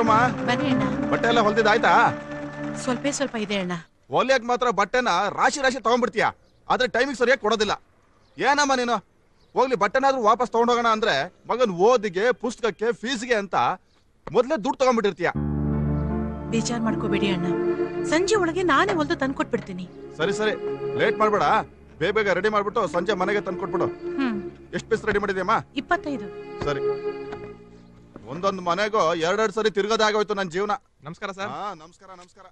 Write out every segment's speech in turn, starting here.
ಕೂತ್ಕೊಳಮ್ಮ. ಬನ್ನಿ ಅಣ್ಣ. ಬಟ್ಟೆ ಎಲ್ಲ ಹೊಲ್ದಿದ್ದಾಯ್ತಾ? ಸ್ವಲ್ಪ ಇದೆ ಅಣ್ಣ. ಹೊಲಿಯಕ್ ಮಾತ್ರ ಬಟ್ಟೆನ ರಾಶಿ ತಗೊಂಡ್ಬಿಡ್ತೀಯ, ಆದ್ರೆ ಟೈಮಿಗೆ ಸರಿಯಾಗಿ ಕೊಡೋದಿಲ್ಲ. ಏನಮ್ಮ ನೀನು? ಹೋಗ್ಲಿ, ಬಟ್ಟೆನಾದ್ರೂ ವಾಪಸ್ ತಗೊಂಡೋಗೋಣ ಅಂದ್ರೆ ಮಗನ್ ಓದಿಗೆ, ಪುಸ್ತಕಕ್ಕೆ, ಫೀಸ್ಗೆ ಅಂತ ಮೊದ್ಲೇ ದುಡ್ಡು ತಗೊಂಡ್ಬಿಟ್ಟಿರ್ತೀಯ. ಬೇಜಾರ್ ಮಾಡ್ಕೋಬೇಡಿ ಅಣ್ಣ, ಸಂಜೆ ಒಳಗೆ ನಾನೇ ಹೊಲ್ದು ತಂದ್ಕೊಟ್ಬಿಡ್ತೀನಿ. ಸರಿ ಲೇಟ್ ಮಾಡ್ಬೇಡ, ಬೇಗ ರೆಡಿ ಮಾಡ್ಬಿಟ್ಟು ಸಂಜೆ ಮನೆಗೆ ತಂದ್ಕೊಟ್ಬಿಡು. ಎಷ್ಟು ಪೀಸ್ ರೆಡಿ ಮಾಡಿದ್ಯಮ್ಮ? 25. ಸರಿ. ಒಂದೊಂದು ಮನೆಗೂ 2 ಸರಿ ತಿರ್ಗೋದಾಗೋಯ್ತು ನನ್ನ ಜೀವನ. ನಮಸ್ಕಾರ ಸರ್. ನಮಸ್ಕಾರ.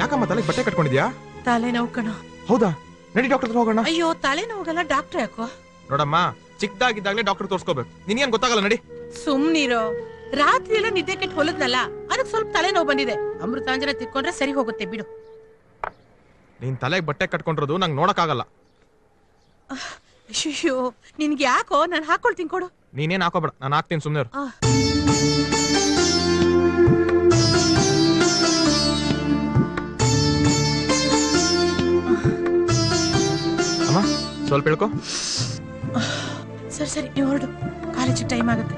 ಯಾಕಮ್ಮ ತಲೆಗೆ ಬಟ್ಟೆ ಕಟ್ಕೊಂಡಿದ್ಯಾ? ತಲೆನೋವು ಕಣ. ಹೌದಾ? ನಡಿ ಡಾಕ್ಟರ್ ಹತ್ರ ಹೋಗೋಣ. ಅಯ್ಯೋ, ತಲೆನೋವಾಗಲ್ಲ, ಡಾಕ್ಟರ್ ಯಾಕೋ? ನೋಡಮ್ಮ, ಚಿಕ್ಕದಾಗಿದ್ದಾಗಲೇ ಡಾಕ್ಟರ್ ತೋರ್ಸ್ಕೋಬೇಕು. ನಿನ್ಗೇನ್ ಗೊತ್ತಾಗಲ್ಲ, ನಡಿ. ಸುಮ್ನಿರೋ. ರಾತ್ರಿ ಎಲ್ಲ ನಿದ್ದೆ ಕೆಟ್ಟು ಹೊಲದ್ನಲ್ಲ, ಅದಕ್ಕೆ ಸ್ವಲ್ಪ ತಲೆನೋವು ಬಂದಿದೆ. ಅಮೃತಾಂಜನ ತಿಕ್ಕೊಂಡ್ರೆ ಸರಿ ಹೋಗುತ್ತೆ, ಬಿಡು. ನೀನ್ ತಲೆಗೆ ಬಟ್ಟೆ ಕಟ್ಕೊಂಡಿರೋದು ನಂಗೆ ನೋಡಕ್ಕಾಗಲ್ಲ. ಅಯ್ಯೋ, ನಿನ್ಗೆ ಯಾಕೋ? ನಾನು ಹಾಕೊಳ್ತೀನಿ, ಕೊಡು. ನೀನೇನ್ ಹಾಕೋಬೇಡ, ನಾನು ಹಾಕ್ತೀನಿ, ಸುಮ್ನೆ. ಅಮ್ಮ ಸ್ವಲ್ಪ ಹೇಳ್ಕೊ. ಸರಿ ನೀವು ಹೊರಡು, ಕಾಲೇಜಿಗೆ ಟೈಮ್ ಆಗುತ್ತೆ.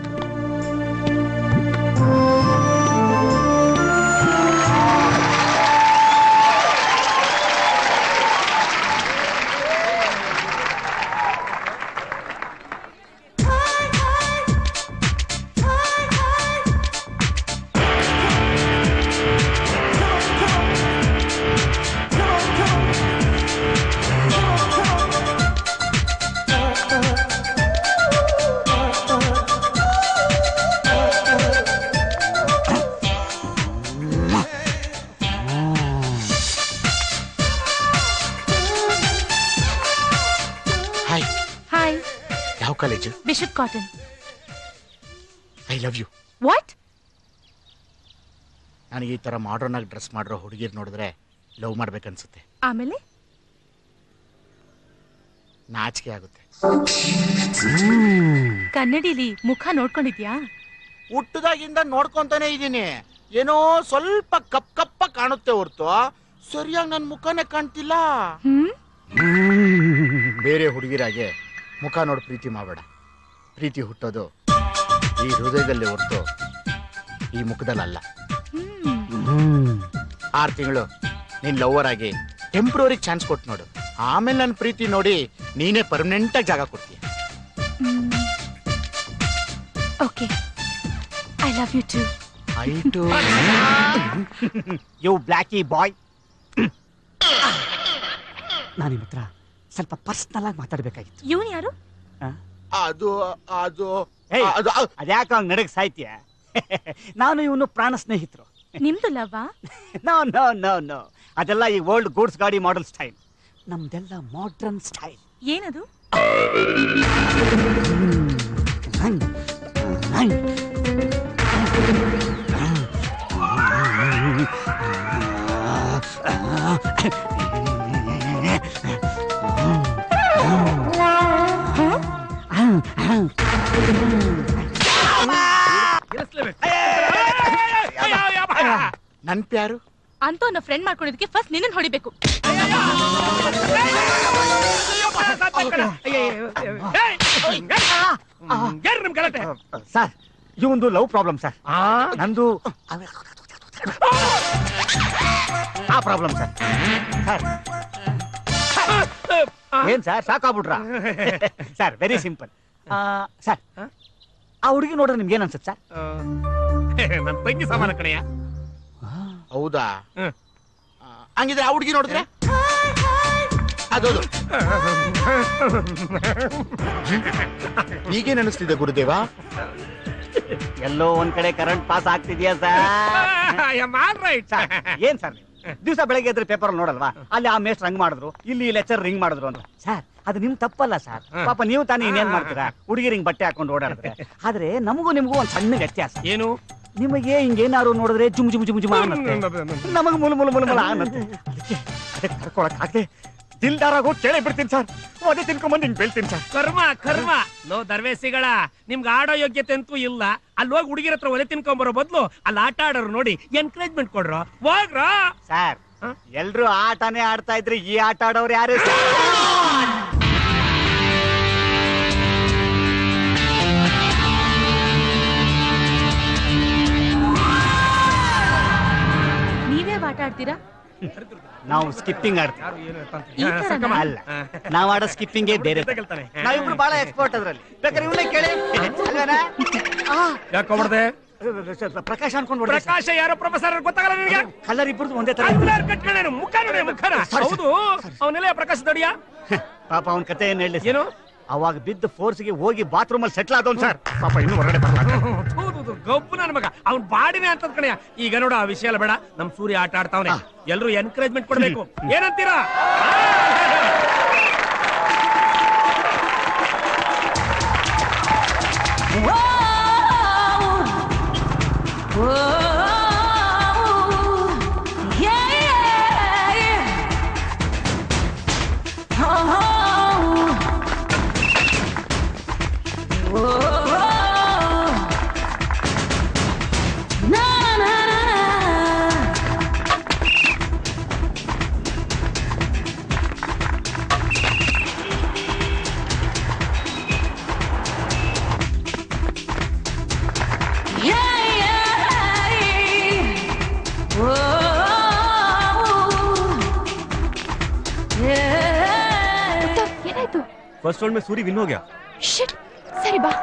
College? Bishop Cotton. I love you. What? ನನಗೆ ಈ ತರ ಮಾಡರ್ನ್ ಆಗಿ ಡ್ರೆಸ್ ಮಾಡಿರೋ ಹುಡುಗಿರ್ ನೋಡಿದ್ರೆ ಲವ್ ಮಾಡ್ಬೇಕನ್ಸುತ್ತೆ. ಆಮೇಲೆ ನಾಚಿಕೆ ಆಗುತ್ತೆ. ಕನ್ನಡಿಲಿ ಮುಖ ನೋಡ್ಕೊಂಡಿದ್ಯಾ? ಹುಟ್ಟದಾಗಿಂದ ನೋಡ್ಕೊಂತಾನೆ ಇದ್ದೀನಿ. ಏನೋ ಸ್ವಲ್ಪ ಕಪ್ಪ ಕಾಣುತ್ತೆ ಹೊರ್ತು ಸರಿಯಾಗಿ ನನ್ನ ಮುಖನೇ ಕಾಣ್ತಿಲ್ಲ. ಬೇರೆ ಹುಡುಗಿರಾಗೆ ಮುಖ ನೋಡಿ ಪ್ರೀತಿ ಮಾಡಬೇಡ. ಪ್ರೀತಿ ಹುಟ್ಟೋದು ಈ ಹೃದಯದಲ್ಲಿ ಹೊರತು ಈ ಮುಖದಲ್ಲ. 6 ತಿಂಗಳು ನೀನ್ ಲವರ್ ಆಗಿ ಟೆಂಪ್ರರಿ ಚಾನ್ಸ್ ಕೊಟ್ಟು ನೋಡು. ಆಮೇಲೆ ನನ್ನ ಪ್ರೀತಿ ನೋಡಿ ನೀನೇ ಪರ್ಮನೆಂಟ್ ಆಗಿ ಜಾಗ ಕೊಡ್ತೀಯ. Okay, I love you too. I too you blacky boy. ನಾನು ನಿಮ್ಮ ಹತ್ರ ಸ್ವಲ್ಪ ಪರ್ಸನಲ್ ಆಗಿ ಮಾತಾಡ್ಬೇಕಾಗಿತ್ತು. ಇವನು ಯಾರು? ಅದು ಅದ್ಯಾಕ ನಡಕ್ ಸಾಯ್ತೀಯ? ನಾನು ಇವನು ಪ್ರಾಣ ಸ್ನೇಹಿತರು. ನಿಮ್ದು ಲವ್ವಾ? ನೋ ನೋ ನೋ ನೋ, ಅದೆಲ್ಲ ಈ ವರ್ಲ್ಡ್ ಗೂಡ್ಸ್ ಗಾಡಿ ಮಾಡೆಲ್ ಸ್ಟೈಲ್. ನಮ್ದೆಲ್ಲ ಮಾಡರ್ನ್ ಸ್ಟೈಲ್. ಏನದು? ನನ್ ಪ್ಯಾರು ಅಂತೂ ನನ್ನ ಫ್ರೆಂಡ್ ಮಾಡ್ಕೊಂಡಿದ್ದಕ್ಕೆ ಫಸ್ಟ್ ನಿನ್ನನ್ನು ಹೊಡಿಬೇಕು. ಸರ್, ಇವಂದು ಲವ್ ಪ್ರಾಬ್ಲಮ್ ಸರ್. ನಂದು ಆ ಪ್ರಾಬ್ಲಮ್ ಸರ್. ಏನ್ ಸರ್ ಸಾಕಾಗ್ಬಿಟ್ರ? Sir very simple sir. ಆ ಹುಡುಗಿ ನೋಡ್ರೆ ನಿಮ್ಗೆ ಏನ್ ಅನ್ಸುತ್ತೆ ಸರ್? ನನ್ ತಂಗಿ ಸಮಾನ ಕಣಯ್ಯ. ಹೌದಾ? ಹಂಗಿದ್ರೆ ಆ ಹುಡುಗಿ ನೋಡಿದ್ರೆ ಅದೌದು. ಈಗೇನ್ ಅನಿಸ್ತಿದೆ ಗುರುದೇವ? ಎಲ್ಲೋ ಒಂದ್ ಕಡೆ ಕರೆಂಟ್ ಪಾಸ್ ಆಗ್ತಿದ್ಯಾ ಸರ್? ಏನ್ ಸರ್ ದಿವಸ ಬೆಳಗ್ಗೆ ಎದ್ರೆ ಪೇಪರ್ ನೋಡಲ್ವಾ? ಅಲ್ಲಿ ಆ ಮೇಸ್ಟ್ ರಂಗ್ ಮಾಡಿದ್ರು, ಇಲ್ಲಿ ಲೆಕ್ಚರ್ ರಿಂಗ್ ಮಾಡಿದ್ರು ಅಂತ. ಸರ್ ಅದು ನಿಮ್ ತಪ್ಪಲ್ಲ ಸರ್. ಪಾಪ ನೀವು ತಾನೇ ಇನ್ನೇನ್ ಮಾಡ್ತೀರಾ? ಹುಡುಗಿರಿಂಗ್ ಬಟ್ಟೆ ಹಾಕೊಂಡು ಓಡಾಡಿದ್ರೆ. ಆದ್ರೆ ನಮಗೂ ನಿಮ್ಗೂ ಒಂದ್ ಸಣ್ಣ ವ್ಯತ್ಯಾಸ. ಏನು? ನಿಮಗೆ ಹಿಂಗೇನಾರು ನೋಡಿದ್ರೆ ಜುಮ್ ಜುಮ್ ಜುಮ್ ಜುಮ್ ಅನ್ನತ್ತೆ, ನಮಗ್ ಮುಲ್ ಮುಲ್ ಮುಲ್ ಮುಲ ಅನ್ನತ್ತೆ. ಅದಕ್ಕೆ ಕರ್ಕೊಳಕ್ ಆಗದೆ ದಿಲ್ದಾರಾಗೋ ಕೇಳೇ ಬಿಡ್ತೀನಿ ಸರ್. ಅದೇ ತಿನ್ಕೊಂಬಂದು ಹಿಂಗ್ ಬೀಳ್ತೀನಿ ಸರ್. ಕರ್ಮ ಲೋ ದರ್ವೇಸಿಗಳ, ನಿಮ್ಗೆ ಆಡೋ ಯೋಗ್ಯತೆ ಅಂತೂ ಇಲ್ಲ. ಅಲ್ಲಿ ಹೋಗಿ ಹುಡುಗಿರ ಹತ್ರ ಒಲೆ ತಿನ್ಕೊಂಬರೋ ಬದಲು ಅಲ್ಲಿ ಆಟ ಆಡೋರು ನೋಡಿ ಎನ್ಕರೇಜ್ಮೆಂಟ್ ಕೊಡ್ರೋ, ಹೋಗ್ರ. ಸರ್ ಎಲ್ರು ಆಟನೇ ಆಡ್ತಾ ಇದ್ರೆ ಈ ಆಟ ಆಡೋರು ಯಾರು? ಆಡ್ತೀರಾ? ನಾವು ಸ್ಕಿಪ್ಪಿಂಗ್ ಆಡ್ತೀವಿ. ಈ ಥರನಾ? ಅಲ್ಲ, ನಾವ್ ಆಡೋ ಸ್ಕಿಪ್ಪಿಂಗೇ ಬೇರೆ. ನಾವಿಬ್ರು ಬಹಳ ಎಕ್ಸ್ಪರ್ಟ್ ಅದ್ರಲ್ಲಿ. ಬೇಕಾದ್ರೆ ಇವನೇ ಕೇಳಿ ಅಲ್ವೇನಾ? ಯಾಕೋಬಾರ್ದೆ? ಪ್ರಕಾಶ್ ಅನ್ಕೊಂಡು ಪ್ರಕಾಶ ಯಾರೋ ಪ್ರೊಫೆಸರ್ ಗೊತ್ತಾಗಲ್ಲ ನಿನಗೆ? ಕಲರ್ ಇಬ್ಬರದು ಒಂದೇ ತರ. ಕಲ್ಲರ್ ಕಟ್ಕೊಂಡೇನು ಮುಖ ನೋಡಿ ಮುಖನ. ಹೌದು, ಅವನೆಲ್ಲ ಪ್ರಕಾಶ ದಡಿಯ. ಪಾಪ ಅವನ್ ಕತೆ ಏನ್ ಹೇಳಿ ಏನು? ಅವಾಗ ಬಿದ್ದ ಫೋರ್ಸ್ಗೆ ಹೋಗಿ ಬಾತ್ರೂಮ್ ಅಲ್ಲಿ ಸೆಟ್ಲ್ ಆದವನ್ ಸರ್. ಪಾಪ ಇನ್ನು ಹೊರಗಡೆ ಬರಲ್ಲ. ಗಬ್ಬು ನನ್ನ ಮಗ, ಅವ್ನ್ ಬಾಡಿನೇ ಅಂತದ್ ಕಣಯ್ಯ. ಈಗ ನೋಡು, ಆ ವಿಷಯ ಎಲ್ಲ ಬೇಡ. ನಮ್ ಸೂರ್ಯ ಆಟ ಆಡ್ತಾವನೆ, ಎಲ್ರು ಎನ್ಕರೇಜ್ಮೆಂಟ್ ಕೊಡ್ಬೇಕು. ಏನಂತೀರಾ? फर्स्ट राउंड में सूरी विन हो गया। शिट, सही बा।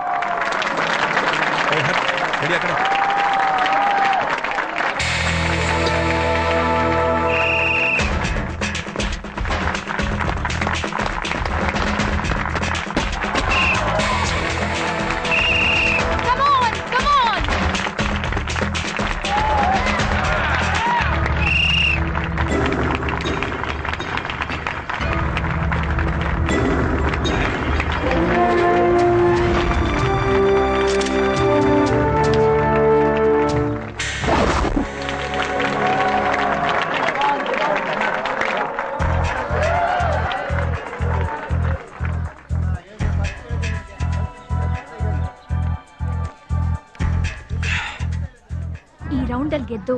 ಗೆದ್ದು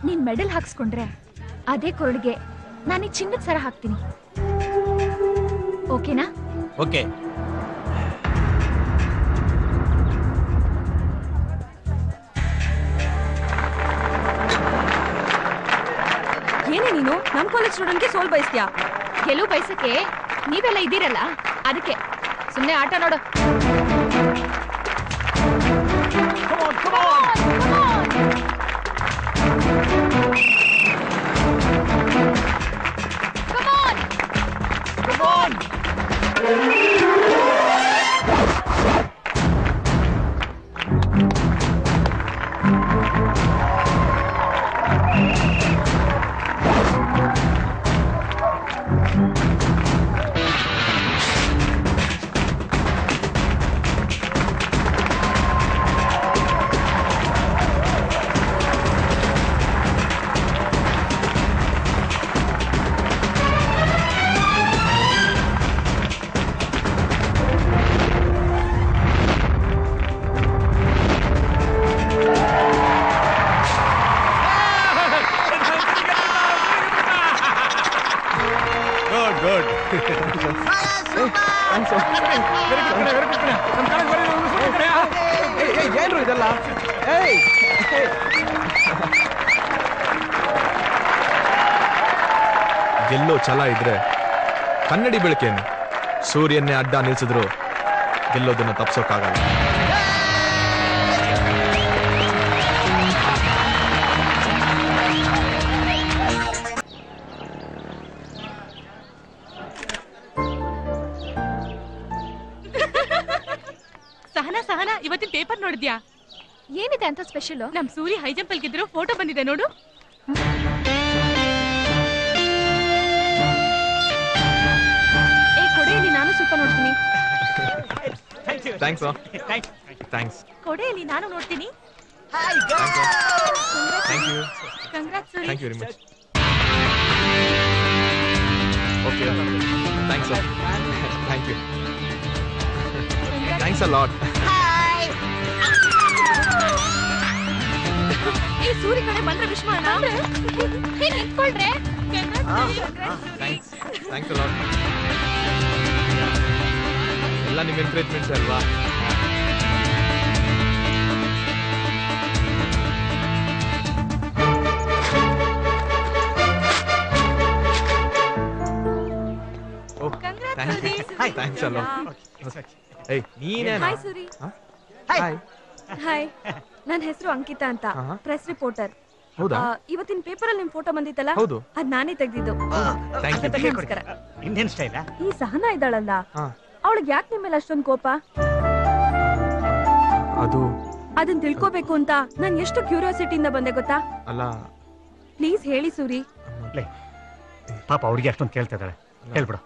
ನೀನ್ ಮೆಡಲ್ ಹಾಕ್ಸ್ಕೊಂಡ್ರೆ ಅದೇ ಕೊರಳಿಗೆ ನಾನು ಚಿನ್ನದ ಸರ ಹಾಕ್ತೀನಿ. ಓಕೆನಾ? ಓಕೆ. ಏನೇ ನೀನು ನಮ್ ಕಾಲೇಜ್ ಸ್ಟೂಡೆಂಟ್ಗೆ ಸೋಲ್ ಬಯಸ್ತೀಯಾ? ಗೆಲುವು ಬಯಸಕ್ಕೆ ನೀವೆಲ್ಲ ಇದ್ದೀರಲ್ಲ, ಅದಕ್ಕೆ ಸುಮ್ಮನೆ ಆಟ ನೋಡು. ಏನ್ರು ಇದೆಲ್ಲ? ಗೆಲ್ಲೋ ಛಲ ಇದ್ರೆ ಕನ್ನಡಿ ಬೆಳಕೇನು, ಸೂರ್ಯನ್ನೇ ಅಡ್ಡ ನಿಲ್ಸಿದ್ರು ಗೆಲ್ಲೋದನ್ನ ತಪ್ಸೋಕ್ಕಾಗಲ್ಲ. ಸಹನಾ ಇವತ್ತಿನ ಪೇಪರ್ ನೋಡಿದ್ಯಾ? ಏನಿದೆ ಅಂತ ಸ್ಪೆಷಲ್? ನಮ್ ಸೂರ್ಯ ಹೈ ಜಂಪ್ ಅಲ್ಲಿ ಗೆದ್ದಿರೋ ಫೋಟೋ ಬಂದಿದೆ ನೋಡು. ಕೊಡೆಯಲ್ಲಿ ನಾನು ಸ್ವಲ್ಪ ನೋಡ್ತೀನಿ. ಥ್ಯಾಂಕ್ಸ್. ಕೊಡೆಯಲ್ಲಿ ನಾನು ನೋಡ್ತೀನಿ. Congrats Surya. Thank you very much. Okay, thanks. Thank you. Thanks a lot. ಈ ಸೂರ್ಯ ಕಡೆ ಬಂದ್ರೆ ವಿಶ್ ಮಾಡೋಣ. ನಿಂತ್ಕೊಳ್ರೆ. Thanks a lot. ಎಲ್ಲ ನಿಮ್ಮ ಎನ್ಕರೇಜ್ಮೆಂಟ್ಸ್ ಅಲ್ವಾ? ಥ್ಯಾಂಕ್ಸ್ ಅಲ್ಲೋ. ಏಯ್ ನೀನೇನಾ? ಹಾಯ್ ಸೂರಿ. ಹಾಯ್. ಹಾಯ್, ನನ್ನ ಹೆಸರು ಅಂಕಿತಾ ಅಂತ, ಪ್ರೆಸ್ ರಿಪೋರ್ಟರ್. ಹೌದಾ? ಇವತ್ತಿನ ಪೇಪರ್ ಅಲ್ಲಿ ನಿಮ್ ಫೋಟೋ ಬಂದಿತ್ತಲ್ಲ, ಹೌದು. ಅದ್ ನಾನೇ ತೆಗ್ದಿದ್ದು. Thank you. ನಮಸ್ಕಾರ. Indian style. ಈ ಸಹನಾ ಇದ್ದಾಳಲ್ಲ, ಹಾ. ಅವಳಿಗೆ ಯಾಕೆ ನಿಮ್ಮ ಮೇಲೆ ಅಷ್ಟೊಂದು ಕೋಪ? ಅದು ಅದನ್ನ ತಿಳ್ಕೋಬೇಕು ಅಂತ ನಾನ್ ಎಷ್ಟು ಕ್ಯೂರಿಯಾಸಿಟಿಯಿಂದ ಬಂದೆ ಗೊತ್ತಾ? ಅಲ್ಲ, ಪ್ಲೀಸ್ ಹೇಳಿ ಸೂರಿ. ಪಾಪ ಅವ್ರಿಗೆ ಅಷ್ಟೊಂದು ಕೇಳ್ತಾ ಇದ್ದಾಳೆ, ಹೇಳ್ಬಿಡು.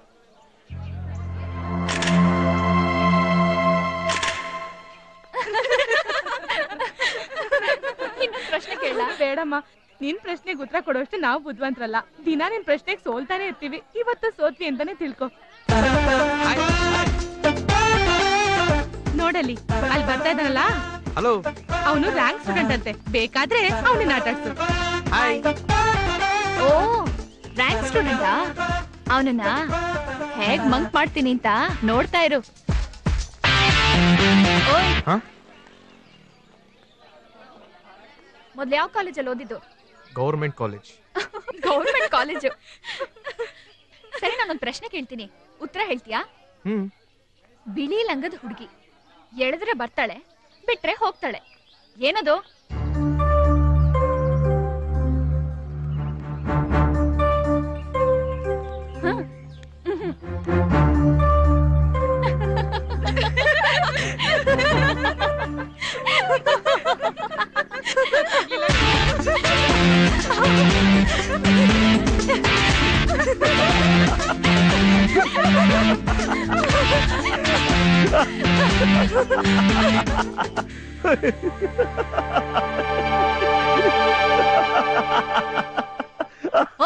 ಪ್ರಶ್ನೆ ಕೇಳ ಬೇಡಮ್ಮ. ನಿನ್ ಪ್ರಶ್ನೆಗೆ ಉತ್ತರ ಕೊಡೋಷ್ಟು ನಾವು ಬುದ್ಧಿವಂತರಲ್ಲ. ದಿನ ನಿನ್ ಪ್ರಶ್ನೆಗೆ ಸೋಲ್ತಾನೆ ಇರ್ತೀವಿ. ಇವತ್ತು ಸೋತ್ವಿ ಅಂತಾನೆ ತಿಳ್ಕೊ. ನೋಡಲ್ಲಿ, ಅಲ್ಲಿ ಬರ್ತಾ ಇದ್ದಾನಲ್ಲ, ಹಲೋ. ಅವನು ರ್ಯಾಂಕ್ ಸ್ಟೂಡೆಂಟ್ ಅಂತೆ. ಬೇಕಾದ್ರೆ ಅವನನ್ನ ಆಟಾಡ್ಸು. ಹಾಯ್. ಓ, ರ್ಯಾಂಕ್ ಸ್ಟೂಡೆಂಟಾ? ಅವನನ್ನ ಹೇಗ್ ಮಂಕ್ ಮಾಡ್ತೀನಿ ಅಂತ ನೋಡ್ತಾ ಇರು. ಓಯ್, ಮೊದ್ಲು ಯಾವ ಕಾಲೇಜಲ್ಲಿ ಓದಿದ್ದು? Government college. Government college. ಸರಿ, ನಾನೊಂದು ಪ್ರಶ್ನೆ ಕೇಳ್ತೀನಿ, ಉತ್ತರ ಹೇಳ್ತೀಯಾ? ಬಿಳಿ ಲಂಗದ ಹುಡುಗಿ, ಎಳೆದ್ರೆ ಬರ್ತಾಳೆ, ಬಿಟ್ರೆ ಹೋಗ್ತಾಳೆ, ಏನದು?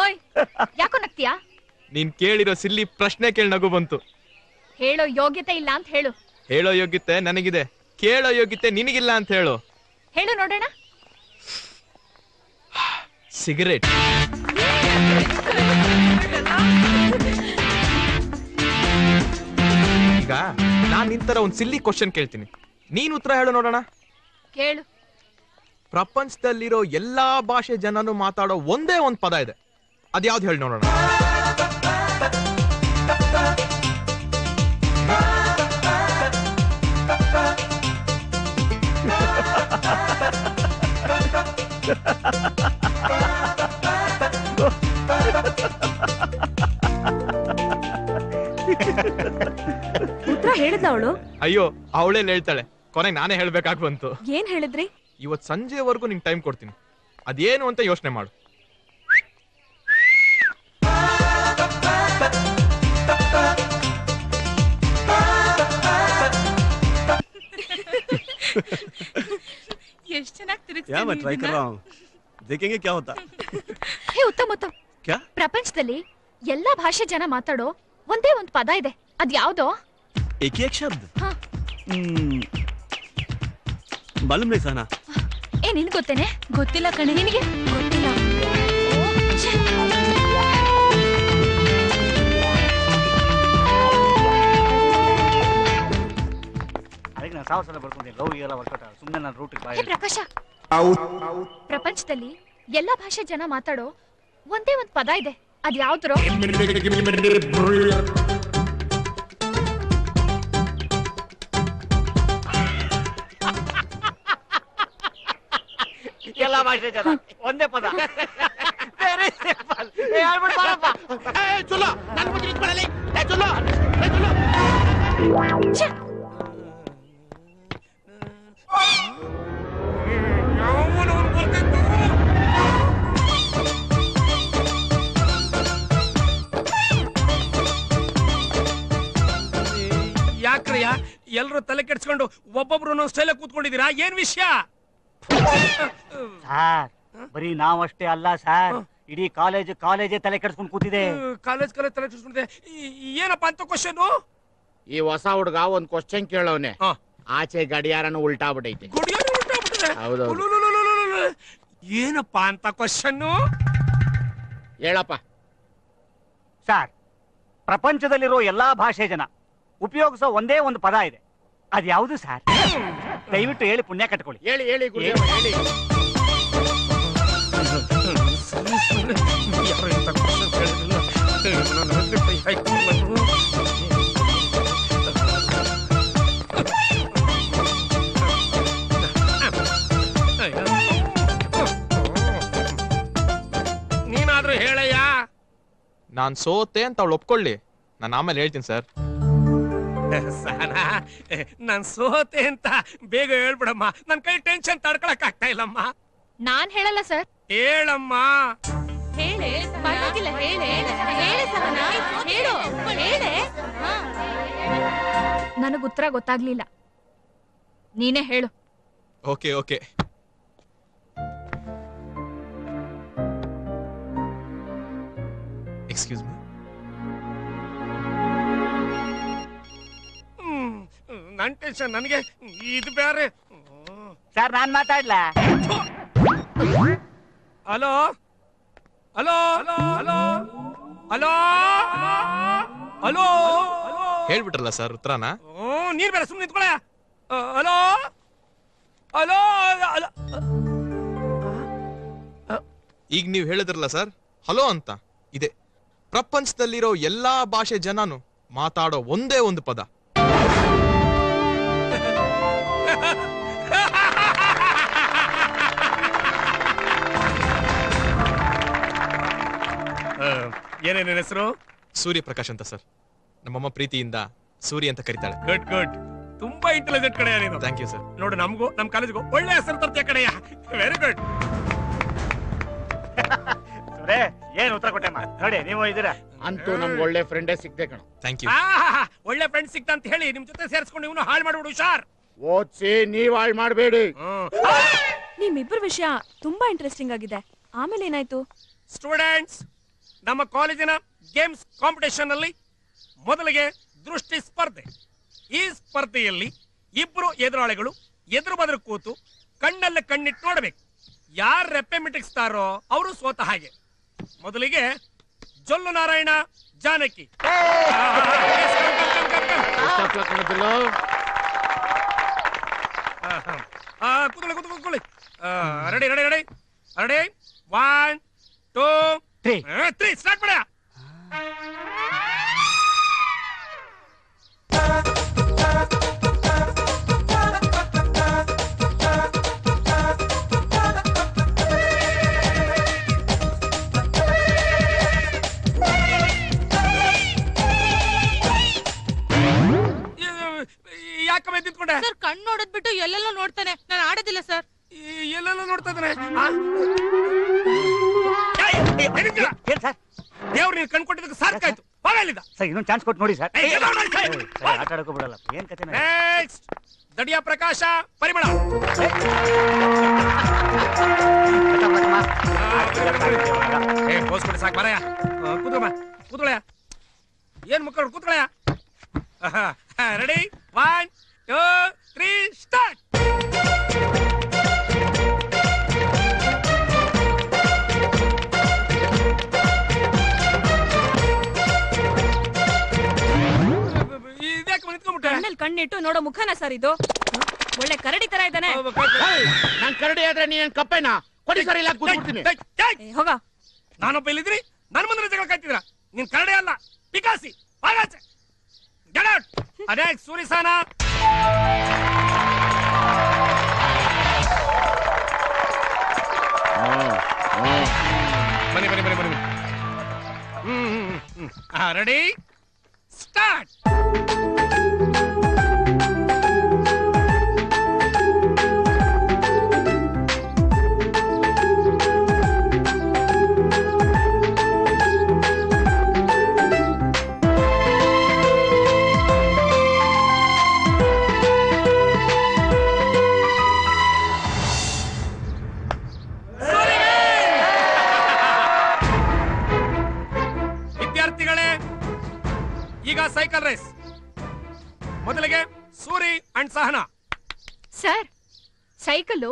ಓಯ್, ಯಾಕೋ ನಗ್ತೀಯಾ? ನೀನ್ ಕೇಳಿರೋ ಸಿಲ್ಲಿ ಪ್ರಶ್ನೆ ಕೇಳಿ ನಗು ಬಂತು. ಹೇಳೋ ಯೋಗ್ಯತೆ ಇಲ್ಲ ಅಂತ ಹೇಳು. ಹೇಳೋ ಯೋಗ್ಯತೆ ನನಗಿದೆ, ಕೇಳೋ ಯೋಗ್ಯತೆ ನಿನಗಿಲ್ಲ ಅಂತ ಹೇಳು. ಹೇಳು ನೋಡೋಣ. ಸಿಗರೇಟ್. ಈಗ ನಾನ್ ನಿಂತರ ಒಂದ್ ಸಿಲ್ಲಿ ಕ್ವಶನ್ ಕೇಳ್ತೀನಿ, ನೀನ್ ಉತ್ತರ ಹೇಳು ನೋಡೋಣ. ಕೇಳು. ಪ್ರಪಂಚದಲ್ಲಿರೋ ಎಲ್ಲಾ ಭಾಷೆ ಜನನು ಮಾತಾಡೋ ಒಂದೇ ಒಂದ್ ಪದ ಇದೆ, ಅದ್ಯಾವ್ದು ಹೇಳಿ ನೋಡೋಣ. ಉತ್ತರ ಹೇಳಿದ್ಲ ಅವಳು? ಅಯ್ಯೋ, ಅವಳೇ ಹೇಳ್ತಾಳೆ, ಕೊನೆಗೆ ನಾನೇ ಹೇಳ್ಬೇಕಾಗ್ ಬಂತು. ಏನ್ ಹೇಳಿದ್ರಿ? ಇವತ್ ಸಂಜೆವರೆಗೂ ನಿಂಗೆ ಟೈಮ್ ಕೊಡ್ತೀನಿ, ಅದೇನು ಅಂತ ಯೋಚನೆ ಮಾಡು. ಎಷ್ಟು ಚೆನ್ನಾಗಿ क्या मैं ट्राई कर रहा हूँ, देखेंगे क्या होता. ಹೇ ಉತ್ತಮ್, ಉತ್ತಮ್. क्या? ಪ್ರಪಂಚದಲ್ಲಿ ಎಲ್ಲಾ ಭಾಷೆ ಜನ ಮಾತಾಡೋ ಒಂದೇ ಒಂದ್ ಪದ ಇದೆ, ಅದ್ಯಾವ್ದೋ? एक ही एक शब्द. हाँ. मालूम नहीं सहना. ಏ, ನಿನ್ ಗೊತ್ತೇನೆ? ಗೊತ್ತಿಲ್ಲ ಕಣೆ. ನಿನಗೆ ಗೊತ್ತಿಲ್ಲ? ಅದಕ್ಕೆ ನಾನು ಸಾವಿರ ಸಲ ಬರ್ಕೊಂತೀನಿ, ಲವ್ ಎಲ್ಲ ವರ್ಕೌಟ್. ಸುಮ್ಮನೆ ನಾನು ರೂಟಿಗೆ ಹೇ ಬಾಯ್. ಪ್ರಕಾಶ, ಪ್ರಪಂಚದಲ್ಲಿ ಎಲ್ಲಾ ಭಾಷೆ ಜನ ಮಾತಾಡೋ ಒಂದೇ ಒಂದ್ ಪದ ಇದೆ, ಅದ್ಯಾವ್ದ್ರೋ? ಎಲ್ಲ ಭಾಷೆ ಜನ ಒಂದೇ ಪದ. Very simple. ಹೇಳ್ಬಿಡು ಬಾರಪ್ಪ. ಛೆ! ಯಾಕ್ರಿಯ ಎಲ್ರು ತಲೆ ಕೆಡ್ಸ್ಕೊಂಡು ಒಬ್ಬೊಬ್ರು ಸ್ಟೈಲ್ ಕೂತ್ಕೊಂಡಿದೀರಾ? ಏನ್ ವಿಷಯ? ಸರ್, ಬರೀ ನಾವಷ್ಟೇ ಅಲ್ಲ ಸರ್, ಇಡೀ ಕಾಲೇಜೇ ತಲೆ ಕೆಡ್ಸ್ಕೊಂಡು ಕೂತಿದೆ. ಕಾಲೇಜ್ ತಲೆ ಕೆಡ್ಸ್ಕೊಂಡಿದೆ. ಏನಪ್ಪಾ ಅಂತ ಕ್ವಶನ್? ಈ ಹೊಸ ಹುಡುಗ ಒಂದ್ ಕ್ವಶನ್ ಕೇಳವನೆ, ಆಚೆ ಗಡಿಯಾರನು ಉಲ್ಟಾ ಬಿಟ್ಟೈತೆ. ಏನಪ್ಪಾ ಅಂತ ಕ್ವಶನ್? ಹೇಳಪ್ಪ. ಸರ್, ಪ್ರಪಂಚದಲ್ಲಿರೋ ಎಲ್ಲಾ ಭಾಷೆ ಜನ ಉಪಯೋಗಿಸೋ ಒಂದೇ ಒಂದು ಪದ ಇದೆ, ಅದ್ಯಾವುದು ಸರ್? ದಯವಿಟ್ಟು ಹೇಳಿ, ಪುಣ್ಯ ಕಟ್ಕೊಳ್ಳಿ. ಹೇಳಿ ಹೇಳಿ ಗುರುದೇವ, ಹೇಳಿ. ಹೇಳಯ್ಯ. ನಾನ್ ಸೋತೆ ಅಂತ ಅವಳು ಒಪ್ಕೊಳ್ಳಿ, ನಾನು ಆಮೇಲೆ ಹೇಳ್ತೀನಿ ಸರ್. ಸಹನಾ, ನಾನ್ ಸೋತೆ ಅಂತ ಬೇಗ ಹೇಳ್ಬಿಡಮ್ಮ, ನನ್ ಕೈ ಟೆನ್ಷನ್ ತಡ್ಕೊಳಕ್ ಆಗ್ತಾ ಇಲ್ಲಮ್ಮ. ನಾನ್ ಹೇಳಲ್ಲ ಸರ್. ಹೇಳಮ್ಮ. ಹೇಳೆ, ಪರವಾಗಿಲ್ಲ, ಹೇಳೆ ಹೇಳೆ ಸಹನಾ, ಹೇಳು, ಹೇಳೆ. ನನಗ್ ಉತ್ತರ ಗೊತ್ತಾಗ್ಲಿಲ್ಲ, ನೀನೇ ಹೇಳು. Okay okay. Excuse me. ನನ್ ಟೆನ್ಷನ್ ನನಗೆ, ಇದು ಬೇರೆ. ಸರ್ ನಾನ್ ಮಾತಾಡ್ಲಾ? Hello hello hello hello hello hello ಹೇಳ್ಬಿಟ್ರಲ್ಲ ಸರ್ ಉತ್ತರನ. ನೀರ್ ಬೇರೆ ಸುಮ್ಮನೆ ನಿಂತ್ಕೊಳ. Hello hello. ಈಗ ನೀವು ಹೇಳಿದ್ರಲ್ಲ ಸರ್ ಹಲೋ ಅಂತ, ಇದೆ ಪ್ರಪಂಚದಲ್ಲಿರೋ ಎಲ್ಲಾ ಭಾಷೆ ಜನನು ಮಾತಾಡೋ ಒಂದೇ ಒಂದು ಪದ. ಏನೇನ ಹೆಸರು? ಸೂರ್ಯಪ್ರಕಾಶ್ ಅಂತ ಸರ್. ನಮ್ಮಮ್ಮ ಪ್ರೀತಿಯಿಂದ ಸೂರ್ಯ ಅಂತ ಕರೀತಾಳೆ. ಗುಡ್ ಗುಡ್, ತುಂಬಾ ಇಂಟೆಲಿಜೆಂಟ್ ಕಡೆಯ ನೀನು. Thank you sir. ನೋಡು, ನಮಗೂ ನಮ್ ಕಾಲೇಜ್ಗೂ ಒಳ್ಳೆ ಹೆಸರು ತರ್ತೀಯ ಕಡೆಯ. Very good. ಏನ್ ಉತ್ತರ ಕೊಟ್ಟೆಮ್ಮ ನೋಡಿ, ನೀವು ಇದೀರ ಅಂತೂ ನಮ್ಗೆ ಒಳ್ಳೆ ಫ್ರೆಂಡೇ ಸಿಕ್ತೆ ಕಣ. Thank you. ಒಳ್ಳೆ ಫ್ರೆಂಡ್ ಸಿಕ್ತ ಅಂತ ಹೇಳಿ ನಿಮ್ ಜೊತೆ ಸೇರಿಸ್ಕೊಂಡು ಇವನು ಹಾಳು ಮಾಡ್ಬಿಡು. ಹುಷಾರ್. ಓದ್ಸಿ ನೀವ್ ಹಾಳ್ ಮಾಡ್ಬೇಡಿ. ನಿಮ್ಮಿಬ್ಬರ ವಿಷಯ ತುಂಬಾ ಇಂಟ್ರೆಸ್ಟಿಂಗ್ ಆಗಿದೆ. ಆಮೇಲೆ ಏನಾಯ್ತು? ಸ್ಟೂಡೆಂಟ್ಸ್, ನಮ್ಮ ಕಾಲೇಜಿನ ಗೇಮ್ಸ್ ಕಾಂಪಿಟೇಷನ್ ಅಲ್ಲಿ ಮೊದಲಿಗೆ ದೃಷ್ಟಿ ಸ್ಪರ್ಧೆ. ಈ ಸ್ಪರ್ಧೆಯಲ್ಲಿ ಇಬ್ರು ಎದುರಾಳಿಗಳು ಎದುರು ಬದುರು ಕೂತು ಕಣ್ಣಲ್ಲೇ ಕಣ್ಣಿಟ್ಟು ನೋಡಬೇಕು. ಯಾರು ರೆಪ್ಪೆ ಮಿಟಕ್ಸ್ತಾರೋ ಅವರು ಸೋತ ಹಾಗೆ. ಮೊದಲಿಗೆ ಜೊಲ್ಲು ನಾರಾಯಣ ಜಾನಕಿ. ಕೂತ್ಕೊಳ್ಳಿ. Ready ready ready ready. 1 2 3 start ಮಾಡ. ಯಾಕಮ್ಮ ನಿಂತ್ಕೊಂಡೆ? ಸರ್ ಕಣ್ಣು ನೋಡೋದ್ ಬಿಟ್ಟು ಎಲ್ಲೆಲ್ಲೋ ನೋಡ್ತಾನೆ. ನಾನು ಆಡೋದಿಲ್ಲ ಸರ್. ಎಲ್ಲೆಲ್ಲ ನೋಡ್ತಾ ಇದ್ದಾನೆ. ದೇವ್ರು ನೀನ್ ಕಣ್ಕೊಟ್ಟಿದ್ದಕ್ಕೆ ಸಾಕಾಯ್ತು. ಹೋಗಲಿದ್ದ ಸರ್, ಇನ್ನೊಂದು ಚಾನ್ಸ್ ಕೊಟ್ಟು ನೋಡಿ ಸರ್. ಆಟ ಆಡೋಕೆ ಬಿಡಲ್ಲ. ಏನ್ ಕತೆ? ನೆಕ್ಸ್ಟ್ ದಡಿಯಾ ಪ್ರಕಾಶ ಪರಿಮಳ. ಹೋಸ್ಬಿಡಿ ಸಾಕು ಮಾರಾಯ. ಕೂತ್ಕೊಮ್ಮ, ಕೂತ್ಕೊಳ್ಳಯ್ಯ. ಏನ್ ಮುಕ್ಕಳು ಕೂತ್ಕೊಳ್ಳಯ್ಯ. Ready 1 2 3 start. ಕಣ್ಣಲ್ಲಿ ಕಣ್ಣಿಟ್ಟು ನೋಡೋ ಮುಖನ ಸರ್ ಇದು. ಒಳ್ಳೆ ಕರಡಿ ತರ ಇದ್ದಾನೆ. ನಾನ್ ಕರಡಿ ಆದ್ರೆ ನೀನ್ ಕಪ್ಪೆನಾ? ಕೊಡಿ ಸರ್, ಇಲ್ಲ ಕೂತ್ಬಿಡ್ತೀನಿ. ಹೋಗ. ನಾನೊಬ್ಬ ಇಲ್ಲಿದ್ರಿ ನನ್ನ ಮುಂದೆ ಜಗಳ ಕಾಯ್ತಿದ್ರ. ನೀನ್ ಕರಡಿ ಅಲ್ಲ, ಪಿಕಾಸಿ. ಹಾಗಾಚೆ ಗೆಟ್ ಔಟ್. ಅದೇ ಸೂರಿಸಾನ. ಬನ್ನಿ ಬನ್ನಿ ಬನ್ನಿ ಬನ್ನಿ. Ready start. ವಿದ್ಯಾರ್ಥಿಗಳೇ, ಈಗ ಸೈಕಲ್ ರೇಸ್. ಮೊದಲಿಗೆ Suri and Sahana. Sir, cycle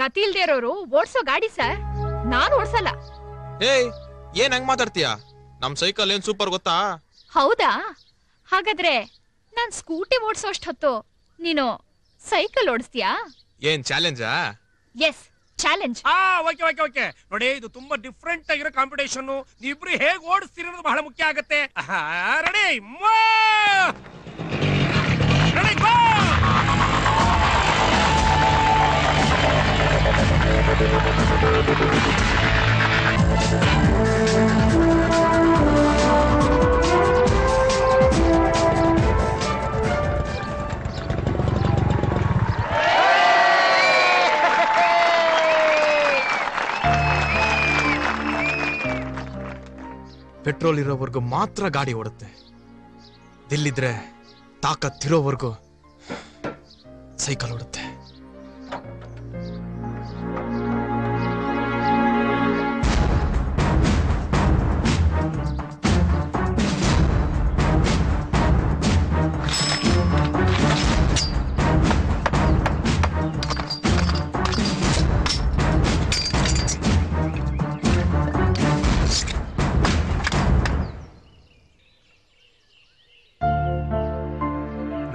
ಗತಿ ಇಲ್ದೇ ಇರೋರು ಓಡ್ಸೋ ಗಾಡಿ ಸರ್. ನಾನ್ ಓಡ್ಸಲ್ಲ. ಏಯ್, ಏನ್ ಹಂಗ್ ಮಾತಾಡ್ತೀಯಾ? ನಮ್ ಸೈಕಲ್ ಏನ್ ಸೂಪರ್ ಗೊತ್ತಾ? ಹೌದಾ? ಹಾಗಾದ್ರೆ ನಾನ್ ಸ್ಕೂಟಿ ಓಡ್ಸೋಷ್ಟ್ ಹೊತ್ತು ನೀನು ಸೈಕಲ್ ಓಡಿಸ್ತೀಯಾ? ಏನ್ ಚಾಲೆಂಜಾ? Yes, challenge. Okay okay okay. ನೋಡಿ, ಇದು ತುಂಬಾ ಡಿಫ್ರೆಂಟ್ ಆಗಿರೋ ಕಾಂಪಿಟೇಷನ್. ನೀವಿಬ್ರು ಹೇಗ್ ಓಡಿಸ್ತೀರಿ ಅನ್ನೋದು ಬಹಳ ಮುಖ್ಯ ಆಗತ್ತೆ. ರೆಡಿ ರೆಡಿ ಗೋ. ಪೆಟ್ರೋಲ್ ಇರೋವರೆಗೂ ಮಾತ್ರ ಗಾಡಿ ಓಡುತ್ತೆ. ದಿಲ್ಲಿದ್ರೆ ತಾಕತ್ತಿರೋವರೆಗೂ ಸೈಕಲ್ ಓಡುತ್ತೆ.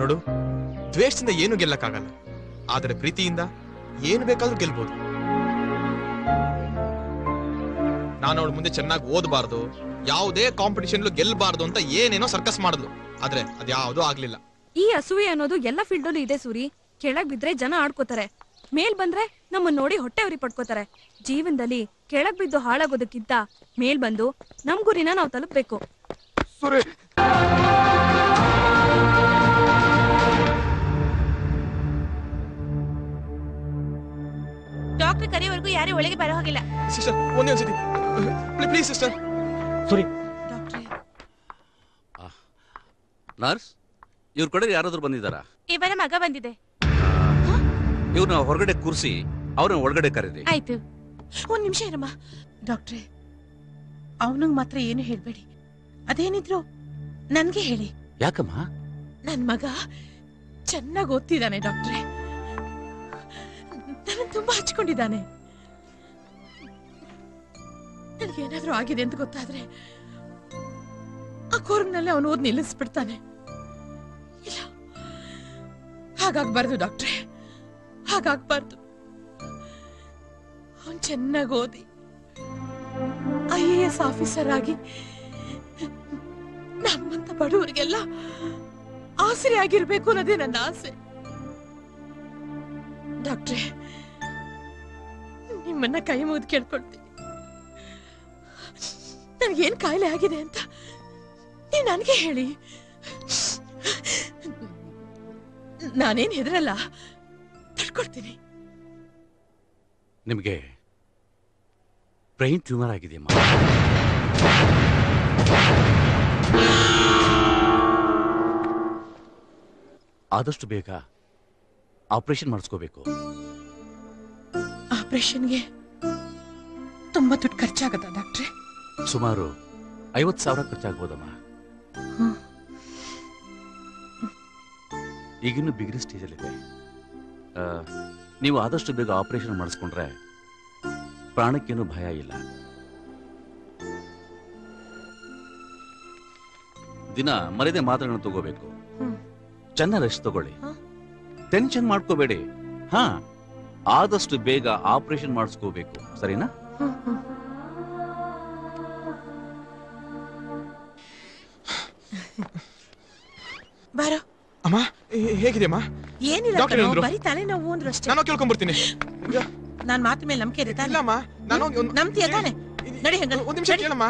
ನೋಡು, ದ್ವೇಷದಿಂದ ಏನು ಗೆಲ್ಲಕ್ಕಾಗಲ್ಲ, ಆದ್ರೆ ಪ್ರೀತಿಯಿಂದ ಏನು ಬೇಕಾದ್ರೂ ಗೆಲ್ಬಹುದು. ನಾನು ಅವಳು ಮುಂದೆ ಚೆನ್ನಾಗಿ ಓದಬಾರ್ದು, ಯಾವುದೇ ಕಾಂಪಿಟಿಷನ್ ಗೆಲ್ಲಬಾರ್ದು ಅಂತ ಏನೇನೋ ಸರ್ಕಸ್ ಮಾಡಿದ್ಲು, ಆದ್ರೆ ಅದ್ಯಾವುದೂ ಆಗ್ಲಿಲ್ಲ. ಈ ಅಸೂಯೆ ಅನ್ನೋದು ಎಲ್ಲ ಫೀಲ್ಡ್ ಅಲ್ಲೂ ಇದೆ ಸೂರಿ. ಕೆಳಗ್ ಬಿದ್ರೆ ಜನ ಆಡ್ಕೋತಾರೆ, ಮೇಲ್ ಬಂದ್ರೆ ನಮ್ಮನ್ನ ನೋಡಿ ಹೊಟ್ಟೆ ಉರಿ ಪಡ್ಕೋತಾರೆ. ಜೀವನದಲ್ಲಿ ಕೆಳಗ್ ಬಿದ್ದು ಹಾಳಾಗೋದಕ್ಕಿಂತ ಮೇಲ್ ಬಂದು ನಮ್ ಗುರಿನ ನಾವು ತಲುಪಬೇಕು. ಡಾಕ್ಟರ್ ಕರೆಯವರೆಗೂ ಯಾರು ಒಳಗೆ ಬರೋ ಹಾಗಿಲ್ಲ. ಸಿಸ್ಟರ್, ಒಂದೇ ಒಂದ್ಸತಿ ಪ್ಲೀಸ್ ಸಿಸ್ಟರ್. ಸರಿ ಡಾಕ್ಟ್ರೇ, ನರ್ಸ್, ಇವ್ರ ಕಡೆಗೆ ಯಾರಾದ್ರೂ ಬಂದಿದ್ದಾರಾ? ಇವರ ಮಗ ಬಂದಿದೆ. ಇವ್ರನ್ನ ಹೊರಗಡೆ ಕೂರಿಸಿ ಅವ್ರನ್ನ ಒಳಗಡೆ ಕರೀರಿ. ಆಯ್ತು. ಒಂದ್ ನಿಮಿಷ ಇರಮ್ಮ. ಡಾಕ್ಟ್ರೇ, ಅವನಿಗೆ ಮಾತ್ರ ಏನು ಹೇಳ್ಬೇಡಿ, ಅದೇನಿದ್ರು ನನ್ಗೆ ಹೇಳಿ. ಯಾಕಮ್ಮ? ನನ್ ಮಗ ಚೆನ್ನಾಗಿ ಓದ್ತಿದ್ದಾನೆ ಡಾಕ್ಟ್ರೇ, ನನ್ನ ತುಂಬಾ ಹಚ್ಕೊಂಡಿದ್ದಾನೆ. ನನಗೇನಾದ್ರೂ ಆಗಿದೆ ಅಂತ ಗೊತ್ತಾದ್ರೆ ಆ ಕೋರ್ನಲ್ಲಿ ಅವನು ಓದ್ ನಿಲ್ಲಿಸ್ಬಿಡ್ತಾನೆ. ಇಲ್ಲ, ಹಾಗಾಗ್ಬಾರ್ದು ಡಾಕ್ಟ್ರೇ, ಹಾಗಾಗ್ಬಾರ್ದು. ಅವನ್ ಚೆನ್ನಾಗಿ ಓದಿ IAS ಆಫೀಸರ್ ಆಗಿ ನಮ್ಮಂತ ಬಡವರಿಗೆಲ್ಲ ಆಸರೆ ಆಗಿರ್ಬೇಕು ಅನ್ನೋದೇ ನನ್ನ ಆಸೆ. ಡಾಕ್ಟ್ರೇ, ನಿಮ್ಮನ್ನ ಕೈ ಮುಗಿದು ಕೇಳ್ಕೊಳ್ತೀನಿ, ನನಗೇನ್ ಕಾಯಿಲೆ ಆಗಿದೆ ಅಂತ ನೀವು ನನಗೆ ಹೇಳಿ. ನಾನೇನ್ ಹೆದರಲ್ಲ, ತಡ್ಕೊಳ್ತೀನಿ. ನಿಮಗೆ ಬ್ರೈನ್ ಟ್ಯೂಮರ್ ಆಗಿದೆಯಮ್ಮ. ಆದಷ್ಟು ಬೇಗ ಆಪರೇಷನ್ ಮಾಡಿಸ್ಕೋಬೇಕು. ಆಪರೇಷನ್ಗೆ ತುಂಬಾ ದುಡ್ಡು ಖರ್ಚಾಗತ್ತಾ ಡಾಕ್ಟ್ರೆ? ಸುಮಾರು 50,000 ಖರ್ಚಾಗ್ಬೋದಮ್ಮ. ಈಗಿನ್ನೂ ಬಿಗಿನ ಸ್ಟೇಜಲ್ಲಿದೆ. ನೀವು ಆದಷ್ಟು ಬೇಗ ಆಪರೇಷನ್ ಮಾಡಿಸ್ಕೊಂಡ್ರೆ ಪ್ರಾಣಕ್ಕೇನು ಭಯ ಇಲ್ಲ. ದಿನ ಮರೆದೇ ಮಾತ್ರೆಗಳನ್ನು ತಗೋಬೇಕು. ಚೆನ್ನಾಗಿ ರೆಸ್ಟ್ ತಗೊಳ್ಳಿ, ಟೆನ್ಷನ್ ಮಾಡ್ಕೋಬೇಡಿ. ಹಾ, ಆದಷ್ಟು ಬೇಗ ಆಪರೇಷನ್ ಮಾಡಿಸ್ಕೋಬೇಕು, ಸರಿನಾ? ಬಾರೋ. ಅಮ್ಮ, ಹೇಗಿದೆಯಮ್ಮ? ಏನಿಲ್ಲ, ಡಾಕ್ಟರ್ ಏನಂದ್ರು? ಬರೀ ತಲೆನೋವು ಅಂದ್ರು ಅಷ್ಟೇ. ನಾನು ಕೇಳ್ಕೊಂಡ್ಬರ್ತೀನಿ. ನಾನ್ ಮಾತು ಮೇಲೆ ನಂಬಿಕೆ ಇದೆ ತಾನೆ? ಇಲ್ಲಮ್ಮ, ನಾನು ನಂಬ್ತೀಯ ತಾನೆ? ನಡಿ ಹಂಗ. ಒಂದ್ ನಿಮಿಷ ಕೇಳಮ್ಮ.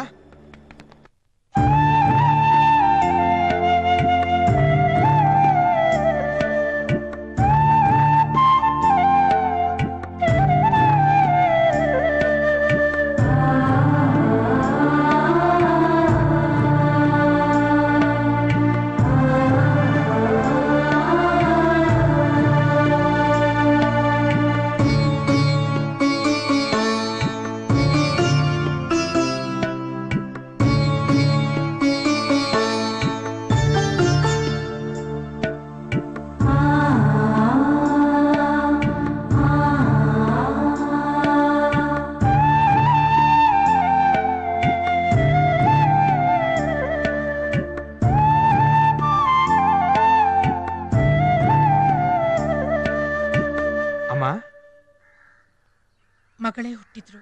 ಮಗಳೇ ಹುಟ್ಟಿದ್ರು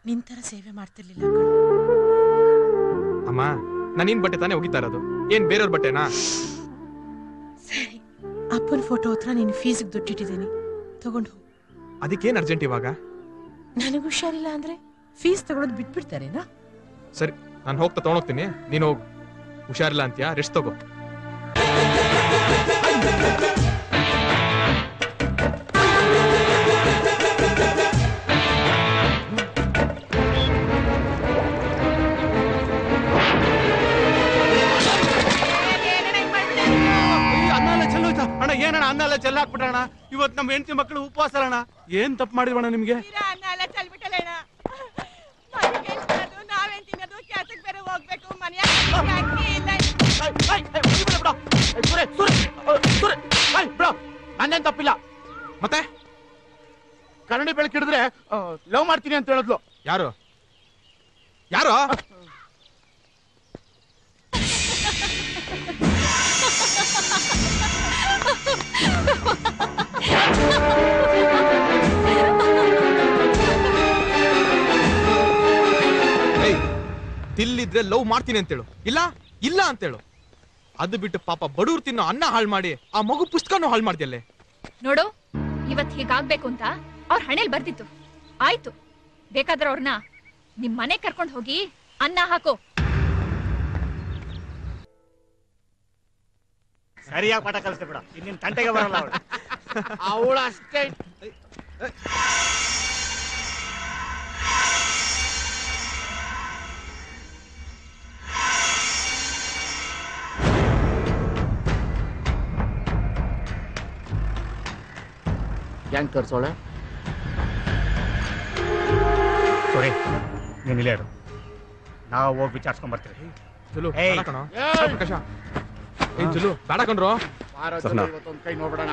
ನಿಂತರ ಸೇವೆ ಮಾಡ್ತಿರ್ಲಿಲ್ಲ. ಅಮ್ಮ, ನಾನೇನ್ ಬಟ್ಟೆ ತಾನೇ ಹೋಗಿತಾ ಇರೋದು, ಏನ್ ಬೇರೆಯವ್ರ ಬಟ್ಟೆನಾ? ಸರಿ, ಅಪ್ಪನ ಫೋಟೋ ಹತ್ರ ನೀನು ಫೀಸ್ಗೆ ದುಡ್ಡಿಟ್ಟಿದ್ದೀನಿ, ತಗೊಂಡು ಹೋಗು. ಅದಕ್ಕೇನ್ ಅರ್ಜೆಂಟ್ ಇವಾಗ? ನನಗೆ ಹುಷಾರಿಲ್ಲ ಅಂದ್ರೆ ಫೀಸ್ ತಗೊಳೋದು ಬಿಟ್ಬಿಡ್ತಾರೇನಾ? ಸರಿ, ನಾನು ಹೋಗ್ತಾ ತಗೊಂಡೋಗ್ತೀನಿ, ನೀನು ಹೋಗು. ಹುಷಾರಿಲ್ಲ ಅಂತ್ಯಾ, ರೆಸ್ಟ್ ತಗೋ. ಅನ್ನ ಎಲ್ಲ ಚೆಲ್ಲಾಕ್ಬಿಟ್ರಣ. ಇವತ್ತು ನಮ್ಮ ಹೆಂಡತಿ ಮಕ್ಕಳು ಉಪವಾಸ ಅಣ್ಣ. ಏನ್ ತಪ್ಪು ಮಾಡಿದ್ವಣ್ಣ ನಿಮ್ಗೆ? ಅನ್ನ ಎಲ್ಲ ಚೆಲ್ಬಿಟ್ಟಲ್ಲ ನಾವೇನ್ ತಿನ್ನೋದು, ಕೆಲ್ಸಕ್ಕೆ ಬೇರೆ ಹೋಗ್ಬೇಕು, ಮನೆಯ ನನ್ನೇನ್ ತಪ್ಪಿಲ್ಲ. ಮತ್ತೆ ಕನ್ನಡಿ ಬೆಳಕಿಡಿದ್ರೆ ಲವ್ ಮಾಡ್ತೀನಿ ಅಂತ ಹೇಳಿದ್ಲು. ಯಾರು ಯಾರು? ತಿಲ್ಲಿದ್ರೆ ಲವ್ ಮಾಡ್ತೀನಿ ಅಂತೇಳು, ಇಲ್ಲ ಇಲ್ಲ ಅಂತೇಳು. ಅದು ಬಿಟ್ಟು ಪಾಪ ಬಡವ್ರು ತಿನ್ನೋ ಅನ್ನ ಹಾಳು ಮಾಡಿ ಆ ಮಗು ಪುಸ್ತಕನೂ ಹಾಳು ಮಾಡ್ದಿಯಲ್ಲೇ. ನೋಡು, ಇವತ್ ಹೀಗಾಗ್ಬೇಕು ಅಂತ ಅವ್ರ ಹಣೆಲ್ ಬರ್ತಿತ್ತು. ಆಯ್ತು, ಬೇಕಾದ್ರೆ ಅವ್ರನ್ನ ನಿಮ್ ಮನೆ ಕರ್ಕೊಂಡು ಹೋಗಿ ಅನ್ನ ಹಾಕೋ. ಸರಿಯಾಗಿ ಪಾಠ ಕಲಿಸ್ತೆ ಬಿಡ, ಇನ್ನಿನ್ ತಂಟೆಗೆ ಬರಲ್ಲ ಅವಳು. ಅವಳು ಅಷ್ಟೇ. ಹೆಂಗ್ ತರ್ಸೋಳೆ? ಸರಿ, ನೀನ್ ಇಲ್ಲೇ ಇರು, ನಾವು ಹೋಗಿ ವಿಚಾರಿಸ್ಕೊಂಡ್ ಬರ್ತೀವಿ. ಚಲೋ ಏಯ್. ಬೇಡ ಕಣೋ. ಪ್ರಕಾಶ, ಚಲೋ ಬೇಡ ಕಣ್ರೋ. ಇವತ್ತೊಂದ್ ಕೈ ನೋಡ್ಬಿಡೋಣ.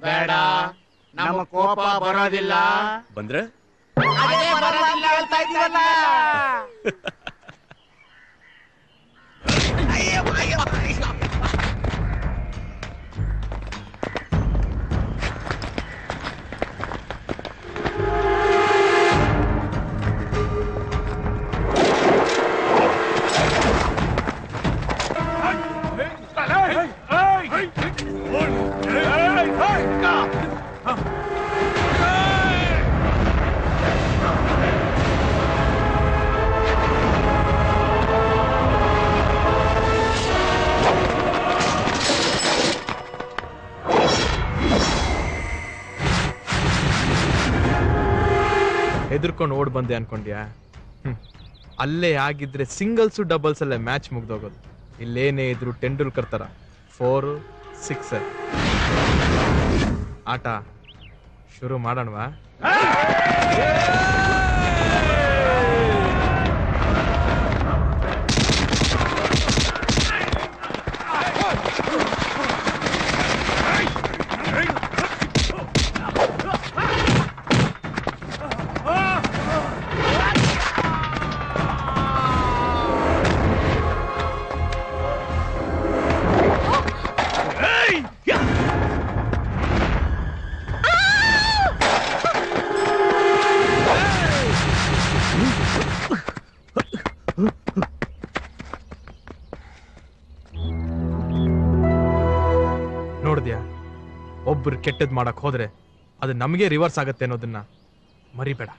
ಬೇಡ, ನಮ್ಮ ಕೋಪ ಬರೋದಿಲ್ಲ. ಬಂದ್ರೆ ಅದೇ ಬರೋದಿಲ್ಲ ಹೇಳ್ತಾ ಇದೀವಲ್ಲ. ಹೆದರ್ಕೊಂಡು ಓಡ್ ಬಂದೆ ಅನ್ಕೊಂಡ್ಯಾ? ಅಲ್ಲೇ ಆಗಿದ್ರೆ ಸಿಂಗಲ್ಸು ಡಬಲ್ಸ್ ಅಲ್ಲೇ ಮ್ಯಾಚ್ ಮುಗ್ದೋಗೋದು. ಇಲ್ಲೇನೇ ಇದ್ರು ಟೆಂಡೂಲ್ಕರ್ ತರ 4, 6 ಆಟ ಶುರು ಮಾಡೋಣವಾ? ನೋಡಿದ್ಯಾ, ಒಬ್ರು ಕೆಟ್ಟದ್ ಮಾಡಕ್ ಹೋದ್ರೆ ಅದು ನಮಗೆ ರಿವರ್ಸ್ ಆಗತ್ತೆ ಅನ್ನೋದನ್ನ ಮರಿಬೇಡ.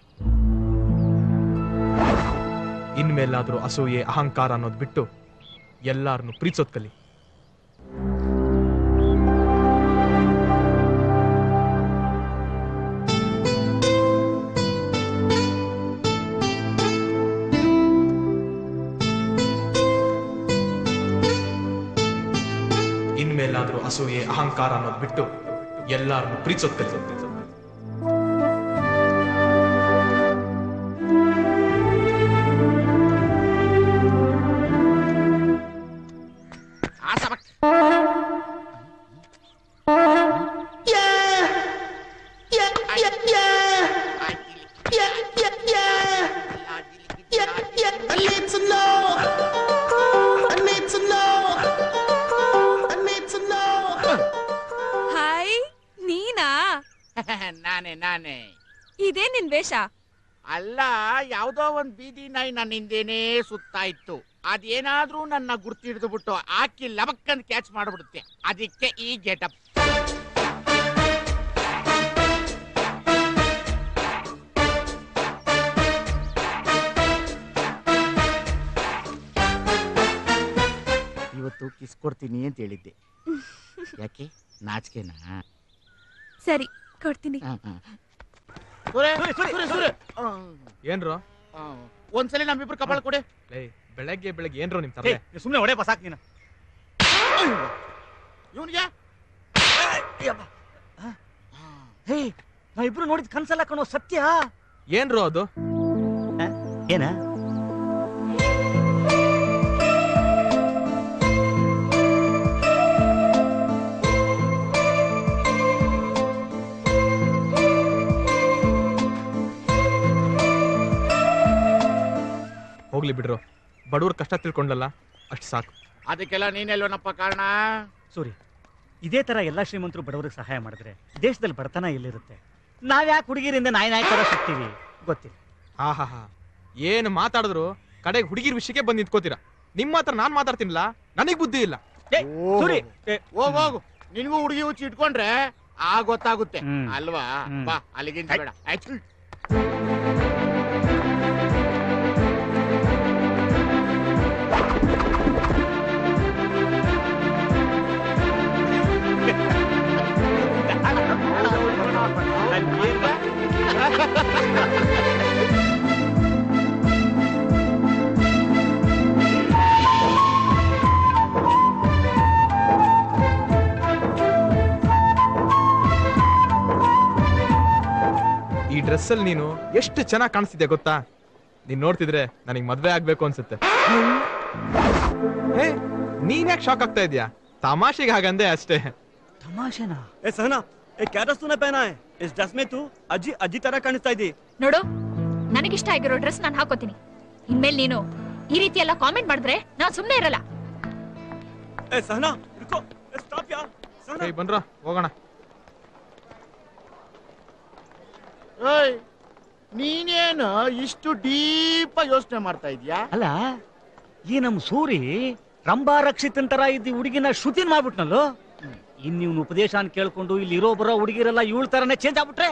ಇನ್ಮೇಲಾದ್ರೂ ಅಸೂಯೆ ಅಹಂಕಾರ ಅನ್ನೋದು ಬಿಟ್ಟು ಎಲ್ಲಾರನ್ನು ಪ್ರೀತಿಸೋದ್ ಕಲಿ. ಇನ್ಮೇಲಾದ್ರೂ ಅಸೂಯೆ ಅಹಂಕಾರ ಅನ್ನೋದು ಬಿಟ್ಟು ಎಲ್ಲಾರನ್ನು ಪ್ರೀತಿಸೋದ್ ಕಲಿ. ನಾನೇ ಇದೇ ನಿನ್ ವೇಷ ಅಲ್ಲ, ಯಾವ್ದೋ ಒಂದ್ ಬೀದಿ ನಾಯಿ ನನ್ನ ಹಿಂದೇನೆ ಸುತ್ತಾ ಇತ್ತು. ಅದೇನಾದ್ರೂ ನನ್ನ ಗುರ್ತಿ ಹಿಡಿದು ಬಿಟ್ಟು ಆಕಿ ಲಬಕ್ಕಂದ್ ಕ್ಯಾಚ್ ಮಾಡ್ಬಿಡುತ್ತೆ. ಅದಕ್ಕೆ ಈ ಗೆಟಪ್. ಮಾತು ಕಿಸ್ ಕೊಡ್ತೀನಿ ಅಂತ ಹೇಳಿದ್ದೆ. ಯಾಕೆ ನಾಚಿಕೆನಾ? ಸರಿ ಕೊಡ್ತೀನಿ. ಏನ್ರೋ ಒಂದ್ಸಲಿ ನಮ್ಮಿಬ್ರು ಕಪಾಳ ಕೊಡೆ. ಬೆಳಗ್ಗೆ ಏನ್ರೋ ನಿಮ್ ತರ ಸುಮ್ನೆ ಹೊಡೆ ಬಸಾಕ್ ನೀನು. ಇವನಿಗೆ ಹೇ ನಾವಿಬ್ರು ನೋಡಿದ್ ಕನ್ಸಲ್ಲ ಕಣೋ, ಸತ್ಯ. ಏನ್ರೋ ಅದು? ಏನ? ಹೋಗ್ಲಿ ಬಿಡ್ರು, ಬಡವ್ರ ಕಷ್ಟ ತಿಳ್ಕೊಂಡಲ್ಲ ಅಷ್ಟು ಸಾಕು. ಅದಕ್ಕೆಲ್ಲ ನೀನೆಲ್ವನಪ್ಪ ಕಾರಣ? ಸೂರಿ, ಇದೇ ತರ ಎಲ್ಲಾ ಶ್ರೀಮಂತರು ಬಡವರಿಗೆ ಸಹಾಯ ಮಾಡಿದ್ರೆ ದೇಶದಲ್ಲಿ ಬಡತನ ಎಲ್ಲಿರುತ್ತೆ? ನಾವ್ಯಾಕೆ ಹುಡುಗಿರಿಂದ ನಾಯಿ ತರ ಸಿಗ್ತೀವಿ ಗೊತ್ತಿಲ್ಲ. ಹಾ ಏನು ಮಾತಾಡಿದ್ರು ಕಡೆಗೆ ಹುಡುಗಿರ್ ವಿಷಯಕ್ಕೆ ಬಂದು ನಿಂತ್ಕೋತೀರಾ. ನಿಮ್ಮ ಹತ್ರ ನಾನ್ ಮಾತಾಡ್ತೀನಿಲ್ಲ, ನನಗ್ ಬುದ್ಧಿ ಇಲ್ಲ. ಹೋಗು, ನಿನ್ಗೂ ಹುಡುಗಿ ಹುಚ್ಚಿ ಇಟ್ಕೊಂಡ್ರೆ ಗೊತ್ತಾಗುತ್ತೆ ಅಲ್ವಾ? ಬಾ ಅಲ್ಲಿಗಿಂತ ಬೇಡ. ಈ ಡ್ರೆಸ್ ಅಲ್ಲಿ ನೀನು ಎಷ್ಟು ಚೆನ್ನಾಗಿ ಕಾಣಿಸ್ತಿದ್ಯಾ ಗೊತ್ತಾ? ನೀನ್ ನೋಡ್ತಿದ್ರೆ ನನಗ್ ಮದ್ವೆ ಆಗ್ಬೇಕು ಅನ್ಸುತ್ತೆ. ಹೇ, ನೀನ್ ಯಾಕೆ ಶಾಕ್ ಆಗ್ತಾ ಇದ್ಯಾ? ತಮಾಷೆಗೆ ಹಾಗಂದೆ ಅಷ್ಟೇ. ತಮಾಷೆನಾ? ए सहना, ए क्या ड्रेस तूने पहना है? इस ड्रेस में तू अजी तरह काಣಿಸ್ತಾ ಇದ್ದೀ. ನೋಡು, ನನಗಿಷ್ಟ ಆಗಿರೋ ಡ್ರೆಸ್ ನಾನು ಹಾಕೋತೀನಿ. ಇನ್ಮೇಲೆ ನೀನು ಈ ರೀತಿ ಎಲ್ಲ ಕಾಮೆಂಟ್ ಮಾಡಿದ್ರೆ ನಾನು ಸುಮ್ಮನೆ ಇರಲ್ಲ. ए सहना, रुको, स्टॉप यार. सहना, ಏಯ್ ಬನ್ರೋ ಹೋಗೋಣ. ನೀನೇನು ಇಷ್ಟು ಡೀಪ್ ಯೋಚನೆ ಮಾಡ್ತಾ ಇದ್ಯಾ? ಅಲ್ಲ, ಈ ನಮ್ ಸೂರಿ ರಂಭಾ ರಕ್ಷಿತನ್ ತರ ಇದ್ದ ಹುಡುಗಿನ ಶ್ರುತಿನ್ ಮಾಡ್ಬಿಟ್ನಲ್ಲೋ. ಇವ್ನ ಉಪದೇಶ ಕೇಳ್ಕೊಂಡು ಇಲ್ಲಿ ಇರೋ ಬರೋ ಹುಡುಗಿರೆಲ್ಲ ಇವಳ ತರನೇ ಚೇಂಜ್ ಆಗ್ಬಿಟ್ರೆ?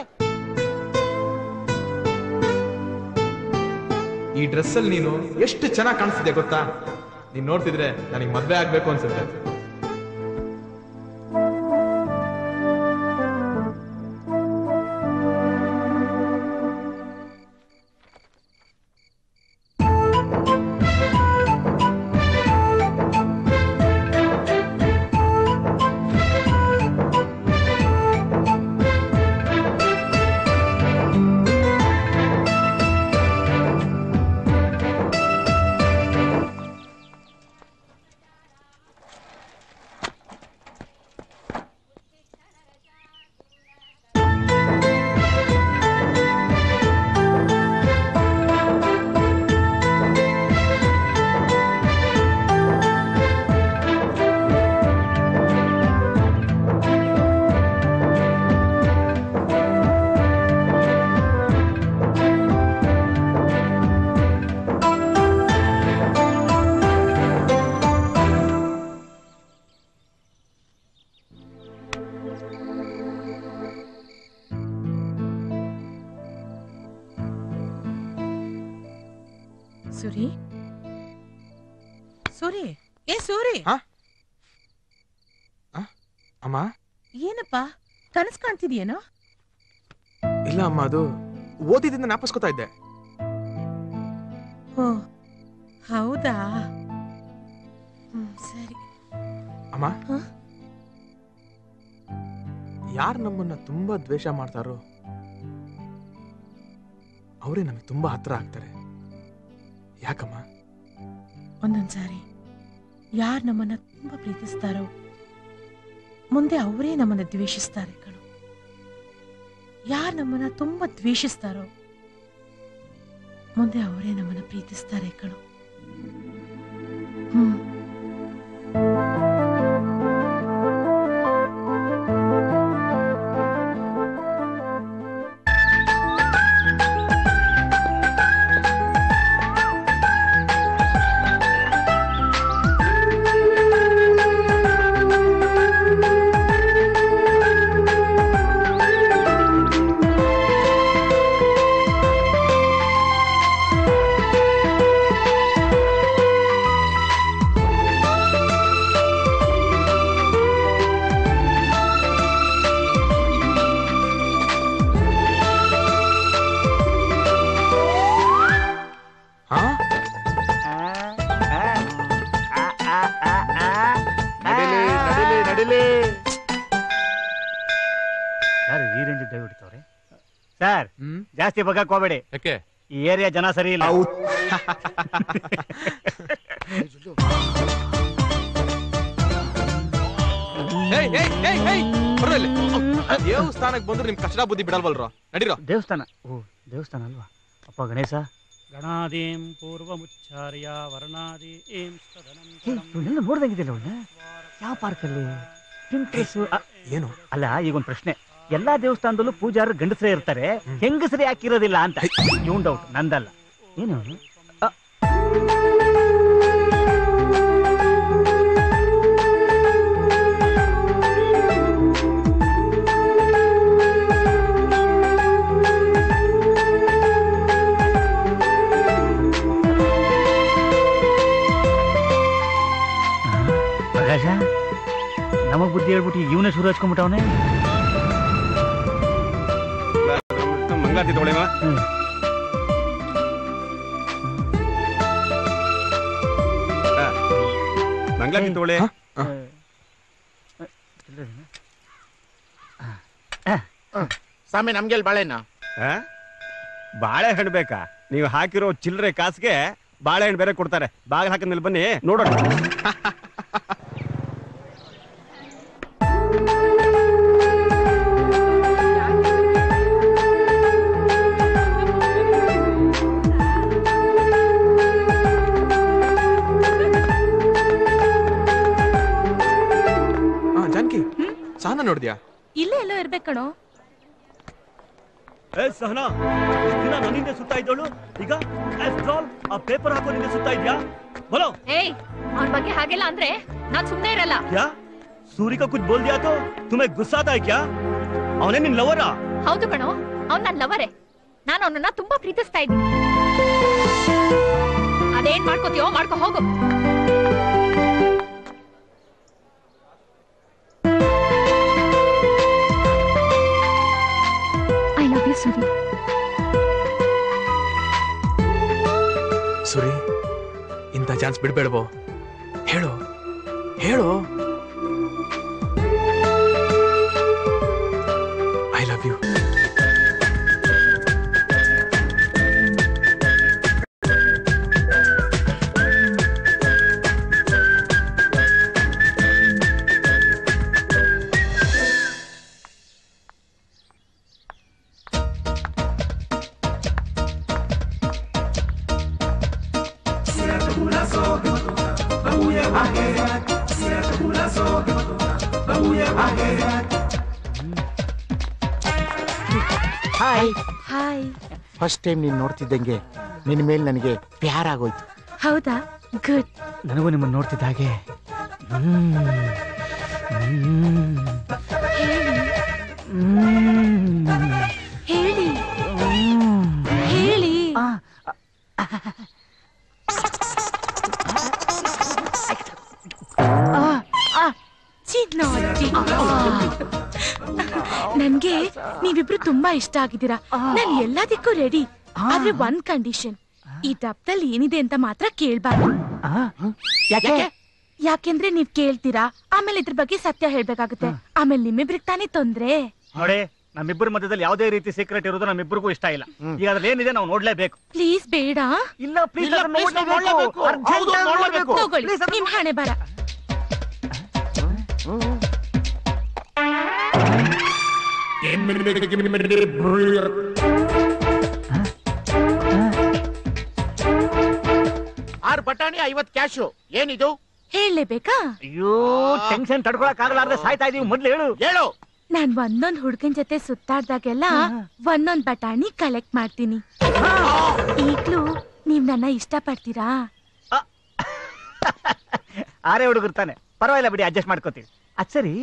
ಈ ಡ್ರೆಸ್ ಅಲ್ಲಿ ನೀನು ಎಷ್ಟು ಚೆನ್ನಾಗಿ ಕಾಣಿಸ್ತಿದ್ಯಾ ಗೊತ್ತಾ? ನೀನ್ ನೋಡ್ತಿದ್ರೆ ನನಗ್ ಮದ್ವೆ ಆಗ್ಬೇಕು ಅನ್ಸುತ್ತೆ. ಸೂರಿ, ಸೂರಿ, ಏ ಸೂರಿ. ಅಮ್ಮ, ಏನಪ್ಪ ಕನಸು ಕಾಣ್ತಿದ್ಯೇನೋ? ಇಲ್ಲ ಅಮ್ಮ, ಅದು ಓದಿದಿಂದ ಜ್ಞಾಪಿಸ್ಕೊತಾ ಇದ್ದೆ. ಓ ಹೌದಾ? ಸರಿ. ಅಮ್ಮ, ಯಾರು ನಮ್ಮನ್ನ ತುಂಬಾ ದ್ವೇಷ ಮಾಡ್ತಾರೋ ಅವರೇ ನಮಗೆ ತುಂಬಾ ಹತ್ರ ಆಗ್ತಾರೆ. ಯಾಕಮ್ಮ? ಒಂದೊಂದ್ಸಾರಿ ಯಾರು ನಮ್ಮನ್ನ ತುಂಬಾ ಪ್ರೀತಿಸ್ತಾರೋ ಮುಂದೆ ಅವರೇ ನಮ್ಮನ್ನ ದ್ವೇಷಿಸ್ತಾರೆ ಕಣೋ. ಯಾರು ನಮ್ಮನ್ನ ತುಂಬಾ ದ್ವೇಷಿಸ್ತಾರೋ ಮುಂದೆ ಅವರೇ ನಮ್ಮನ್ನ ಪ್ರೀತಿಸ್ತಾರೆ ಕಣೋ. ಮೇಲೆ. ಯಾರು ಈ ರೇಂಜ್ ದಯ ಹೊಡಿತವ್ರೆ ಸರ್? ಜಾಸ್ತಿ ಬಗ್ಗಕ್ ಹೋಗ್ಬೇಡಿ, ಯಾಕೆ ಈ ಏರಿಯಾ ಜನ ಸರಿ ಇಲ್ಲ. ದೇವಸ್ಥಾನಕ್ಕೆ ಬಂದ್ರು ನಿಮ್ ಕಷ್ಟದ ಬುದ್ಧಿ ಬಿಡಲ್ವಲ್ರ? ನಡೀರೋ. ದೇವಸ್ಥಾನ? ಓ ದೇವಸ್ಥಾನ ಅಲ್ವಾ? ಅಪ್ಪ ಗಣೇಶ. ಗಣಾದೀಂ ಪೂರ್ವಮುಚ್ಚಾರ್ಯ ವರ್ಣಾದೀಂ ಇವನ್ನೆಲ್ಲ ನೋಡ್ದಂಗಿದೆಯಲ್ಲ ಅವನ್ನ. ಯಾವ ಪಾರ್ಕಲ್ಲಿ? ಏನು? ಅಲ್ಲ, ಈಗ ಒಂದು ಪ್ರಶ್ನೆ. ಎಲ್ಲಾ ದೇವಸ್ಥಾನದಲ್ಲೂ ಪೂಜಾರರು ಗಂಡಸರೇ ಇರ್ತಾರೆ, ಹೆಂಗಸರೇ ಯಾಕಿರೋದಿಲ್ಲ ಅಂತ. ಇವನ್ ಡೌಟ್, ನಂದಲ್ಲ. ಏನು ಪ್ರಕಾಶ? ನಮಗ್ ಬುದ್ಧಿ ಹೇಳ್ಬಿಟ್ಟು ಇವನೇ ಶುರು ಹಚ್ಕೊಂಡ್ಬಿಟ್ಟವನೇ. ಮಂಗಾತಿ ತೊಳೆವ ಮಂಗಾತಿ ತೊಳೆ. ಸ್ವಾಮಿ ನಮ್ಗೆ ಬಾಳೆನ ಬಾಳೆಹಣ್ಣು ಬೇಕಾ? ನೀವು ಹಾಕಿರೋ ಚಿಲ್ಲರೆ ಕಾಸಿಗೆ ಬಾಳೆಹಣ್ಣು ಬೇರೆ ಕೊಡ್ತಾರೆ. ಬಾಗಿಲು ಹಾಕಿದ್ಮೇಲೆ ಬನ್ನಿ ನೋಡೋಣ. ಜಾನಕಿ, ಸಹನಾ ನೋಡಿದ್ಯಾ? ಇಲ್ಲೇ ಎಲ್ಲೋ ಇರ್ಬೇಕಣೋ. ಸಹನಾ, ದಿನ ನನ್ನಿಂದ ಸುತ್ತಾ ಇದ್ದೋಳು, ಈಗ ಆ ಪೇಪರ್ ಹಾಕೋ ನಿಂದೆ ಸುತ್ತಾ ಇದ್ಯಾ? बोलो। ಅವನ ಬಗ್ಗೆ ಹಾಗೆಲ್ಲ ಅಂದ್ರೆ ನಾನ್ ಸುಮ್ಮನೆ ಇರಲ್ಲ। क्या सूरी का कुछ बोल दिया तो तुम्हें गुस्सा आता है क्या? ಅವನೇ ನಿನ್ನ ಲವರಾ? ಹೌದು ಕಣೋ, ಅವನು ನನ್ನ ಲವರೇ। ನಾನು ಅವನನ್ನ ತುಂಬಾ ಪ್ರೀತಿಸ್ತಾ ಇದ್ದೀನಿ। ಅದೇನ್ ಮಾಡ್ಕೋತೀಯೋ ಮಾಡ್ಕೋ ಹೋಗು। ಐ ಲವ್ ಯು ಸುರಿ। ಸುರಿ, ಇಂಥ ಚಾನ್ಸ್ ಬಿಡ್ಬೇಡವೋ? ಹೇಳು ಹೇಳು। I love you. Hi hi. First time ನೀನ್ ನೋಡ್ತಿದ್ದಂಗೆ ನಿನ್ನ ಮೇಲೆ ನನಗೆ ಪ್ಯಾರ್ ಆಗೋಯ್ತು। ಹೌದಾ? ಗುಡ್। ನನಗೂ ನಿಮ್ಮನ್ನು ನೋಡ್ತಿದ್ದ ಹಾಗೆ ಹೇಳಿ ಹೇಳಿ। ನನ್ಗೆ ನೀವಿಬ್ರು ತುಂಬಾ ಇಷ್ಟ ಆಗಿದ್ದೀರಾ। ನಾನು ಎಲ್ಲದಕ್ಕೂ ರೆಡಿ, ಆದ್ರೆ ಒಂದ್ ಕಂಡೀಷನ್, ಈ ಡಬ್ದಲ್ಲಿ ಏನಿದೆ ಅಂತ ಮಾತ್ರ ಕೇಳ್ಬಾರ್ದು। ಯಾಕೆಂದ್ರೆ ನೀವ್ ಕೇಳ್ತೀರಾ, ಆಮೇಲೆ ಇದ್ರ ಬಗ್ಗೆ ಸತ್ಯ ಹೇಳ್ಬೇಕಾಗುತ್ತೆ, ಆಮೇಲೆ ನಿಮ್ಮಿಬ್ರಿಗೆ ತಾನೇ ತೊಂದ್ರೆ। ನೋಡಿ, ನಮ್ಮಿಬ್ಬರ ಮಧ್ಯದಲ್ಲಿ ಯಾವುದೇ ರೀತಿ ಸೀಕ್ರೆಟ್ ಇರೋದು ನಮ್ಮಿಬ್ಬರಿಗೂ ಇಷ್ಟ ಇಲ್ಲ। ಈಗ ಅದ್ರಲ್ಲಿ ಏನಿದೆ ನಾವು ನೋಡ್ಲೇಬೇಕು। ಪ್ಲೀಸ್ ಬೇಡ। ಇಲ್ಲ ಪ್ಲೀಸ್, ತಗೊಳ್ಳಿ ನಿಮ್ ಹಣೆ ಬರ। ಆರು ಬಟಾಣಿ 50 ಕ್ಯಾಶು, ಏನಿದು? ಹೇಳಲೇಬೇಕಾ? ಅಯ್ಯೋ, ಟೆನ್ಷನ್ ತಡ್ಕೊಳಕ್ ಆಗಲಾರ್ದೆ ಸಾಯ್ತಾ ಇದೀವಿ, ಮೊದ್ಲು ಹೇಳು ಹೇಳು। ನಾನ್ ಒಂದೊಂದ್ ಹುಡ್ಗನ್ ಜೊತೆ ಸುತ್ತಾಡ್ದಾಗೆಲ್ಲ ಒಂದೊಂದ್ ಬಟಾಣಿ ಕಲೆಕ್ಟ್ ಮಾಡ್ತೀನಿ। ಈಗ್ಲೂ ನೀವ್ ನನ್ನ ಇಷ್ಟ ಪಡ್ತೀರಾ? ಆರೇ ಹುಡುಗಿರ್ತಾನೆ, ಪರವಾಗಿಲ್ಲ ಬಿಡಿ, ಅಡ್ಜಸ್ಟ್ ಮಾಡ್ಕೋತೀವಿ। ಅದ್ ಸರಿ,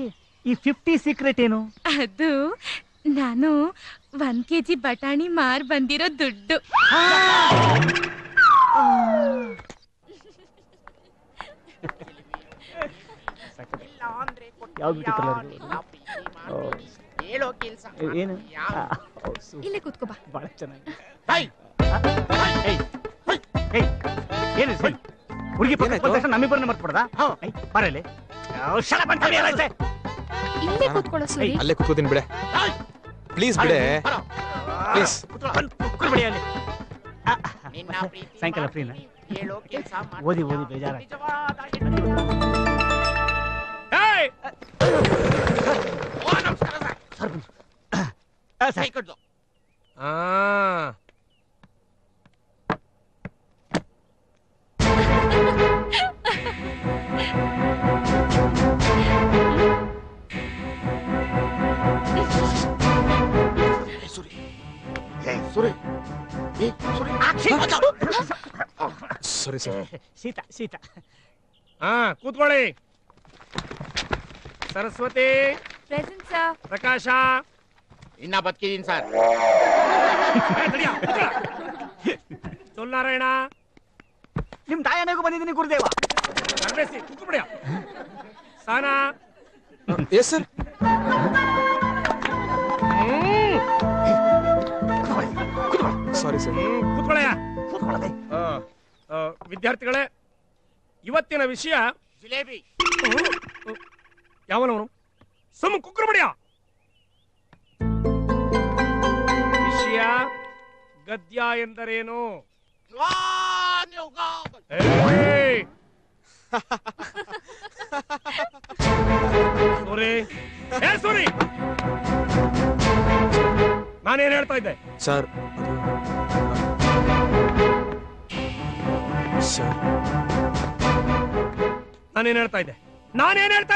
ಈ 50 ಸೀಕ್ರೆಟ್ ಏನು? ಅದು ನಾನು 1 kg ಬಟಾಣಿ ಮಾರ್ ಬಂದಿರೋ ದುಡ್ಡು। ಹೇಳೋ ಕೆಲ್ಸ ಏನು? ಇಲ್ಲೇ ಕೂತ್ಕೋ ಬಾ। ಬಹಳ ಚೆನ್ನಾಗಿ ಹುಡುಗಿ ತಕ್ಷಣ ನಮ್ಮಿಬ್ಬರನ್ನ ಮರ್ತ್ಬಿಡ್ದ? ಬರಲಿ ಇಲ್ಲೇ ಕೂತ್ಕೊಳ್ಳೋ ಸೂರಿ. ಅಲ್ಲೇ ಕೂತ್ಕೋತೀನಿ ಬಿಡೆ, ಪ್ಲೀಸ್ ಬಿಡೆ, ಪ್ಲೀಸ್. ಕುತ್ಕೊಳ್ಬೇಡಿ ಅಲ್ಲಿ. ನಿನ್ನ ಪ್ರೀತಿ ಸಾಯಂಕಾಲ ಫ್ರೀನಾ? ಹೇಳೋ ಕೆಲಸ ಓದಿ ಬೇಜಾರ. ನಮಸ್ಕಾರ ಸರ್. ಸರ್ ಕೊಡ್ದು ಸಾರಿ ಸರ್. ಸೀತಾ ಕೂತ್ಕೊಳ್ಳಿ. Saraswati, present sir. ಪ್ರಕಾಶ, ಇನ್ನ ಬದುಕಿದೀನಿ ಸರ್. ನಾರಾಯಣ, ನಿಮ್ ತಾಯನೆಗೂ ಬಂದಿದ್ದೀನಿ ಗುರುದೇವ. ಕೂತ್ಬಿಡಿಯ. Sana, yes sir. ಸಾರಿ ಸರ್. ಕೂತ್ಕೊಳ್ಳಯ್ಯ. ವಿದ್ಯಾರ್ಥಿಗಳೇ, ಇವತ್ತಿನ ವಿಷಯ ಜಿಲೇಬಿ. ಯಾವನವನು? ಸುಮ್ಮ ಕುಕ್ಕರ್ಬಿಡಿಯ. ವಿಷಯ ಗದ್ಯ ಎಂದರೇನು? ಸೂರಿ, ಸೂರಿ, ನಾನೇನ್ ಹೇಳ್ತಾ ಇದ್ದೆ ಸರ್? ನಾನೇನ್ ಹೇಳ್ತಾ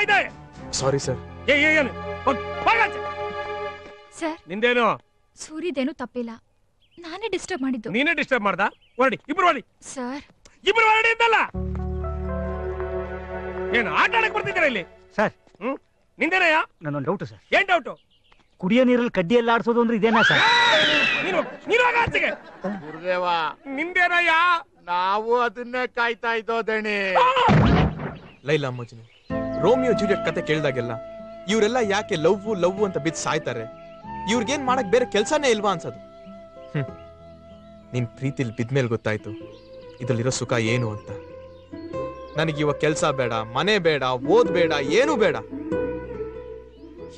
ಇದ್ದೆ? Sorry sir. ಏನು ಸರ್, ನಿಂದೇನು? ಸೂರಿದೇನು ತಪ್ಪಿಲ್ಲ, ನಾನೇ ಡಿಸ್ಟರ್ಬ್ ಮಾಡಿದ್ದು. ನೀನೇ ಡಿಸ್ಟರ್ಬ್ ಮಾಡ್ದ? ಹೊರಡಿ, ಇಬ್ರು ಹೊರಡಿ. ಸರ್, ಇಬ್ರು ಹೊರಡಿ ಅಂತಲ್ಲ, ಏನು ಆಟ ಆಡಕ್ ಬರ್ತಿದ್ದೀರಾ ಇಲ್ಲಿ? ಸರ್, ನಿಂದೇನಯ್ಯ? ನನ್ನೊಂದು ಡೌಟ್ ಸರ್. ಏನ್ ಡೌಟು? ಕುಡಿಯೋ ನೀರಲ್ಲಿ ಕಡ್ಡಿ ಎಲ್ಲ ಆಡ್ಸೋದು ಅಂದ್ರೆ ಇದೇನಾ ಸರ್? ನೀನು ಆಚೆಗೆ. ಗುರುದೇವ, ನಿಂದೇನಯ್ಯ? ನಾವು ಅದನ್ನೇ ಕಾಯ್ತಾ ಇದ್ದೋ ದಣಿ. ಲೈಲಾ ಮಜ್ನು, ರೋಮಿಯೋ ಜೂಲಿಯಟ್ ಕತೆ ಕೇಳಿದಾಗೆಲ್ಲ ಇವರೆಲ್ಲ ಯಾಕೆ ಲವ್ ಅಂತ ಬಿದ್ದು ಸಾಯ್ತಾರೆ, ಇವ್ರಿಗೇನ್ ಮಾಡಕ್ ಬೇರೆ ಕೆಲ್ಸಾನೇ ಇಲ್ವಾ ಅನ್ಸೋದು. ನಿನ್ ಪ್ರೀತಿಲಿ ಬಿದ್ಮೇಲೆ ಗೊತ್ತಾಯ್ತು ಇದ್ರಲ್ಲಿರೋ ಸುಖ ಏನು ಅಂತ. ನನಗಿವಾಗ ಕೆಲ್ಸ ಬೇಡ, ಮನೆ ಬೇಡ, ಓದ್ ಬೇಡ, ಏನೂ ಬೇಡ,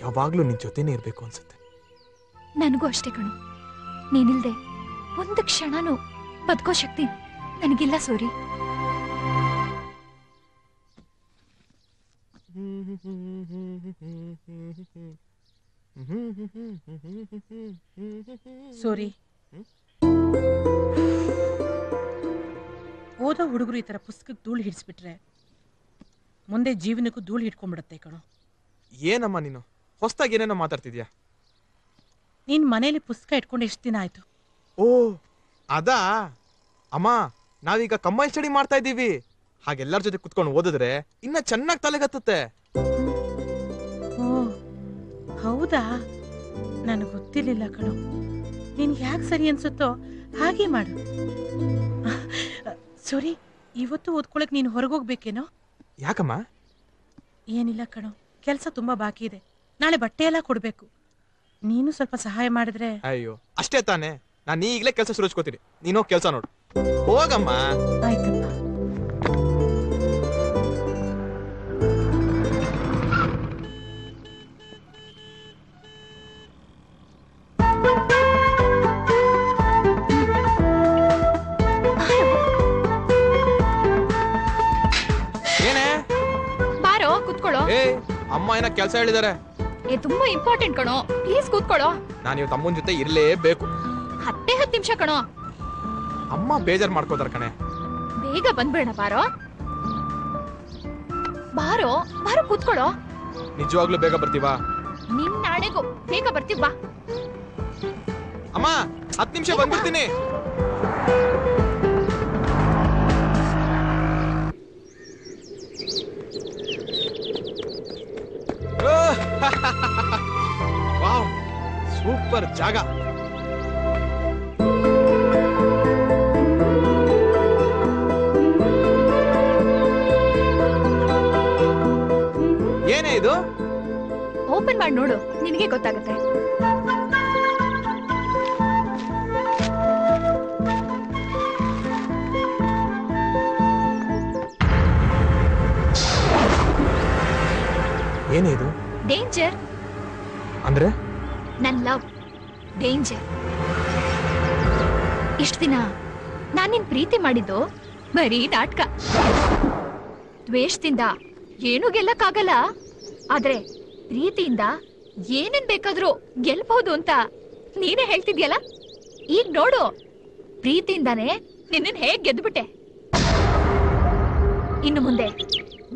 ಯಾವಾಗ್ಲೂ ನಿನ್ ಜೊತೆನೇ ಇರ್ಬೇಕು ಅನ್ಸುತ್ತೆ. ನನಗೂ ಅಷ್ಟೇ ಕಣು. ನೀನಿಲ್ದೆ ಒಂದು ಕ್ಷಣನೂ ಬದುಕೋ ಶಕ್ತಿ ನನಗಿಲ್ಲ ಸೂರಿ. ಸೂರಿ, ಓದೋ ಹುಡುಗರು ಈ ತರ ಪುಸ್ತಕಕ್ಕೆ ಧೂಳು ಹಿಡಿಸ್ಬಿಟ್ರೆ ಮುಂದೆ ಜೀವನಕ್ಕೂ ಧೂಳು ಹಿಡ್ಕೊಂಡ್ಬಿಡತ್ತೆ ಕಣೋ. ಏನಮ್ಮ ನೀನು ಹೊಸದಾಗಿ ಏನೇನೋ ಮಾತಾಡ್ತಿದ್ಯಾ? ನೀನ್ ಮನೇಲಿ ಪುಸ್ತಕ ಇಟ್ಕೊಂಡು ಎಷ್ಟು ದಿನ ಆಯ್ತು? ಓ ಅದಾ ಅಮ್ಮ, ನಾವೀಗ ಕಂಬೈನ್ ಸ್ಟಡಿ ಮಾಡ್ತಾ ಇದ್ದೀವಿ. ಹಾಗೆಲ್ಲರ ಜೊತೆ ಕುತ್ಕೊಂಡು ಓದಿದ್ರೆ ಇನ್ನ ಚೆನ್ನಾಗಿ ತಲೆಗತ್ತುತ್ತೆ. ಓ ಹೌದಾ? ನನಗೆ ಗೊತ್ತಿರ್ಲಿಲ್ಲ ಕಣೋ. ನಿನ್ಗೆ ಯಾಕೆ ಸರಿ ಅನ್ಸುತ್ತೋ ಹಾಗೆ ಮಾಡು. ಸರಿ, ಇವತ್ತು ಓದ್ಕೊಳಕ್ ನೀನು ಹೊರಗೋಗ್ಬೇಕೇನೋ? ಯಾಕಮ್ಮ? ಏನಿಲ್ಲ ಕಣೋ, ಕೆಲಸ ತುಂಬಾ ಬಾಕಿ ಇದೆ. ನಾಳೆ ಬಟ್ಟೆ ಎಲ್ಲ ಕೊಡ್ಬೇಕು. ನೀನು ಸ್ವಲ್ಪ ಸಹಾಯ ಮಾಡಿದ್ರೆ. ಅಯ್ಯೋ ಅಷ್ಟೇ ತಾನೆ, ನಾನು ಈಗಲೇ ಕೆಲಸ ಶುರುಚ್ಕೋತೀನಿ. ನೀನು ಕೆಲಸ ನೋಡು. ಹೋಗಮ್ಮ. ಆಯ್ತಪ್ಪ. ಏನೇ? ಬಾರೋ ಕೂತ್ಕೊಳ್ಳೋ. ಅಮ್ಮ ಏನ ಕೆಲಸ ಹೇಳಿದಾರೆ. ತುಂಬಾ ಇಂಪಾರ್ಟೆಂಟ್ ಕಣೋ, ಪ್ಲೀಸ್ ಕೂತ್ಕೊಳ್ಳೋ. ನಾನು ಇವತ್ತು ಅಮ್ಮನ ಜೊತೆ ಇರ್ಲೇಬೇಕು. 10 ನಿಮಿಷ ಕಣೋ. ಅಮ್ಮ ಬೇಜಾರ್ ಮಾಡ್ಕೋತಾರ ಕಣೆ. ಬೇಗ ಬಂದ್ಬೇಡ. ಬಾರೋ ಬಾರೋ ಬಾರೋ ಕೂತ್ಕೊಳ್ಳೋ. ನಿಜವಾಗ್ಲೂ ಬೇಗ ಬರ್ತೀವಾ? ನಿನ್ನ ನಾಳೆಗೂ ಬೇಗ ಬರ್ತೀವಿ ಬಾ. ಅಮ್ಮ 10 ನಿಮಿಷ ಬಂದ್ಬಿಡ್ತೀನಿ. ವಾವ್, ಸೂಪರ್ ಜಾಗ. ಏನೇ ಇದು? ಓಪನ್ ಮಾಡಿ ನೋಡು, ನಿನಗೆ ಗೊತ್ತಾಗುತ್ತೆ. ಏನೇ ಇದು? ಡೇಂಜರ್ ಅಂದ್ರೆ ನನ್ ಲವ್ ಡೇಂಜರ್. ಇಷ್ಟ ದಿನ ನಾನ್ ನಿನ್ ಪ್ರೀತಿ ಮಾಡಿದ್ದು ಬರೀ ನಾಟಕ. ದ್ವೇಷದಿಂದ ಏನೂ ಗೆಲ್ಲಕ್ಕಾಗಲ್ಲ, ಆದ್ರೆ ಪ್ರೀತಿಯಿಂದ ಏನೇನ್ ಬೇಕಾದ್ರೂ ಗೆಲ್ಬಹುದು ಅಂತ ನೀನೇ ಹೇಳ್ತಿದ್ಯಲ್ಲ. ಈಗ ನೋಡು, ಪ್ರೀತಿಯಿಂದಾನೇ ನಿನ್ನ ಹೇಗ್ ಗೆದ್ದುಬಿಟ್ಟೆ. ಇನ್ನು ಮುಂದೆ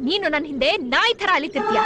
ನೀನು ನನ್ನ ಹಿಂದೆ ನಾಯಿ ತರ ಅಲಿತಿರ್ತೀಯ.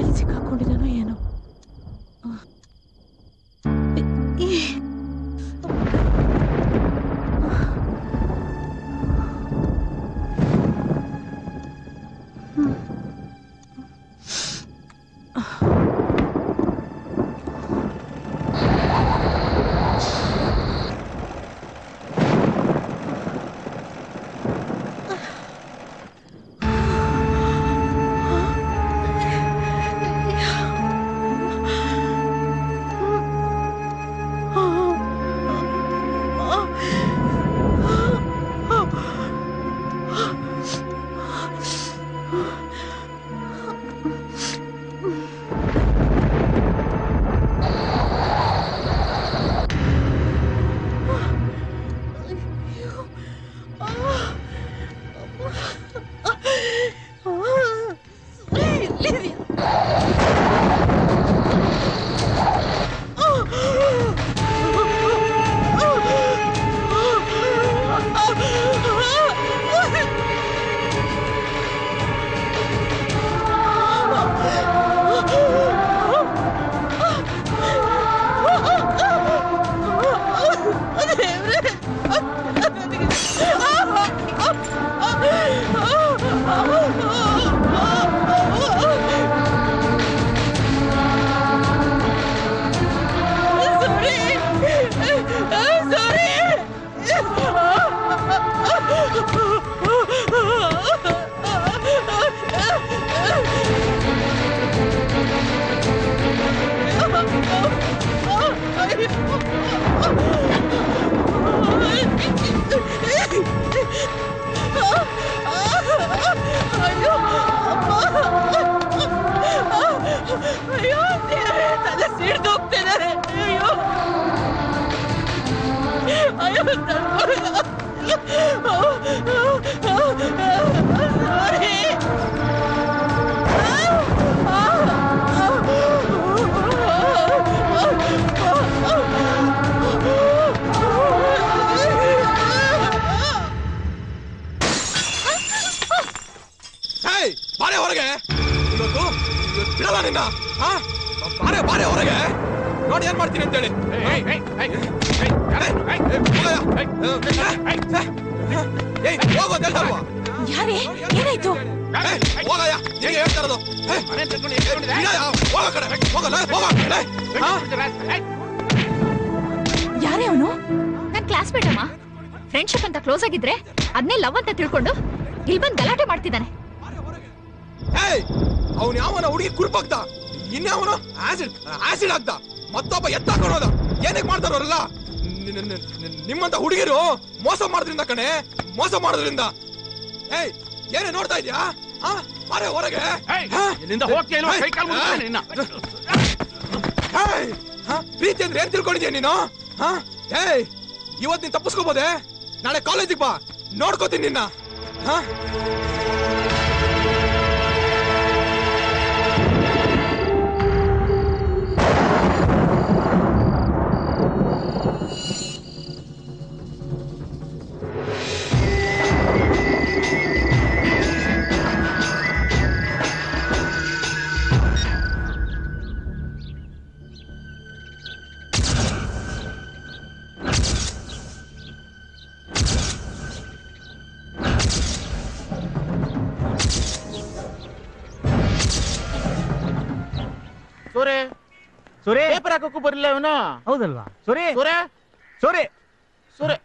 ಎಲ್ಲಿ ಸಿಕ್ಕಾಕೊಂಡಿದ್ದಾನೋ ಏನೋ. ಅಯ್ಯೋ ತಲೆ ಸಿಡ್ದೋಗ್ತಿದ್ದಾರೆ. ಅಯ್ಯೋ ಅಯ್ಯೋ ಬಾರೆ ಹೊರಗೆ, ಇವತ್ತು ಬಿಡಲ್ಲ ನಿನ್ನ. ಬಾರೆ ಬಾರೆ ಹೊರಗೆ, ನೋಡಿ ಏನ್ ಮಾಡ್ತೀನಿ ಅಂತೇಳಿ. ಯಾರೇ ಏನಾಯ್ತು? ಹೋಗಯ್ಯ, ನಿನಗೆ ಹೇಳ್ತಾ ಇರೋದು. ಹೋಗ ಕಡೆ ಹೋಗಲ್ಲ, ಯಾರೇ ಅವನು? ನನ್ ಕ್ಲಾಸ್ಮೇಟ್ ಅಮ್ಮ. ಫ್ರೆಂಡ್ಶಿಪ್ ಅಂತ ಕ್ಲೋಸ್ ಆಗಿದ್ರೆ ಅದನ್ನೇ ಲವ್ ಅಂತ ತಿಳ್ಕೊಂಡು ಇಲ್ಲಿ ಬಂದು ಗಲಾಟೆ ಮಾಡ್ತಿದ್ದಾನೆ. ಅವನು ಯಾವನ ಹುಡುಗಿ ಕುರುಪಾಗ್ದ, ಇನ್ಯಾವನು ಆಸಿಡ್ ಆಗ್ದ, ಮತ್ತೊಬ್ಬ ಎತ್ತಾಕೊಂಡೋದ. ಏನಕ್ಕೆ ಮಾಡ್ತಾರಲ್ಲ ನಿಮ್ಮಂತ ಹುಡುಗಿರು? ಮೋಸ ಮಾಡೋದ್ರಿಂದ ಕಣೆ, ಮೋಸ ಮಾಡೋದ್ರಿಂದ. ಏನೇ ನೋಡ್ತಾ ಇದ್ಯಾ? ಬಾರೆ ಹೊರಗೆ. ಪ್ರೀತಿ ಅಂದ್ರೆ ಏನ್ ತಿಳ್ಕೊಂಡಿದ್ಯಾ ನೀನು? ಇವತ್ ನೀನ್ ತಪ್ಪಿಸ್ಕೋಬೋದೆ, ನಾಳೆ ಕಾಲೇಜಿಗೆ ಬಾ, ನೋಡ್ಕೋತೀನಿ ನಿನ್ನ. ಸೂರಿ ಪೇಪರ್ ಹಾಕೋಕ್ಕೂ ಬರಲಿಲ್ಲ ಇವನು. ಹೌದಲ್ವಾ? ಸೂರಿ ಸೂರೆ ಸೂರಿ ಸೂರೆ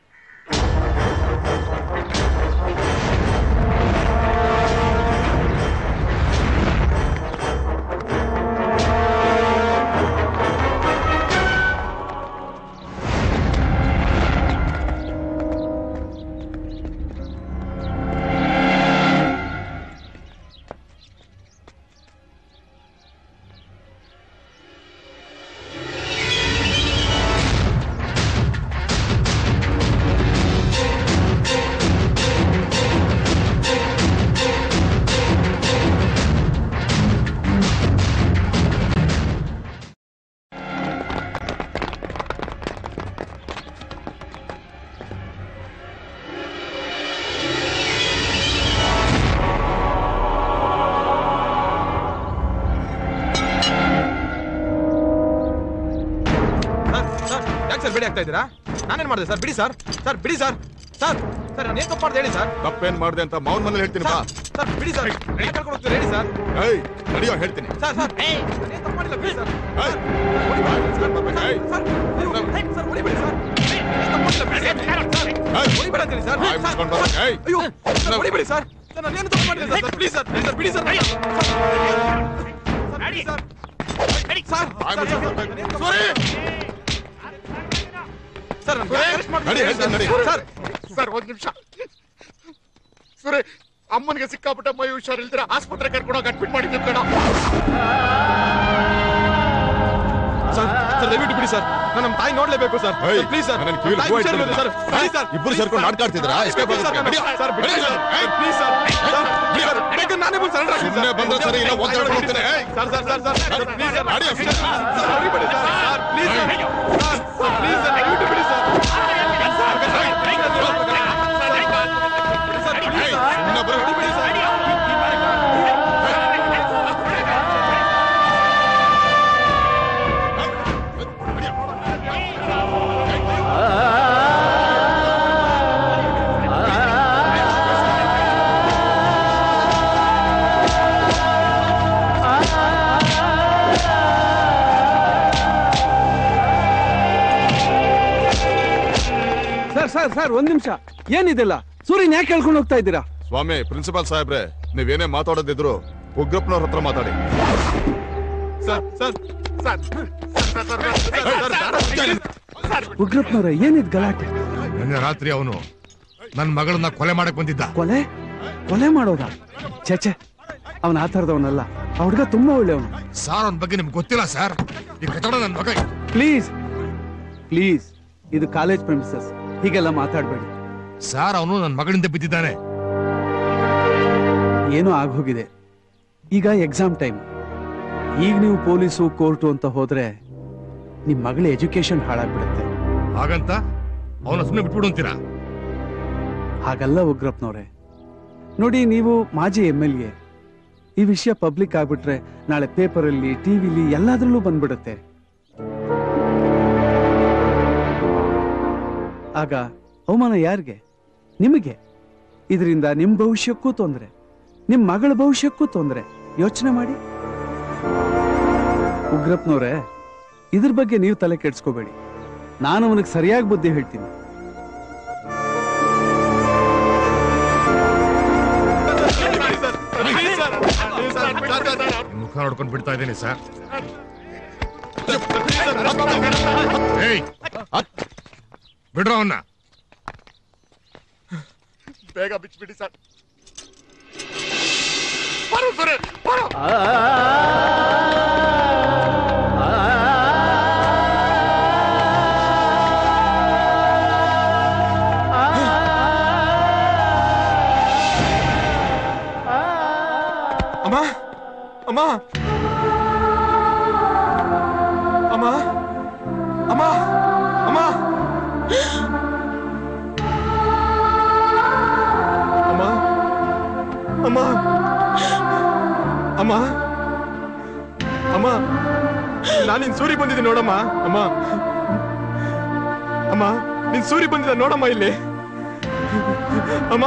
ಸರ್ ಬೇಡಿ ಆಗ್ತಾ ಇದ್ದೀರಾ? ನಾನೇನ್ ಮಾಡಿದೆ ಸರ್? ಬಿಡಿ ಸರ್. ಸರ್ ಬಿಡಿ ಸರ್. ಸರ್ ಸರ್ ನಾನು ಏನ್ ತಪ್ಪು ಮಾಡ್ದೆ ಹೇಳಿ ಸರ್. ತಪ್ಪೇನ್ ಮಾಡ್ದೆ ಅಂತ ಮೌನ್ ಮನೇಲಿ ಹೇಳ್ತೀನಿ ಬಾ. ಸರ್ ಬಿಡಿ ಸರ್. ಕರ್ಕೊಂಡು ಹೋಗ್ತೀರಾ ಹೇಳಿ ಸರ್. ಏಯ್ ನಡಿಯೋ ಹೇಳ್ತೀನಿ. ಸರ್ ಸರ್ ನಾನು ಏನ್ ತಪ್ಪು ಮಾಡಿಲ್ಲ ಬಿಡಿ ಸರ್. ಏಯ್ ಸರ್ ಹೊಡಿಬೇಡಿ ಸರ್. ಹೊಡಿಬೇಡ ಅಂತೀನಿ ಸರ್. ಅಯ್ಯೋ ಹೊಡಿಬೇಡಿ ಸರ್. ಸರ್ ನಾನು ಏನು ತಪ್ಪು ಮಾಡಿಲ್ಲ ಸರ್. Please sir. ಸರ್ ಬಿಡಿ ಸರ್. ಸರ್ ಒಂದ್ ನಿಮಿಷ. ಸುರೇ ಅಮ್ಮನಿಗೆ ಸಿಕ್ಕಾಪಟ್ಟ ಮೈ ಹುಷಾರಿಲ್ದಿರ ಆಸ್ಪತ್ರೆ ಕರ್ಕೊಂಡೋಗಿ ಅಡ್ಮಿಟ್ ಮಾಡಿದ್ವಿ ಕಣ. ಸರ್ ಸರ್ ದಯವಿಟ್ಟು ಬಿಡಿ ಸರ್. ನಾನು ನಮ್ಮ ತಾಯಿ ನೋಡ್ಲೇಬೇಕು ಸರ್. Please sir. ಇಬ್ಬರು ಸೇರ್ಕೊಂಡು ಆಡ್ಕಾಡ್ತಿದ್ರಾ? ಸರ್ ಬಿಡಿ ಸರ್. Please sir. ನಾನೇ ಬಂದು ಸರೆಂಡರ್ ಆಗ್ತೀನಿ ಸರ್. ಬಂದ್ರೆ ಸರಿ ಇಲ್ಲ ಒದ್ದಾಡ್ಕೊಂಡು ಹೋಗ್ತೇನೆ. Sir sir sir sir please sir. Sir ಹೊಡಿಬೇಡಿ sir. Sir please sir. Sir please sir ದಯವಿಟ್ಟು ಬಿಡಿ ಸರ್. ಸರ್ ಸರ್ ಒಂದ್ ನಿಮಿಷ. ಏನಿದೆಲ್ಲ? ಸೂರ್ಯನ್ ಯಾಕೆ ಹೇಳ್ಕೊಂಡು ಹೋಗ್ತಾ ಇದ್ದೀರಾ? ಸ್ವಾಮಿ ಪ್ರಿನ್ಸಿಪಾಲ್ ಸಾಹೇಬ್ರೆ, ನೀವೇನೇ ಮಾತಾಡೋದಿದ್ರು ಉಗ್ರಪ್ಪನವ್ರ ಹತ್ರ ಮಾತಾಡಿ. ಉಗ್ರಪ್ಪನವ್ರೆ ಏನಿದ್ ಗಲಾಟೆ? ನಿನ್ನೆ ರಾತ್ರಿ ಅವನು ನನ್ನ ಮಗಳನ್ನ ಕೊಲೆ ಮಾಡಕ್ ಬಂದಿದ್ದ. ಕೊಲೆ ಕೊಲೆ ಮಾಡೋದ? ಛೆ ಅವನ ಆ ತರದವನಲ್ಲ. ಆ ಹುಡುಗ ತುಂಬಾ ಒಳ್ಳೆಯವನು. ಸಾರ್ ಅವನ ಬಗ್ಗೆ ನಿಮ್ಗೆ ಗೊತ್ತಿಲ್ಲ ಸರ್. ಈ ಕಚಡ ನನ್ನ ಮಗ. ಪ್ಲೀಸ್ ಪ್ಲೀಸ್, ಇದು ಕಾಲೇಜ್ ಪ್ರೆಮಿಸಸ್, ಹೀಗೆಲ್ಲ ಮಾತಾಡ್ಬೇಡಿ. ಸಾರ್ ಅವನು ನನ್ನ ಮಗಳಿಂದ ಬಿದ್ದಿದ್ದಾನೆ. ಏನೋ ಆಗೋಗಿದೆ. ಈಗ ಎಕ್ಸಾಮ್ ಟೈಮ್. ಈಗ ನೀವು ಪೊಲೀಸು ಕೋರ್ಟು ಅಂತ ಹೋದ್ರೆ ನಿಮ್ ಮಗಳ ಎಜುಕೇಶನ್ ಹಾಳಾಗ್ಬಿಡುತ್ತೆ. ಹಾಗಂತ ಅವನ ಸುಮ್ಮನೆ ಬಿಟ್ಬಿಡು ಅಂತೀರಾ? ಹಾಗಲ್ಲ ಉಗ್ರಪ್ಪನವ್ರೆ. ನೋಡಿ, ನೀವು ಮಾಜಿ MLA. ಈ ವಿಷಯ ಪಬ್ಲಿಕ್ ಆಗ್ಬಿಟ್ರೆ ನಾಳೆ ಪೇಪರಲ್ಲಿ, ಟಿವಿಲಿ ಎಲ್ಲಾದ್ರಲ್ಲೂ ಬಂದ್ಬಿಡುತ್ತೆ. ಆಗ ಅವಮಾನ ಯಾರಿಗೆ? ನಿಮಗೆ. ಇದರಿಂದ ನಿಮ್ ಭವಿಷ್ಯಕ್ಕೂ ತೊಂದ್ರೆ, ನಿಮ್ ಮಗಳ ಭವಿಷ್ಯಕ್ಕೂ ತೊಂದ್ರೆ. ಯೋಚನೆ ಮಾಡಿ ಉಗ್ರಪ್ಪನವ್ರೆ. ಇದ್ರ ಬಗ್ಗೆ ನೀವು ತಲೆ ಕೆಡ್ಸ್ಕೋಬೇಡಿ. ನಾನು ಅವನಿಗೆ ಸರಿಯಾಗಿ ಬುದ್ಧಿ ಹೇಳ್ತೀನಿ. ಮುಖ ನೋಡ್ಕೊಂಡು ಬಿಡ್ತಾ ಇದ್ದೀನಿ ಸರ್. ಬಿಡ್ರ ಅವನ್ನ. ಬೇಗ ಬಿಚ್ಚಿಬಿಡಿ ಸರ್. ಅಮ್ಮ ಅಮ್ಮ ಅಮ್ಮ ಅಮ್ಮ ಅಮ್ಮ ಅಮ್ಮ ಅಮ್ಮ ಅಮ್ಮ ನಾನು ನಿನ್ ಸೂರಿ ಬಂದಿದ್ದೆ ನೋಡಮ್ಮ. ಅಮ್ಮ ಅಮ್ಮ ನಿನ್ ಸೂರಿ ಬಂದಿದ್ದ ನೋಡಮ್ಮ ಇಲ್ಲಿ. ಅಮ್ಮ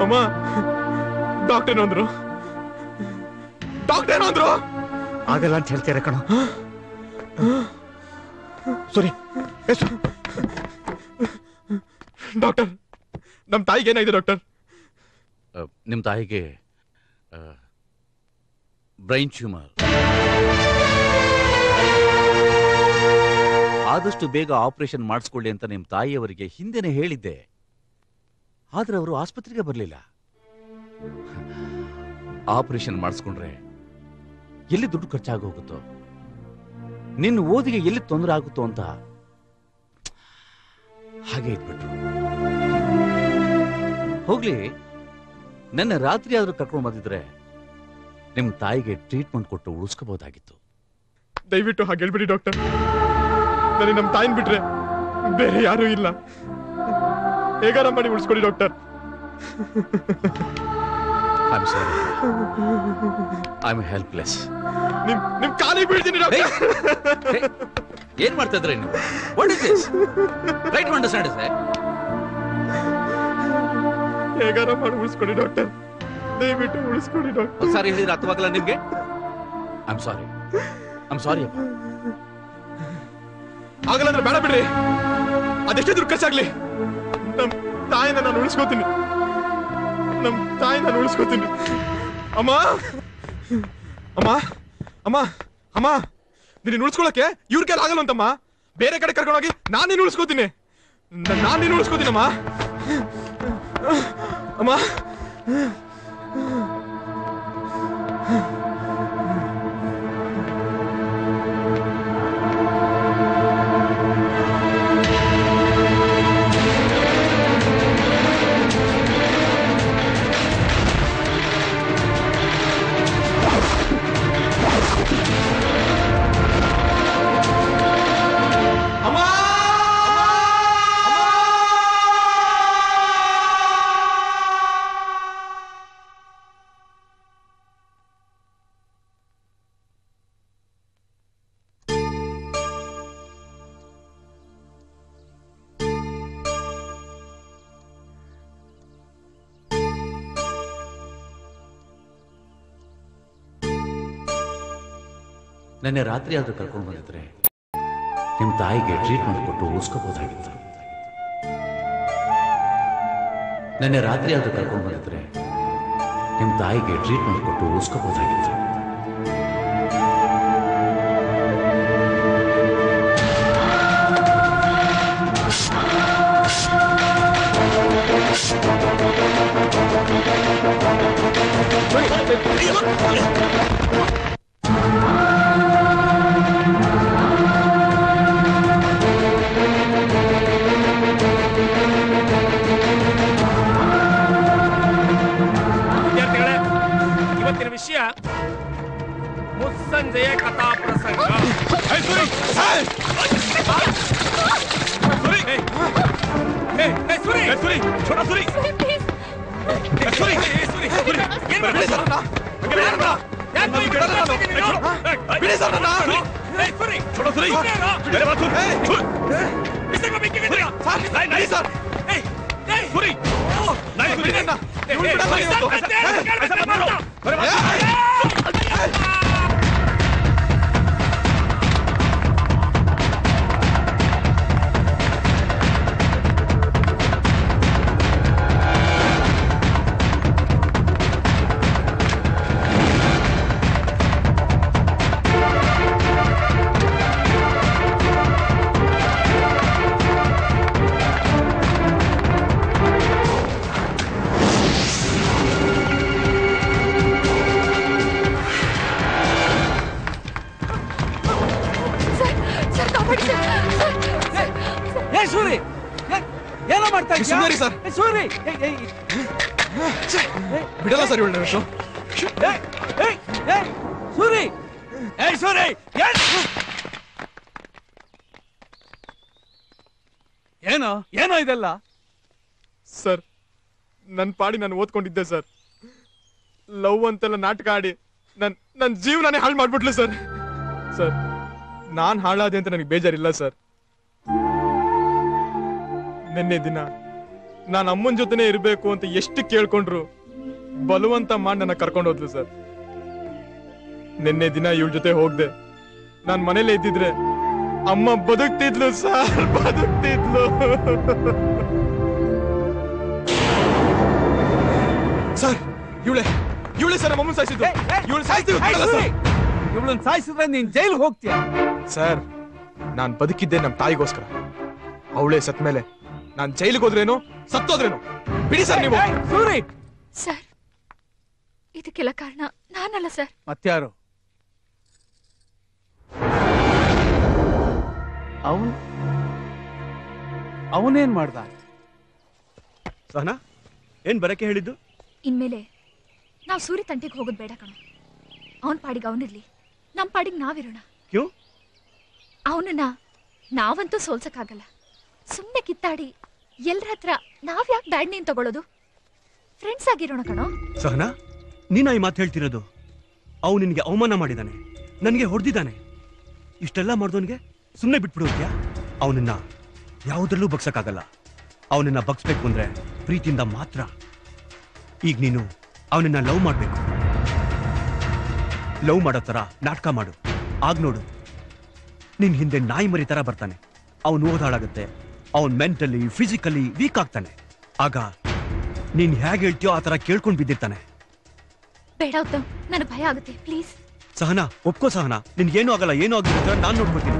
ಅಮ್ಮ ಡಾಕ್ಟರ್ ಏನಂದ್ರು? ಆಗಲ್ಲ ಅಂತ ಹೇಳ್ತೀರ ಕಣ. ಸಾರಿ ಡಾಕ್ಟರ್, ನಮ್ ತಾಯಿಗೆ ಏನಾಗಿದೆ ಡಾಕ್ಟರ್? ನಿಮ್ ತಾಯಿಗೆ ಬ್ರೈನ್ ಟ್ಯೂಮರ್. ಆದಷ್ಟು ಬೇಗ ಆಪರೇಷನ್ ಮಾಡಿಸ್ಕೊಳ್ಳಿ ಅಂತ ನಿಮ್ ತಾಯಿಯವರಿಗೆ ಹಿಂದೆನೆ ಹೇಳಿದ್ದೆ. ಆದ್ರೆ ಅವರು ಆಸ್ಪತ್ರೆಗೆ ಬರಲಿಲ್ಲ. ಆಪರೇಷನ್ ಮಾಡಿಸ್ಕೊಂಡ್ರೆ ಎಲ್ಲಿ ದುಡ್ಡು ಖರ್ಚಾಗೋಗುತ್ತೋ, ನಿನ್ನ ಓದಿಗೆ ಎಲ್ಲಿ ತೊಂದರೆ ಆಗುತ್ತೋ ಅಂತ ಹಾಗೆ ಇದ್ಬಿಟ್ರು. ಹೋಗ್ಲಿ, ನನ್ನ ರಾತ್ರಿ ಆದ್ರೂ ಕರ್ಕೊಂಡು ಬಂದಿದ್ರೆ ನಿಮ್ ತಾಯಿಗೆ ಟ್ರೀಟ್ಮೆಂಟ್ ಕೊಟ್ಟು ಉಳಿಸ್ಕೋಬಹುದಾಗಿತ್ತು. ದಯವಿಟ್ಟು ಹಾಗೆ ಹೇಳ್ಬಿಡಿ ಡಾಕ್ಟರ್. ನನಗೆ ನಮ್ ತಾಯಿನ ಬಿಟ್ರೆ ಬೇರೆ ಯಾರೂ ಇಲ್ಲ. ಹೇಗಾರ ಮಾಡಿ ಉಳಿಸ್ಕೊಡಿ doctor. I'm sorry. I'm helpless. ನಿಮ್ ಕಾಲಿಗೆ ಬೀಳ್ತೀನಿ ಡಾಕ್ಟರ್. ಏನ್ ಮಾಡ್ತಾ ಇದ್ರೆ ನೀವು? What is this? Try to understand, sir. ಹೇಗಾರ ಮಾಡಿ ಉಳಿಸ್ಕೊಡಿ ಡಾಕ್ಟರ್. ದಯವಿಟ್ಟು ಉಳಿಸ್ಕೊಡಿ ಡಾಕ್ಟರ್. ಒಂದ್ಸಾರಿ ಹೇಳಿದ್ರೆ ಅರ್ಥವಾಗಲ್ಲ ನಿಮ್ಗೆ? I'm sorry. ಅಪ್ಪ. ಆಗಲ್ಲ ಅಂದ್ರೆ ಬೇಡ ಬಿಡ್ರಿ. ಅದೆಷ್ಟೇ ದುಡ್ಡು ಖರ್ಚಾಗ್ಲಿ ನಮ್ ತಾಯಿನ ನಾನು ಉಳಿಸ್ಕೋತೀನಿ. ಅಮ್ಮ ಅಮ್ಮ ಅಮ್ಮ ಅಮ್ಮ, ನೀನು ಉಳಿಸ್ಕೊಳಕ್ಕೆ ಇವ್ರ ಕೈಲಿ ಆಗಲ್ಲ ಅಂತಮ್ಮ. ಬೇರೆ ಕಡೆ ಕರ್ಕೊಂಡೋಗಿ ನಾನು ನೀನು ಉಳಿಸ್ಕೋತೀನಿ. ಅಮ್ಮ ಅಮ್ಮ. ನೆನ್ನೆ ರಾತ್ರಿ ಆದ್ರೂ ಕರ್ಕೊಂಡು ಬಂದಿದ್ರೆ ನಿಮ್ ತಾಯಿಗೆ ಟ್ರೀಟ್ಮೆಂಟ್ ಕೊಟ್ಟು ಉಳಿಸ್ಕೋಬಹುದಾಗಿತ್ತು. ನೆನ್ನೆ ರಾತ್ರಿ ಆದ್ರೂ ಕರ್ಕೊಂಡು ಬಂದಿದ್ರೆ ನಿಮ್ ತಾಯಿಗೆ ಟ್ರೀಟ್ಮೆಂಟ್ ಕೊಟ್ಟು ಉಳಿಸ್ಕೋಬಹುದಾಗಿತ್ತು. ವಿದ್ಯಾರ್ಥಿಗಳೇ, ಇವತ್ತಿನ ವಿಷಯ ಮುಸ್ಸಂಜೆಯ ಕಥಾ ಪ್ರಸಂಗ. ಬಿಡಲ್ಲ ಸರ್ ಇವಳು. ಏನೋ ಏನೋ ಇದೆಲ್ಲ ಸರ್, ನನ್ನ ಪಾಡಿ ನಾನು ಓದ್ಕೊಂಡಿದ್ದೆ ಸರ್. ಲವ್ ಅಂತೆಲ್ಲ ನಾಟಕ ಆಡಿ ನನ್ನ ಜೀವನನೇ ಹಾಳು ಮಾಡ್ಬಿಟ್ಲು ಸರ್. ಸರ್, ನಾನ್ ಹಾಳಾದೆ ಅಂತ ನನಗೆ ಬೇಜಾರಿಲ್ಲ ಸರ್. ನಿನ್ನೆ ದಿನ ನಾನು ಅಮ್ಮನ ಜೊತೆನೆ ಇರಬೇಕು ಅಂತ ಎಷ್ಟು ಕೇಳ್ಕೊಂಡ್ರು ಬಲವಂತ ಮಾಡಿ ನನ್ನ ಕರ್ಕೊಂಡು ಹೋದ್ಲು ಸರ್. ನಿನ್ನೆ ದಿನ ಇವಳ ಜೊತೆ ಹೋಗ್ದೆ. ನಾನ್ ಮನೇಲೆ ಇದ್ದಿದ್ರೆ ಅಮ್ಮ ಬದುಕ್ತಿದ್ಲು ಸರ್, ಬದುಕ್ತಿದ್ಲು. ಸರ್ ಇವಳೆ ಸರ್ ನಮ್ಮನ್ನ ಸಾಯಿಸಿದ್ದು. ಇವಳು ಸಾಯಿಸ್ತೀವಿ. ಇವಳನ್ನ ಸಾಯಿಸಿದ್ರೆ ನೀನ್ ಜೈಲ್ಗೆ ಹೋಗ್ತೀಯ. ಸರ್ ನಾನ್ ಬದುಕಿದ್ದೆ ನಮ್ ತಾಯಿಗೋಸ್ಕರ. ಅವಳೇ ಸತ್ ಮೇಲೆ ನಾನ್ ಜೈಲಿಗೆ ಹೋದ್ರೇನು ಸತ್ತೋದ್ರೇನು ಬಿಡಿ ಸರ್ ನೀವು. ಸೂರಿ ಸರ್ ಇದಕ್ಕೆಲ್ಲ ಕಾರಣ ನಾನಲ್ಲ ಸರ್. ಮತ್ಯಾರು? ಅವನೇನ್ ಮಾಡ್ದ? ಸಹನಾ ಏನ್ ಬರಕ್ಕೆ ಹೇಳಿದ್ದು? ಇನ್ಮೇಲೆ ನಾವ್ ಸೂರಿ ತಂಟೆಗೆ ಹೋಗೋದ್ ಬೇಡ ಕಣ. ಅವನ್ ಪಾಡಿಗೆ ಅವನಿರ್ಲಿ, ನಮ್ ಪಾಡಿಗೆ ನಾವಿರೋಣ. ಕ್ಯೂ? ಅವನನ್ನ ನಾವಂತೂ ಸೋಲ್ಸಕ್ಕಾಗಲ್ಲ. ಸುಮ್ನೆ ಕಿತ್ತಾಡಿ ಎಲ್ರ ಹತ್ರ ನಾವ್ ಯಾಕೆ ಬ್ಯಾಡ್ ನೇಮ್ ತಗೊಳ್ಳೋದು? ಫ್ರೆಂಡ್ಸ್ ಆಗಿರೋಣ ಕಣೋ. ಸಹನಾ ನೀನಾ ಈ ಮಾತು ಹೇಳ್ತಿರೋದು? ಅವ್ ನಿನ್ಗೆ ಅವಮಾನ ಮಾಡಿದಾನೆ, ನನ್ಗೆ ಹೊಡೆದಿದ್ದಾನೆ. ಇಷ್ಟೆಲ್ಲ ಮಾಡ್ದವನ್ಗೆ ಸುಮ್ನೆ ಬಿಟ್ಬಿಡೋದ್ಯಾ? ಅವನನ್ನ ಯಾವುದ್ರಲ್ಲೂ ಬಗ್ಸಕ್ಕಾಗಲ್ಲ. ಅವನನ್ನ ಬಗ್ಸ್ಬೇಕು ಅಂದ್ರೆ ಪ್ರೀತಿಯಿಂದ ಮಾತ್ರ. ಈಗ ನೀನು ಅವನನ್ನ ಲವ್ ಮಾಡ್ಬೇಕು. ಲವ್ ಮಾಡೋ ತರ ನಾಟಕ ಮಾಡು. ಆಗ ನೋಡು ನಿನ್ ಹಿಂದೆ ನಾಯಿ ಮರಿ ತರ ಬರ್ತಾನೆ. ಅವನು ಓದಾಳಾಗುತ್ತೆ. ಅವನ್ ಮೆಂಟಲಿ ಫಿಸಿಕಲಿ ವೀಕ್ ಆಗ್ತಾನೆ. ಆಗ ನೀನ್ ಹೇಗೆ ಹೇಳ್ತೀಯೋ ಆ ತರ ಕೇಳ್ಕೊಂಡ್ ಬಿದ್ದಿರ್ತಾನೆ. ಬೇಡ ಉತ್ತಮ್, ನನಗೆ ಭಯ ಆಗುತ್ತೆ ಪ್ಲೀಸ್. ಸಹನಾ ಒಪ್ಕೋ ಸಹನಾ, ನಿನ್ಗೇನು ಆಗಲ್ಲ. ಏನೂ ಆಗಿಲ್ಲ, ನಾನ್ ನೋಡ್ಕೊತೀನಿ.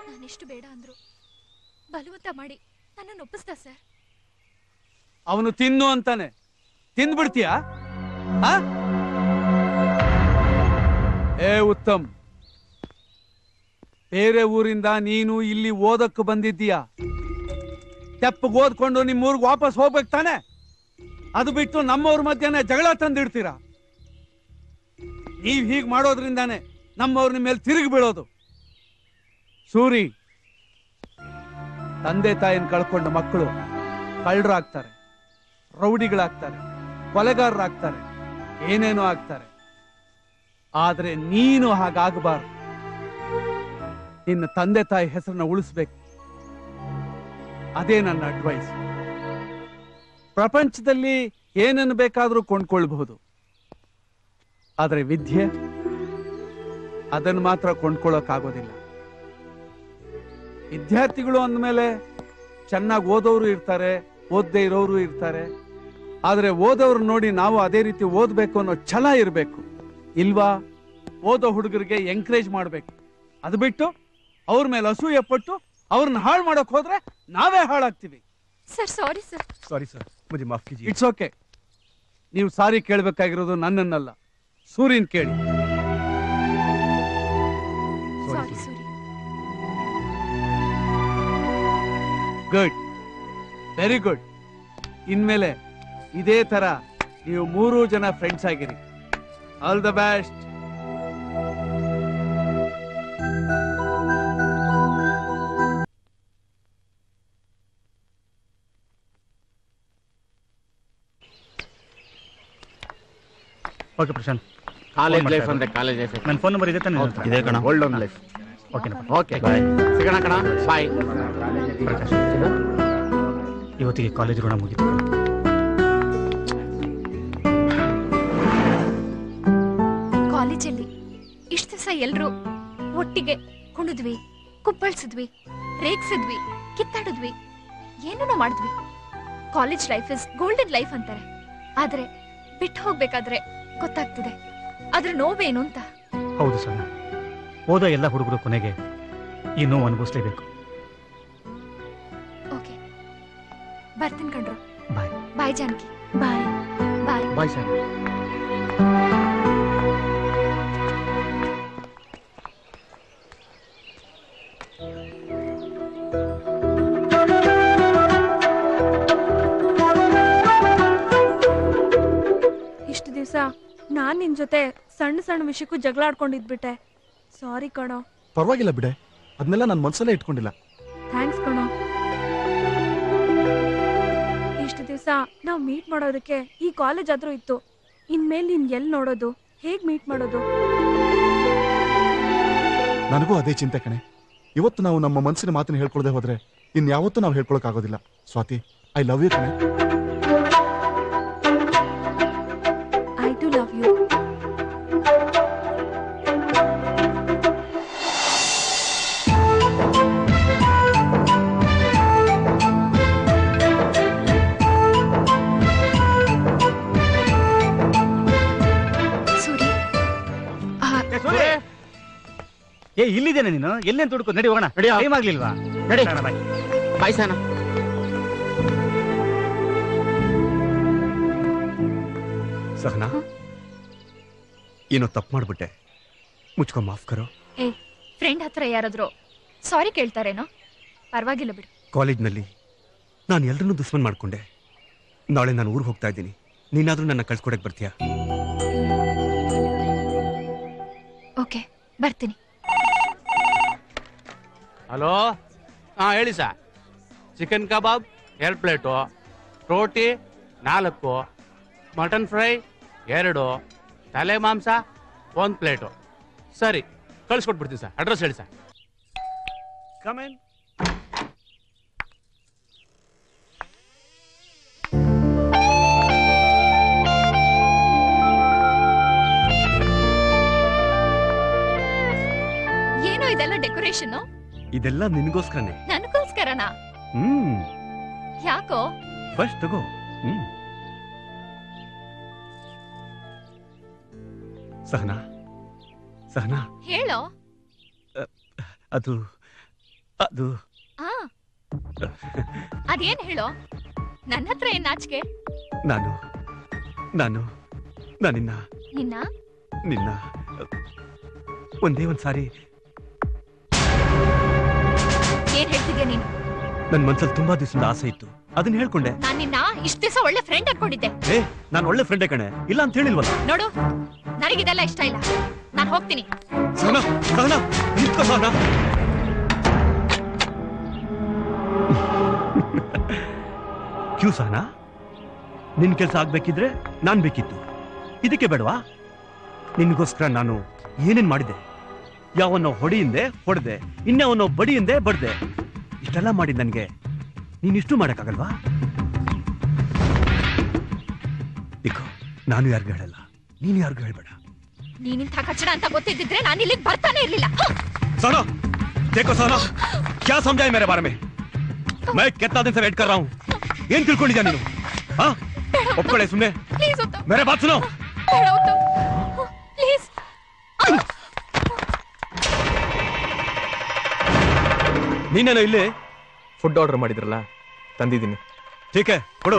ನಾನೆಷ್ಟು ಬೇಡ ಅಂದ್ರು ಬಲವಂತ ಮಾಡಿ ನನ್ನನ್ನು ಒಪ್ಪಿಸ್ದ ಸರ್. ಅವನು ತಿನ್ನು ಅಂತಾನೆ, ತಿಂದ್ಬಿಡ್ತೀಯಾ? ಏ ಉತ್ತಮ್, ಬೇರೆ ಊರಿಂದ ನೀನು ಇಲ್ಲಿ ಓದಕ್ಕೆ ಬಂದಿದ್ದೀಯಾ. ತೆಪ್ಪಗೆ ಓದ್ಕೊಂಡು ನಿಮ್ಮೂರ್ಗೆ ವಾಪಸ್ ಹೋಗ್ಬೇಕು ತಾನೆ? ಅದು ಬಿಟ್ಟು ನಮ್ಮವ್ರ ಮಧ್ಯೆ ಜಗಳ ತಂದಿಡ್ತೀರಾ. ನೀವ್ ಹೀಗ್ ಮಾಡೋದ್ರಿಂದಾನೆ ನಮ್ಮವ್ರ ನಿಮ್ಮ ಮೇಲೆ ತಿರುಗಿ ಬೀಳೋದು. ಸೂರಿ, ತಂದೆ ತಾಯಿನ ಕಳ್ಕೊಂಡ ಮಕ್ಕಳು ಕಳ್ಳರಾಗ್ತಾರೆ, ರೌಡಿಗಳಾಗ್ತಾರೆ, ಕೊಲೆಗಾರರಾಗ್ತಾರೆ, ಏನೇನೋ ಆಗ್ತಾರೆ. ಆದ್ರೆ ನೀನು ಹಾಗಾಗಬಾರ್ದು. ನಿನ್ನ ತಂದೆ ತಾಯಿ ಹೆಸರನ್ನ ಉಳಿಸ್ಬೇಕು. ಅದೇ ನನ್ನ ಅಡ್ವೈಸ್. ಪ್ರಪಂಚದಲ್ಲಿ ಏನನ್ನು ಬೇಕಾದ್ರೂ ಕೊಂಡ್ಕೊಳ್ಬಹುದು, ಆದ್ರೆ ವಿದ್ಯೆ ಅದನ್ನು ಮಾತ್ರ ಕೊಂಡ್ಕೊಳ್ಳೋಕ್ಕಾಗೋದಿಲ್ಲ. ವಿದ್ಯಾರ್ಥಿಗಳು ಅಂದಮೇಲೆ ಚೆನ್ನಾಗಿ ಓದೋರು ಇರ್ತಾರೆ, ಓದದೇ ಇರೋರು ಇರ್ತಾರೆ. ಆದ್ರೆ ಓದೋರು ನೋಡಿ ನಾವು ಅದೇ ರೀತಿ ಓದ್ಬೇಕು ಅನ್ನೋ ಛಲ ಇರಬೇಕು, ಇಲ್ವಾ? ಓದೋ ಹುಡುಗರಿಗೆ ಎಂಕರೇಜ್ ಮಾಡ್ಬೇಕು. ಅದು ಬಿಟ್ಟು ಅವ್ರ ಮೇಲೆ ಅಸೂಯೆ ಪಟ್ಟು ಅವ್ರನ್ನ ಹಾಳು ಮಾಡೋಕ್ ಹೋದ್ರೆ ನಾವೇ ಹಾಳಾಗ್ತೀವಿ. ಸರ್ ಸಾರಿ ಸರ್. ಸಾರಿ ಸರ್, ಮುझे ಮಾಫ್ कीजिए. It's okay. ನೀವು ಸಾರಿ ಕೇಳಬೇಕಾಗಿರೋದು ನನ್ನನ್ನಲ್ಲ, ಸೂರ್ಯನ್ ಕೇಳಿ. Sorry Suri. Good, very good. ಇನ್ಮೇಲೆ ಇದೇ ತರ ನೀವು 3 ಜನ ಫ್ರೆಂಡ್ಸ್ ಆಗಿರಿ. All the best. Okay Prashanth, college life ಅಂದ್ರೆ ಕಾಲೇಜ್ ಲೈಫ್. ನನ್ನ ಫೋನ್ ನಂಬರ್ ಇದೆ ತಾನೆ? ಇದೆ ಕಣ, ಗೋಲ್ಡನ್ ಲೈಫ್. ಓಕೆ ಓಕೆ, ಸಿಗೋಣ ಕಣ, ಬಾಯ್. ಪ್ರಕಾಶ್, ಇವತ್ತಿಗೆ ಕಾಲೇಜ್ ಋಣ ಮುಗಿತು. ಕಾಲೇಜಲ್ಲಿ ಇಷ್ಟು ದಿವಸ ಎಲ್ರು ಒಟ್ಟಿಗೆ ಕುಣಿದ್ವಿ, ಕುಪ್ಪಳಿಸಿದ್ವಿ, ರೇಗ್ಸಿದ್ವಿ, ಕಿತ್ತಾಡಿದ್ವಿ, ಏನೇನೋ ಮಾಡಿದ್ವಿ. College life is golden life ಅಂತಾರೆ. ಆದ್ರೆ ಬಿಟ್ಟು ಹೋಗ್ಬೇಕಾದ್ರೆ ಗೊತ್ತಾಗ್ತಿದೆ ಅದ್ರ ನೋವೇನು ಅಂತ. ಹೌದು ಸರ್, ಓದೋ ಎಲ್ಲ ಹುಡುಗರು ಕೊನೆಗೆ ಈ ನೋವು ಅನುಭವಿಸ್ಲೇಬೇಕು. ಓಕೆ, ಬರ್ತೀನಿ ಕಣ್ರು. ಬಾಯ್. ಬಾಯ್ ಜಾನಕಿ. ಬಾಯ್ ಬಾಯ್ ಬಾಯ್ ಸರ್. ಇಷ್ಟು ದಿವಸ ನಾನ್ ನಿನ್ ಜೊತೆ ಸಣ್ಣ ಸಣ್ಣ ವಿಷಯಕ್ಕೂ ಜಗಳ ಆಡ್ಕೊಂಡಿದ್ಬಿಟ್ಟೆ. ಸಾರಿ ಕಣೋ. ಪರವಾಗಿಲ್ಲ ಬಿಡೆ, ಅದನ್ನೆಲ್ಲ ನನ್ನ ಮನಸ್ಸಲ್ಲೇ ಇಟ್ಕೊಂಡಿಲ್ಲ. ಥ್ಯಾಂಕ್ಸ್ ಕಣೋ. ಇಷ್ಟು ದಿವಸ ನಾವ್ ಮೀಟ್ ಮಾಡೋದಕ್ಕೆ ಈ ಕಾಲೇಜ್ ಆದ್ರೂ ಇತ್ತು. ಇನ್ಮೇಲೆ ನೀನ್ ಎಲ್ಲಿ ನೋಡೋದು, ಹೇಗ್ ಮೀಟ್ ಮಾಡೋದು? ನನಗೂ ಅದೇ ಚಿಂತೆ ಕಣೆ. ಇವತ್ತು ನಾವು ನಮ್ಮ ಮನಸ್ಸಿನ ಮಾತನ್ನ ಹೇಳ್ಕೊಳ್ಳದೆ ಹೋದ್ರೆ ಇನ್ಯಾವತ್ತೂ ನಾವು ಹೇಳ್ಕೊಳಕ್ಕಾಗೋದಿಲ್ಲ. ಸ್ವಾತಿ, ಐ ಲವ್ ಯು ಕಣೆ. I too love you. ಏ ಇಲ್ಲಿದ್ದೇನೆ ನೀನು ಎಲ್ಲೇನು ತುಡ್ಕೋ ನಡಿ ಹೋಗೋಣ. ಟೈಮ್ ಆಗ್ಲಿಲ್ವಾ? ನಡಿ ಬಾಯ್ ಬಾಯ್ ಸಾನ. ಸಹನಾ, ಏನೋ ತಪ್ಪು ಮಾಡ್ಬಿಟ್ಟೆ, ಮುಚ್ಕೊ ಮಾಫ್ ಕರೋ. ಏ ಫ್ರೆಂಡ್ ಹತ್ರ ಯಾರಾದ್ರೂ ಸಾರಿ ಕೇಳ್ತಾರೇನೋ? ಪರವಾಗಿಲ್ಲ ಬಿಡು. ಕಾಲೇಜ್ನಲ್ಲಿ ನಾನು ಎಲ್ಲರನ್ನೂ ದುಶ್ಮನ್ ಮಾಡ್ಕೊಂಡೆ. ನಾಳೆ ನಾನು ಊರಿಗೆ ಹೋಗ್ತಾ ಇದ್ದೀನಿ, ನೀನಾದ್ರೂ ನನ್ನ ಕಳ್ಸ್ಕೊಡಕ್ ಬರ್ತೀಯಾ? ಓಕೆ, ಬರ್ತೀನಿ. ಹಲೋ, ಹಾಂ ಹೇಳಿ ಸರ್. ಚಿಕನ್ ಕಬಾಬ್ 2 ಪ್ಲೇಟು, ರೋಟಿ 4, ಮಟನ್ ಫ್ರೈ 2, ತಲೆ ಮಾಂಸ 1 ಪ್ಲೇಟು. ಸರಿ, ಕಳಿಸ್ಕೊಟ್ಬಿಡ್ತೀನಿ ಸರ್. ಅಡ್ರೆಸ್ ಹೇಳಿ ಸರ್. ಕಮೆನ್. ಏನೋ ಇದೆಲ್ಲ ಡೆಕೋರೇಷನ್? ಇದೆಲ್ಲ ನಿನಗೋಸ್ಕರನೇ. ನನಗೋಸ್ಕರನಾ? ಯಾಕೋ? ಫಸ್ಟ್ ತಗೋ. ಸಹನಾ, ಸಹನಾ ಹೇಳೋ. ಅದು ಅದು ಅದೇನ್ ಹೇಳೋ? ನನ್ನ ಹತ್ರ ಏನ್ ನಾಚಿಕೆ? ನಾನು ನಾನು ನಾನಿನ್ನ ನಿನ್ನ ನಿನ್ನ ಒಂದೇ ಒಂದ್ಸಾರಿ. ಏನ್ ಹೇಳ್ತಿದ್ಯಾ ನೀನು? ನನ್ ಮನ್ಸಲ್ಲಿ ತುಂಬಾ ದಿವಸದ ಆಸೆ ಇತ್ತು, ಅದನ್ನ ಹೇಳ್ಕೊಂಡೆ. ನಾನ್ ನಿನ್ನ ಇಷ್ಟ ದಿವಸ ಒಳ್ಳೆ ಫ್ರೆಂಡ್ ಅನ್ಕೊಂಡಿದ್ದೆ. ಏ, ನಾನು ಒಳ್ಳೆ ಫ್ರೆಂಡೇ ಕಣೆ, ಇಲ್ಲ ಅಂತ ಹೇಳಿಲ್ವಲ್ಲ. ನೋಡು, ನನಗಿದೆಲ್ಲ ಇಷ್ಟ ಇಲ್ಲ. ನಾನು ಹೋಗ್ತೀನಿ. ಸಹನಾ, ಸಹನಾ ನಿಂತ್ಕೋ. ಸಹನಾ, ಕ್ಯೂ ಸಹನಾ? ನಿನ್ ಕೆಲ್ಸ ಆಗ್ಬೇಕಿದ್ರೆ ನಾನ್ ಬೇಕಿತ್ತು, ಇದಕ್ಕೆ ಬೇಡವಾ? ನಿನ್ಗೋಸ್ಕರ ನಾನು ಏನೇನ್ ಮಾಡಿದೆ. ಯಾವನ್ನೋ ಹೊಡಿಯಿಂದೆ ಹೊಡೆದೆ, ಇನ್ಯಾವನ್ನೋ ಬಡಿಯಿಂದೆ ಬಡ್ದೆ. ಇಷ್ಟೆಲ್ಲ ಮಾಡಿ ನನ್ಗೆ ನೀನಿಷ್ಟು ಮಾಡಕ್ಕಾಗಲ್ವಾ? ದಿಕ್ಕೋ, ನಾನು ಯಾರಿಗೂ ಹೇಳಲ್ಲ, ನೀನು ಯಾರಿಗೂ ಹೇಳ್ಬೇಡ. ನೀನಿಂಥ ಕಚ್ಚಡ ಅಂತ ಗೊತ್ತಿದ್ದಿದ್ರೆ ನಾನು ಇಲ್ಲಿಗೆ ಬರ್ತಾನೆ ಇರ್ಲಿಲ್ಲ. सोनो, देखो सोनो, क्या समझा है मेरे बारे में? मैं कितना दिन से वेट कर रहा हूँ. ಏನ್ ತಿಳ್ಕೊಂಡಿದ್ಯಾ ನೀನು? ಒಪ್ಕೊಳ್ಳೆ ಸುಮ್ಮನೆ. मेरे बात सुनो. ಪ್ಲೀಸ್. ನೀನೇನೋ ಇಲ್ಲಿ ಫುಡ್ ಆರ್ಡರ್ ಮಾಡಿದ್ರಲ್ಲ, ತಂದಿದ್ದೀನಿ. ठीक है, ಕೊಡು.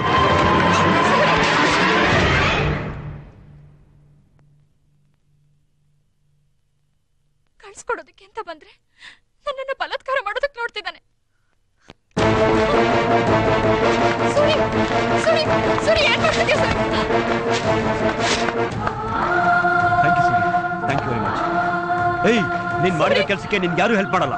ಕಳ್ಸ್ಕೊಡೋದಕ್ಕೆ ಅಂತ ಬಂದ್ರೆ ನನ್ನನ್ನು ಬಲಾತ್ಕಾರ ಮಾಡೋದಕ್ಕೆ ನೋಡ್ತಿದ್ದಾನೆ. ಸುನಿ, ಸುನಿ, ಸುನಿ, ಏನ್ ಮಾಡ್ತಿದ್ಯಾ sir? Thank you Suni, thank you very much. ಏಯ್, ನೀನ್ ಮಾಡಿದ ಕೆಲಸಕ್ಕೆ ನಿನ್ಗೆ ಯಾರು ಹೆಲ್ಪ್ ಮಾಡಲ್ಲ.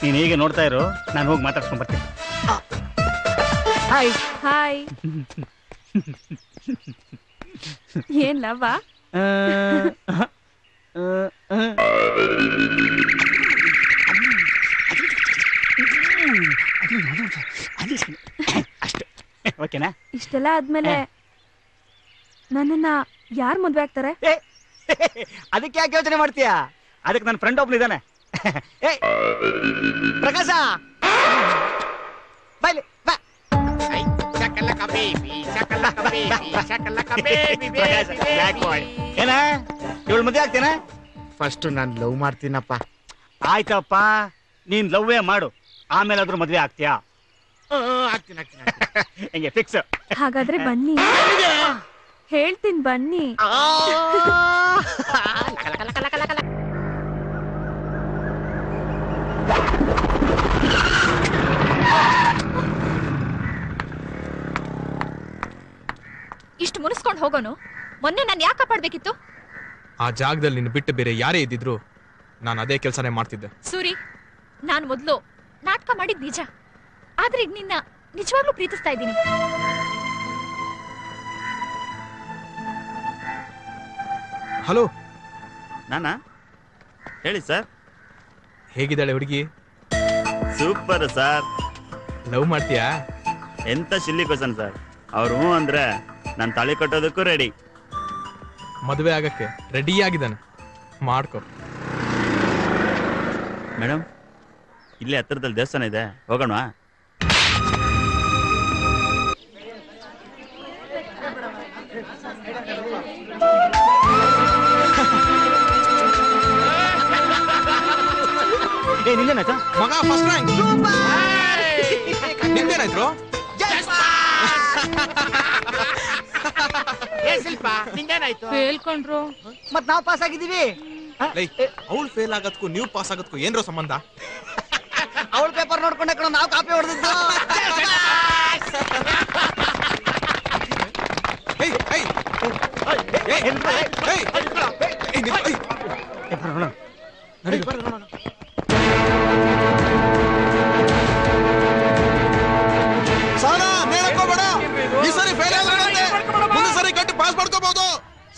ನೀನು ಹೀಗೆ ನೋಡ್ತಾ ಇರು, ನಾನು ಹೋಗಿ ಮಾತಾಡ್ಸ್ಕೊಂಡ್ ಬರ್ತೀನಿ. Hi hi. ಏನ್ ಲವ್ವ? ಓಕೆನಾ? ಇಷ್ಟೆಲ್ಲ ಆದ್ಮೇಲೆ ನನ್ನನ್ನ ಯಾರು ಮದ್ವೆ ಆಗ್ತಾರೆ? ಅದಕ್ಕೆ ಯಾಕೆ ಯೋಚನೆ ಮಾಡ್ತೀಯಾ? ಅದಕ್ಕೆ ನನ್ನ ಫ್ರೆಂಡ್ ಒಬ್ನು ಇದ್ದಾನೆ. ಪ್ರಕಾಶ ಬಾಯ್ಲಿ ಬಾ. ಏನ ಇವಳು ಮದ್ವೆ ಆಗ್ತೇನೆ? ಫಸ್ಟ್ ನಾನು ಲವ್ ಮಾಡ್ತೀನಪ್ಪ. ಆಯ್ತಪ್ಪ, ನೀನ್ ಲವ್ವೇ ಮಾಡು, ಆಮೇಲೆ ಆದ್ರೂ ಮದ್ವೆ ಆಗ್ತೀಯಾ? ಆಗ್ತೀನಿ. ಹಿಂಗೆ ಫಿಕ್ಸ್. ಹಾಗಾದ್ರೆ ಬನ್ನಿ, ಹೇಳ್ತೀನಿ ಬನ್ನಿ. ಇಷ್ಟು ಮುನಿಸ್ಕೊಂಡು ಹೋಗೋನು ಮೊನ್ನೆ ನಾನು ಯಾಕೆ ಕಾಪಾಡ್ಬೇಕಿತ್ತು? ಆ ಜಾಗದಲ್ಲಿ ನಿನ್ನ ಬಿಟ್ಟು ಬೇರೆ ಯಾರೇ ಇದ್ದಿದ್ರು ನಾನು ಅದೇ ಕೆಲಸನೇ ಮಾಡ್ತಿದ್ದೆ. ಸೂರಿ, ನಾನು ಮೊದಲು ನಾಟಕ ಮಾಡಿದ್ ನಿಜ, ಆದ್ರೆ ಈಗ ನಿನ್ನ ನಿಜವಾಗ್ಲೂ ಪ್ರೀತಿಸ್ತಾ ಇದ್ದೀನಿ. ಹಲೋ, ನಾನಾ? ಹೇಳಿ ಸರ್. ಹೇಗಿದ್ದಾಳೆ ಹುಡುಗಿ? Super sir. ಲವ್ ಮಾಡ್ತೀಯಾ? ಎಂತ ಶಿಲ್ಲಿ ಕ್ವಶನ್ ಸರ್. ಅವ್ರು ಅಂದ್ರೆ ನಾನು ತಾಳಿ ಕಟ್ಟೋದಕ್ಕೂ ರೆಡಿ. ಮದುವೆ ಆಗಕ್ಕೆ ರೆಡಿ ಆಗಿದ್ದಾನೆ, ಮಾಡ್ಕೊ. ಮೇಡಮ್, ಇಲ್ಲಿ ಹತ್ರದಲ್ಲಿ ದೇವಸ್ಥಾನ ಇದೆ, ಹೋಗೋಣ? ನಿಂದೇನಾಯ್ತಾ ಮಗ? First rank. ನಿಂದೇನಾಯ್ತು? ಶಿಲ್ಪ ನಿಂಗೇನಾಯ್ತು? ಹೇಳ್ಕೊಂಡ್ರು. ಮತ್ ನಾವು ಪಾಸ್ ಆಗಿದ್ದೀವಿ. ಅವಳು ಫೇಲ್ ಆಗೋದಕ್ಕೂ ನೀವು ಪಾಸ್ ಆಗೋದಕ್ಕೂ ಏನ್ರೋ ಸಂಬಂಧ? ಅವಳ ಪೇಪರ್ ನೋಡ್ಕೊಂಡೆ ಕಣ ನಾವು ಕಾಪಿ ಹೊಡೆದಿದ್ದು. ಸಾನಾ, ನೇಳಕ್ಕೋಬೇಡ. ಈ ಸರಿ ಫೇಲ್ ಆದ್ರೆ ಮುಂದೆ ಸರಿ ಕಟ್ಟಿ ಪಾಸ್ ಮಾಡ್ಕೋಬಹುದು.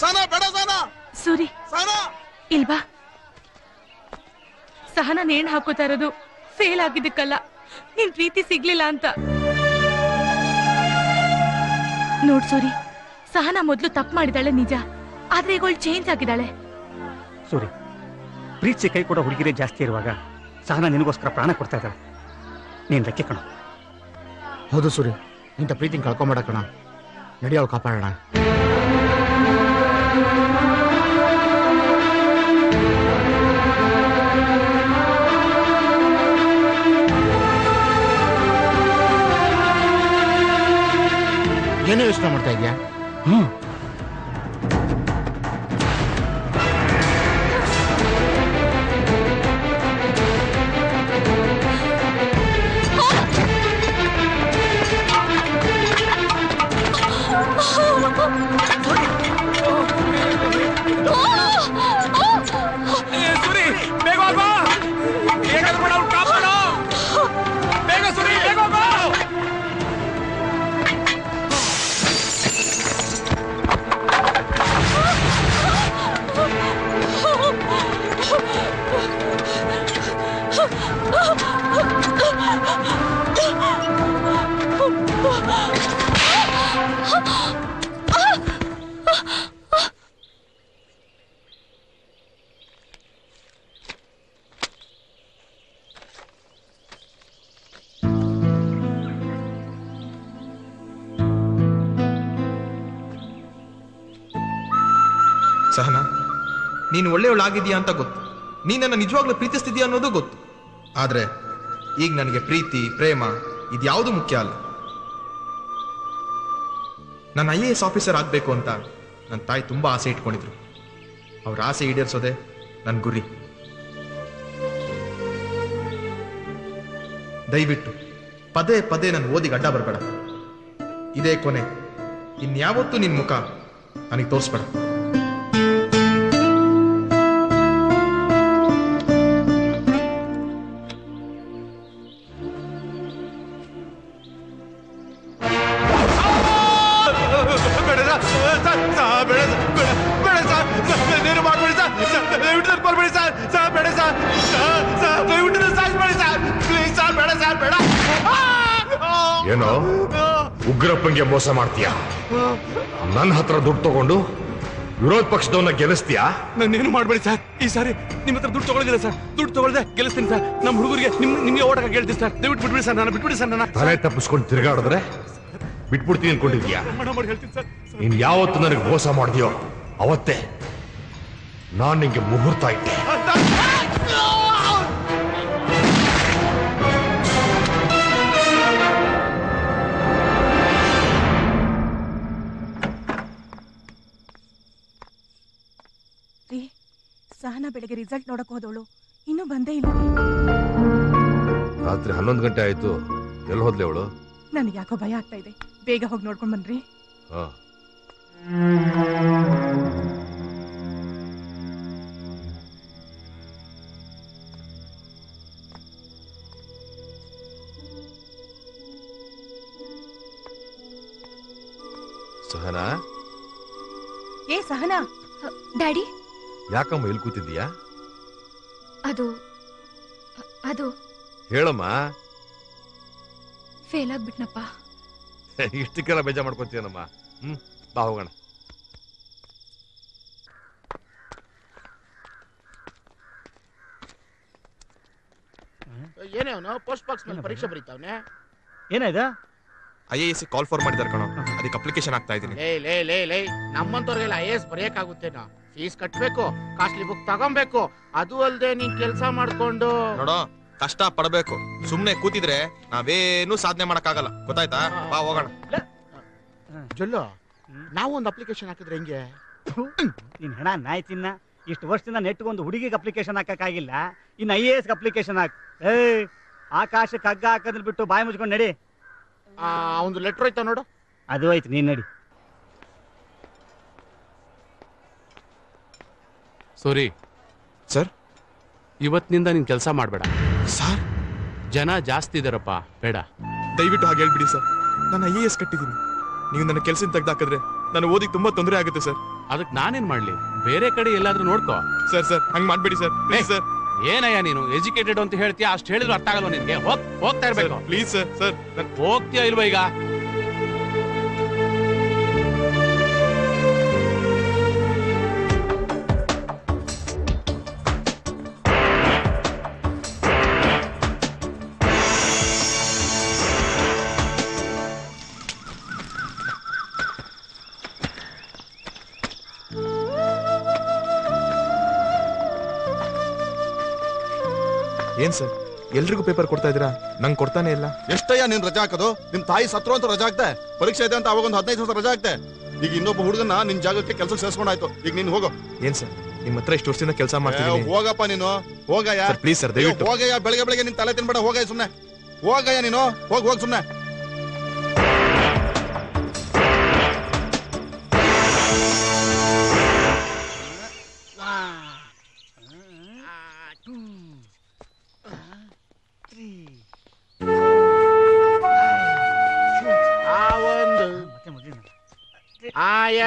ಸಾನಾ ಬೇಡ. ಸಾನಾ, ಸೂರಿ, ಸಾನಾ ಇಲ್ವಾ? ಸಹನ ನೇಣು ಹಾಕೋತಾ ಇರೋದು ಫೇಲ್ ಆಗಿದ್ದಕ್ಕಲ್ಲ, ನಿನ್ ಪ್ರೀತಿ ಸಿಗ್ಲಿಲ್ಲ ಅಂತ. ನೋಡ್ ಸೂರಿ, ಸಹನ ಮೊದ್ಲು ತಪ್ಪು ಮಾಡಿದಾಳೆ ನಿಜ, ಆದ್ರೆ ಈಗ ಅವಳು ಚೇಂಜ್ ಆಗಿದ್ದಾಳೆ. ಸೂರಿ, ಪ್ರೀತಿ ಕೈ ಕೊಡೋ ಹುಡುಗಿರೇ ಜಾಸ್ತಿ ಇರುವಾಗ ಸಹನ ನಿನಗೋಸ್ಕರ ಪ್ರಾಣ ಕೊಡ್ತಾ ಇದ್ದಾಳೆ. ನೀನ್ ಲೆಕ್ಕ ಕಣ. ಹೌದು ಸೂರಿ, ಇಂಥ ಪ್ರೀತಿನ ಕಳ್ಕೊಂಬೇಡ ಕಣ. ನಡಿ, ಅವಳು ಕಾಪಾಡೋಣ. ಏನೋ ಯೋಚನೆ ಮಾಡ್ತಾ ಇದೆಯಾ? ಸೂರಿ, ಬೇಗ ಹೋಗೋ. ಹೇಗಾದ್ರೂ ಕೂಡ ಅವ್ಳು ಕಾಪಾಡು. ಬೇಗ ಸೂರಿ, ಬೇಗ ಹೋಗೋ. ಸಹನಾ, ನೀನು ಒಳ್ಳೆಯವಳಾಗಿದೀಯಾ ಅಂತ ಗೊತ್ತು, ನೀನನ್ನ ನಿಜವಾಗ್ಲೂ ಪ್ರೀತಿಸ್ತಿದ್ಯಾ ಅನ್ನೋದು ಗೊತ್ತು. ಆದ್ರೆ ಈಗ ನನಗೆ ಪ್ರೀತಿ, ಪ್ರೇಮ ಇದ್ಯಾವುದು ಮುಖ್ಯ ಅಲ್ಲ. ನಾನು IAS ಆಫೀಸರ್ ಆಗ್ಬೇಕು ಅಂತ ನನ್ನ ತಾಯಿ ತುಂಬಾ ಆಸೆ ಇಟ್ಕೊಂಡಿದ್ರು. ಅವ್ರ ಆಸೆ ಈಡೇರಿಸೋದೆ ನನ್ನ ಗುರಿ. ದಯವಿಟ್ಟು ಪದೇ ಪದೇ ನನ್ನ ಓದಿಗೆ ಅಡ್ಡ ಬರಬೇಡ. ಇದೇ ಕೊನೆ, ಇನ್ಯಾವತ್ತೂ ನಿನ್ ಮುಖ ನನಗೆ ತೋರಿಸ್ಬೇಡ. ಏನೋ ಉಗ್ರಪ್ಪಂಗೆ ಮೋಸ ಮಾಡ್ತೀಯಾ? ನನ್ನ ಹತ್ರ ದುಡ್ಡು ತಗೊಂಡು ವಿರೋಧ ಪಕ್ಷದವನ್ನ ಗೆಲ್ಲಿಸ್ತೀಯಾ? ನಾನೇನು ಮಾಡ್ಬೇಡಿ ಸರ್. ಈ ಸಾರಿ ನಿಮ್ಮ ಹತ್ರ ದುಡ್ಡು ತಗೊಳ್ಳಿಲ್ಲ ಸರ್. ದುಡ್ಡು ತಗೊಳ್ದೆ ಗೆಲ್ಲಿಸ್ತೀನಿ ಸರ್. ನಮ್ಮ ಹುಡುಗರಿಗೆ ನಿಮ್ಗೆ ಓಡಾಕ ಹೇಳ್ತೀನಿ ಸರ್. ದಯವಿಟ್ಟು ಬಿಟ್ಬಿಡಿ ಸರ್. ನಾನು ಬಿಟ್ಬಿಡಿ ಸರ್. ನನ್ನ ತಲೆ ತಪ್ಪಿಸ್ಕೊಂಡು ತಿರುಗಾಡಿದ್ರೆ ಬಿಟ್ಬಿಡ್ತೀನಿ ಅನ್ಕೊಂಡಿದ್ಯಾ? ಹೇಳ್ತೀನಿ ಸರ್. ನೀನ್ ಯಾವತ್ತು ನನಗೆ ಮೋಸ ಮಾಡಿದ್ಯೋ ಅವತ್ತೇ ನಾನ್ ನಿಂಗೆ ಮುಹೂರ್ತ ಇದ್ದೆ. ಸಹನಾ ಬೆಳಗ್ಗೆ ರಿಸಲ್ಟ್ ನೋಡಕ್ ಹೋದವಳು ಇನ್ನೂ ಬಂದೇ ಇಲ್ಲ. ರಾತ್ರಿ 11 ಗಂಟೆ ಆಯ್ತು. ಎಲ್ಲಿ ಹೋದ್ಲೆ ಅವಳು? ನನಗೆ ಯಾಕೋ ಭಯ ಆಗ್ತಾ ಇದೆ. ಬೇಗ ಹೋಗಿ ನೋಡ್ಕೊಂಡ್ ಬನ್ರಿ. ಸಹನಾ, ಏ ಸಹನಾ. ಡ್ಯಾಡಿ, ಯಾಕಮ್ಮ ಇಲ್ಲಿ ಕೂತಿದ್ದೀಯಾ? ಅದು ಹೇಳಮ್ಮ. ಫೇಲ್ ಆಗ್ಬಿಟ್ನಪ್ಪ. ಇಷ್ಟಕ್ಕೆಲ್ಲ ಬೇಜಾರ್ ಮಾಡ್ಕೊತೀನಮ್ಮ. ಬಾ ಹೋಗೋಣ. ಏನೇವನು ಪೋಸ್ಟ್ ಬಾಕ್ಸ್ ಮೇಲೆ ಪರೀಕ್ಷೆ ಬರೀತಾವನೆ? ಏನಾಯ್ತು? IAS ಕಾಲ್ ಫಾರ್ ಮಾಡಿದಾರೆ ಕಣೋ, ಅದಕ್ಕೆ ಅಪ್ಲಿಕೇಶನ್ ಆಗ್ತಾ ಇದ್ದೀನಿ. ಲೇ ನಮ್ಮಂತವ್ರಿಗೆಲ್ಲ IAS ಬರೆಯಕ್ಕಾಗುತ್ತೇನೋ? ಫೀಸ್ ಕಟ್ಬೇಕು, ಕಾಸ್ಟ್ಲಿ ಬುಕ್ ತಗೊಬೇಕು, ಅದು ಅಲ್ದೆ ನೀನ್ ಕೆಲ್ಸ ಮಾಡ್ಕೊಂಡು ನೋಡೋ, ಕಷ್ಟ ಪಡಬೇಕು. ಸುಮ್ನೆ ಕೂತಿದ್ರೆ ನಾವೇನು ಸಾಧನೆ ಮಾಡಕ್ಕಾಗಲ್ಲ, ಗೊತ್ತಾಯ್ತಾ? ಬಾ ಹೋಗೋಣ. ಜೊಲ್ಲು, ನಾವು ಒಂದು ಅಪ್ಲಿಕೇಶನ್ ಹಾಕಿದ್ರೆ ಹೆಂಗೆ? ನಿನ್ ಹೆಣ ನಾಯಿ ತಿನ್ನ. ಇಷ್ಟು ವರ್ಷದಿಂದ ನೆಟ್ಗೊಂದು ಹುಡುಗಿಗೆ ಅಪ್ಲಿಕೇಶನ್ ಹಾಕಕ್ಕಾಗಿಲ್ಲ, ಇನ್ನು IAS ಅಪ್ಲಿಕೇಶನ್ ಹಾಕ್. ಆಕಾಶಕ್ಕೆ ಹಗ್ಗ ಹಾಕೋದ್ರ ಬಿಟ್ಟು ಬಾಯಿ ಮುಚ್ಕೊಂಡು ನಡಿ. ಒಂದು ಲೆಟರ್ ಐತ ನೋಡು. ಅದು ಆಯ್ತು, ನೀನ್ ನಡಿ. ಸೋರಿ ಸರ್, ಇವತ್ತಿನಿಂದ ನೀನ್ ಕೆಲಸ ಮಾಡಬೇಡ ಸರ್. ಜನ ಜಾಸ್ತಿ ಇದಾರಪ್ಪ, ಬೇಡ. ದಯವಿಟ್ಟು ಹಾಗೆ ಹೇಳ್ಬಿಡಿ ಸರ್. ನಾನು IAS ಕಟ್ಟಿದ್ದೀನಿ. ನೀವು ನನ್ನ ಕೆಲಸ ತೆಗ್ದಾಕಿದ್ರೆ ನಾನು ಓದಿಗೆ ತುಂಬಾ ತೊಂದರೆ ಆಗುತ್ತೆ ಸರ್. ಅದಕ್ಕೆ ನಾನೇನ್ ಮಾಡ್ಲಿ? ಬೇರೆ ಕಡೆ ಎಲ್ಲಾದ್ರೂ ನೋಡ್ಕೋ. ಸರ್ ಹಂಗ್ ಮಾಡ್ಬೇಡಿ ಸರ್, ಪ್ಲೀಸ್ ಸರ್. ಏನಯ್ಯ ನೀನು ಎಜುಕೇಟೆಡ್ ಅಂತ ಹೇಳ್ತೀಯ? ಅಷ್ಟು ಹೇಳಿದ್ರು ಅರ್ಥ ಆಗಲ್ಲ ನಿನ್ಗೆ. ಹೋಗ್ತಾ ಇರ್ಬೇಕು. Please sir. ಹೋಗ್ತೀಯಾ ಇಲ್ವಾ ಈಗ? ಏನ್ ಸರ್, ಎಲ್ರಿಗೂ ಪೇಪರ್ ಕೊಡ್ತಾ ಇದೀರಾ? ನಂಗೆ ಕೊಡ್ತಾನೆ ಇಲ್ಲ. ಎಷ್ಟಯ್ಯ ನೀನ್ ರಜಾ ಹಾಕೋದು? ನಿಮ್ ತಾಯಿ ಸತ್ರು ಅಂತ ರಜಾ ಹಾಕ್ತೆ, ಪರೀಕ್ಷೆ ಇದೆ ಅಂತ ಅವಾಗ ಒಂದು 15 ದಿವಸ ರಜಾ ಹಾಕ್ತೆ. ಈಗ ಇನ್ನೊಬ್ಬ ಹುಡುಗನ ನಿನ್ ಜಾಗಕ್ಕೆ ಕೆಲಸ ಸೇರ್ಸ್ಕೊಂಡಾಯ್ತು. ಈಗ ನೀನ್ ಹೋಗೋ. ಏನ್ ಸರ್, ನಿಮ್ಮ ಹತ್ರ ಇಷ್ಟು ವರ್ಷದಿಂದ ಕೆಲಸ ಮಾಡ್ತೀನಿ. ಹೋಗಪ್ಪ ನೀನು, ಹೋಗಯ್ಯ. ಪ್ಲೀಸ್ ಸರ್, ದಯವಿಟ್ಟು ಹೋಗಯ್ಯ. ಬೆಳಗ್ಗೆ ನಿನ್ ತಲೆ ತಿನ್ಬೇಡ, ಹೋಗಯ್ಯ ಸುಮ್ನೆ. ಹೋಗಯ್ಯ ನೀನು, ಹೋಗ್ ಸುಮ್ನೆ.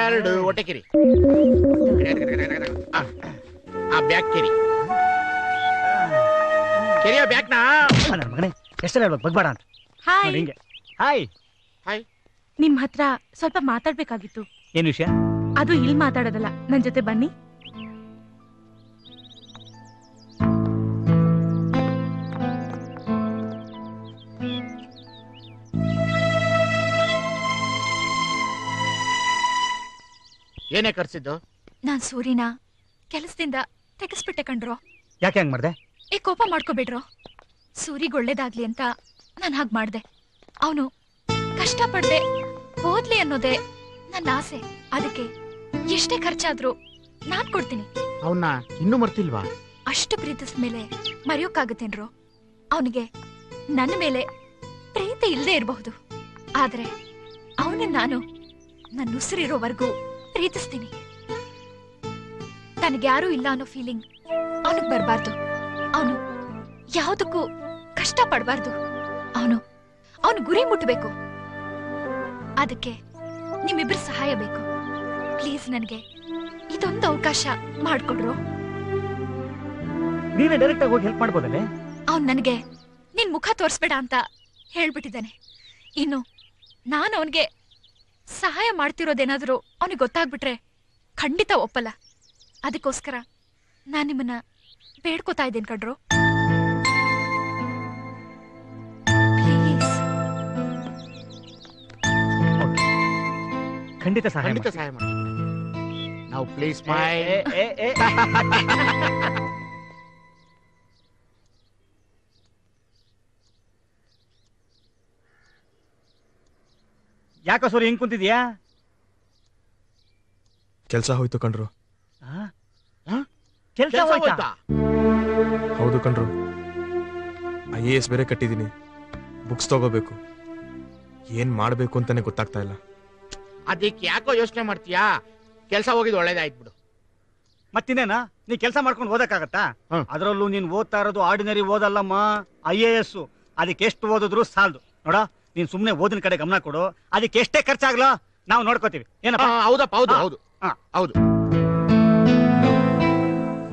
ಎರಡು ಹೊಟ್ಟೆ ಕಿರಿ, ಬ್ಯಾಗ್ ಕಿರಿ, ಕೆರಿಯ ಬ್ಯಾಗ್ನ. ಮಗನೇ ಎಷ್ಟೆಲ್ಲ ಹೇಳ್ಬೇಕು, ಬಗ್ಬೇಡ ಅಂತ. ಹಾಯ್. ಹಿಂಗೆ ಹಾಯ್ ಹಾಯ್. ನಿಮ್ ಹತ್ರ ಸ್ವಲ್ಪ ಮಾತಾಡ್ಬೇಕಾಗಿತ್ತು. ಏನ್ ವಿಷಯ? ಅದು ಇಲ್ಲಿ ಮಾತಾಡೋದಲ್ಲ, ನನ್ ಜೊತೆ ಬನ್ನಿ. ಏನೇ ಕರ್ಸಿದ್ದು? ನಾನ್ ಸೂರಿನ ಕೆಲಸದಿಂದ ತೆಗೆಸ್ಬಿಟ್ಟೆ ಕಣ್ರೋ. ಯಾಕೆ ಹಂಗ್ ಮಾಡ್ದೆ? ಕೋಪ ಮಾಡ್ಕೋಬೇಡ್ರೋ. ಸೂರಿಗ್ ಒಳ್ಳೇದಾಗ್ಲಿ ಅಂತ ನಾನು ಹಾಗೆ ಮಾಡ್ದೆ. ಅವನು ಕಷ್ಟಪಡ್ದೆ ಓದ್ಲಿ ಅನ್ನೋದೇ ನನ್ನ ಆಸೆ. ಅದಕ್ಕೆ ಎಷ್ಟೇ ಖರ್ಚಾದ್ರೂ ನಾನ್ ಕೊಡ್ತೀನಿ. ಅವನ್ನ ಇನ್ನೂ ಮರ್ತಿಲ್ವಾ? ಅಷ್ಟು ಪ್ರೀತಿಸ್ಮೇಲೆ ಮರೆಯೋಕ್ಕಾಗತ್ತೇನ್ರೋ? ಅವನಿಗೆ ನನ್ನ ಮೇಲೆ ಪ್ರೀತಿ ಇಲ್ಲದೆ ಇರಬಹುದು, ಆದ್ರೆ ಅವನನ್ನ ನಾನು ನನ್ನ ಉಸಿರಿರೋವರೆಗೂ ಪ್ರೀತಿಸ್ತೀನಿ. ತನಗೆ ಯಾರೂ ಇಲ್ಲ ಅನ್ನೋ ಫೀಲಿಂಗ್ ಅವನಿಗೆ ಬರಬಾರ್ದು. ಅವನು ಯಾವುದಕ್ಕೂ ಕಷ್ಟ ಪಡಬಾರ್ದು. ಅವನು ಗುರಿ ಮುಟ್ಟಬೇಕು. ಅದಕ್ಕೆ ನಿಮ್ಮಿಬ್ಬರ ಸಹಾಯ ಬೇಕು. ಪ್ಲೀಸ್ ನನಗೆ ಇದೊಂದು ಅವಕಾಶ ಮಾಡ್ಕೊಡ್ರು. ನೀನೇ ಡೈರೆಕ್ಟ್ ಆಗಿ ಹೋಗಿ ಹೆಲ್ಪ್ ಮಾಡ್ಬೋದಲ್ಲೇ? ಅವನು ನನಗೆ ನಿನ್ ಮುಖ ತೋರಿಸ್ಬೇಡ ಅಂತ ಹೇಳ್ಬಿಟ್ಟಿದ್ದಾನೆ. ಇನ್ನು ನಾನು ಅವನಿಗೆ ಸಹಾಯ ಮಾಡ್ತಿರೋದೇನಾದ್ರೂ ಅವನಿಗೆ ಗೊತ್ತಾಗ್ಬಿಟ್ರೆ ಖಂಡಿತ ಒಪ್ಪಲ್ಲ. ಅದಕ್ಕೋಸ್ಕರ ನಾನ್ ನಿಮ್ಮನ್ನ ಬೇಡ್ಕೋತಾ ಇದ್ದೇನೆ ಕಣ್ರು. ಖಂಡಿತ ಸಹಾಯ ಮಾಡಿ. ನಾವು ಪ್ಲೀಸ್ ಮೈ ಯಾಕೋ ಸೂರಿ ಹಿಂಗ್ ಕುಂತಿದ್ಯಾ? ಕೆಲ್ಸ ಹೋಯ್ತು ಕಣ್ರು. ಕೆಲ್ಸ ಹೋಯ್ತಾ? ಹೌದು ಕಣ್ರು. IAS ಬೇರೆ ಕಟ್ಟಿದೀನಿ. ಬುಕ್ಸ್ ತಗೋಬೇಕು. ಏನ್ ಮಾಡ್ಬೇಕು ಅಂತಾನೆ ಗೊತ್ತಾಗ್ತಾ ಇಲ್ಲ. ಅದಕ್ಕೆ ಯಾಕೋ ಯೋಚನೆ ಮಾಡ್ತೀಯಾ? ಕೆಲ್ಸ ಹೋಗಿದ್ ಒಳ್ಳೇದಾಯ್ತು ಬಿಡು. ಮತ್ತಿನ್ನೇನಾ, ನೀ ಕೆಲಸ ಮಾಡ್ಕೊಂಡು ಓದಕ್ಕಾಗತ್ತಾ? ಅದ್ರಲ್ಲೂ ನೀನ್ ಓದ್ತಾ ಇರೋದು ಆರ್ಡಿನರಿ ಓದಲ್ಲಮ್ಮ, IAS. ಅದಕ್ಕೆ ಎಷ್ಟು ಓದಿದ್ರು ಸಾಲದು ನೋಡ. ನೀನ್ ಸುಮ್ನೆ ಓದಿನ ಕಡೆ ಗಮನ ಕೊಡು. ಅದಕ್ಕೆ ಎಷ್ಟೇ ಖರ್ಚಾಗ್ಲೋ ನಾವು ನೋಡ್ಕೋತೀವಿ. ಏನಪ್ಪ? ಹೌದಪ್ಪ, ಹೌದು ಹೌದು ಹೌದು.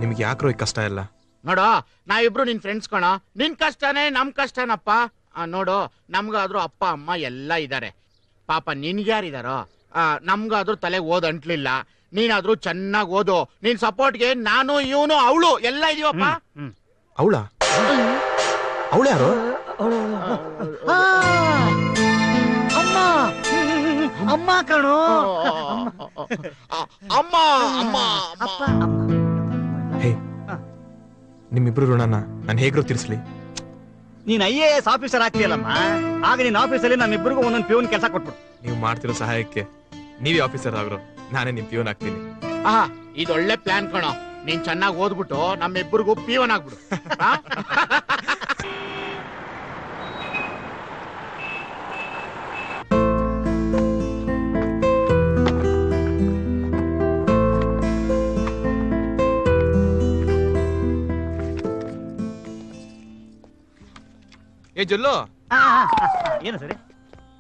ನಿಮ್ಗೆ ಯಾಕ್ರೋ ಈ ಕಷ್ಟ ಎಲ್ಲ? ನೋಡು, ನಾವಿಬ್ರು ನಿನ್ ಫ್ರೆಂಡ್ಸ್ ಕಣ. ನಿನ್ ಕಷ್ಟನೇ ನಮ್ ಕಷ್ಟನಪ್ಪ. ನೋಡು, ನಮ್ಗಾದ್ರೂ ಅಪ್ಪ ಅಮ್ಮ ಎಲ್ಲ ಇದಾರೆ. ಪಾಪ ನಿನ್ಗ್ಯಾರಿದಾರೋ? ನಮ್ಗಾದ್ರೂ ತಲೆ ಓದ್ ಅಂಟ್ಲಿಲ್ಲ. ನೀನಾದ್ರೂ ಚೆನ್ನಾಗಿ ಓದು. ನಿನ್ ಸಪೋರ್ಟ್ಗೆ ನಾನು, ಇವನು, ಅವಳು ಎಲ್ಲ ಇದೀವಪ್ಪ. ಅವಳ ಯಾರು? ಅಮ್ಮ ಅಮ್ಮ ಕಣೋ. ಅಮ್ಮ ಅಮ್ಮ ಅಪ್ಪ. ಹೇ, ನಿಮ್ಮಿಬ್ರು ಋಣನ ನಾನು ಹೇಗ್ರೂ ತೀರಿಸ್ಲಿ? ನೀನ್ IAS ಆಫೀಸರ್ ಆಗ್ತೀಯಲ್ಲಮ್ಮ, ಆಗ ನಿನ್ ಆಫೀಸಲ್ಲಿ ನಮ್ಮಿಬ್ಬರಿಗೂ ಒಂದೊಂದು ಪ್ಯೂನ್ ಕೆಲಸ ಕೊಟ್ಬಿಡು. ನೀವು ಮಾಡ್ತಿರೋ ಸಹಾಯಕ್ಕೆ ನೀವೇ ಆಫೀಸರ್ ಆಗ್ರೋ, ನಾನೇ ನಿಮ್ ಪ್ಯೂನ್ ಆಗ್ತೀನಿ. ಇದೊಳ್ಳೆ ಪ್ಲಾನ್ ಕಣೋ. ನೀನ್ ಚೆನ್ನಾಗಿ ಓದ್ಬಿಟ್ಟು ನಮ್ಮಿಬ್ಬರಿಗೂ ಪೀವನ್ ಆಗ್ಬಿಡು. ಏ ಜೊಲ್ಲು, ಏನು ಸರಿ?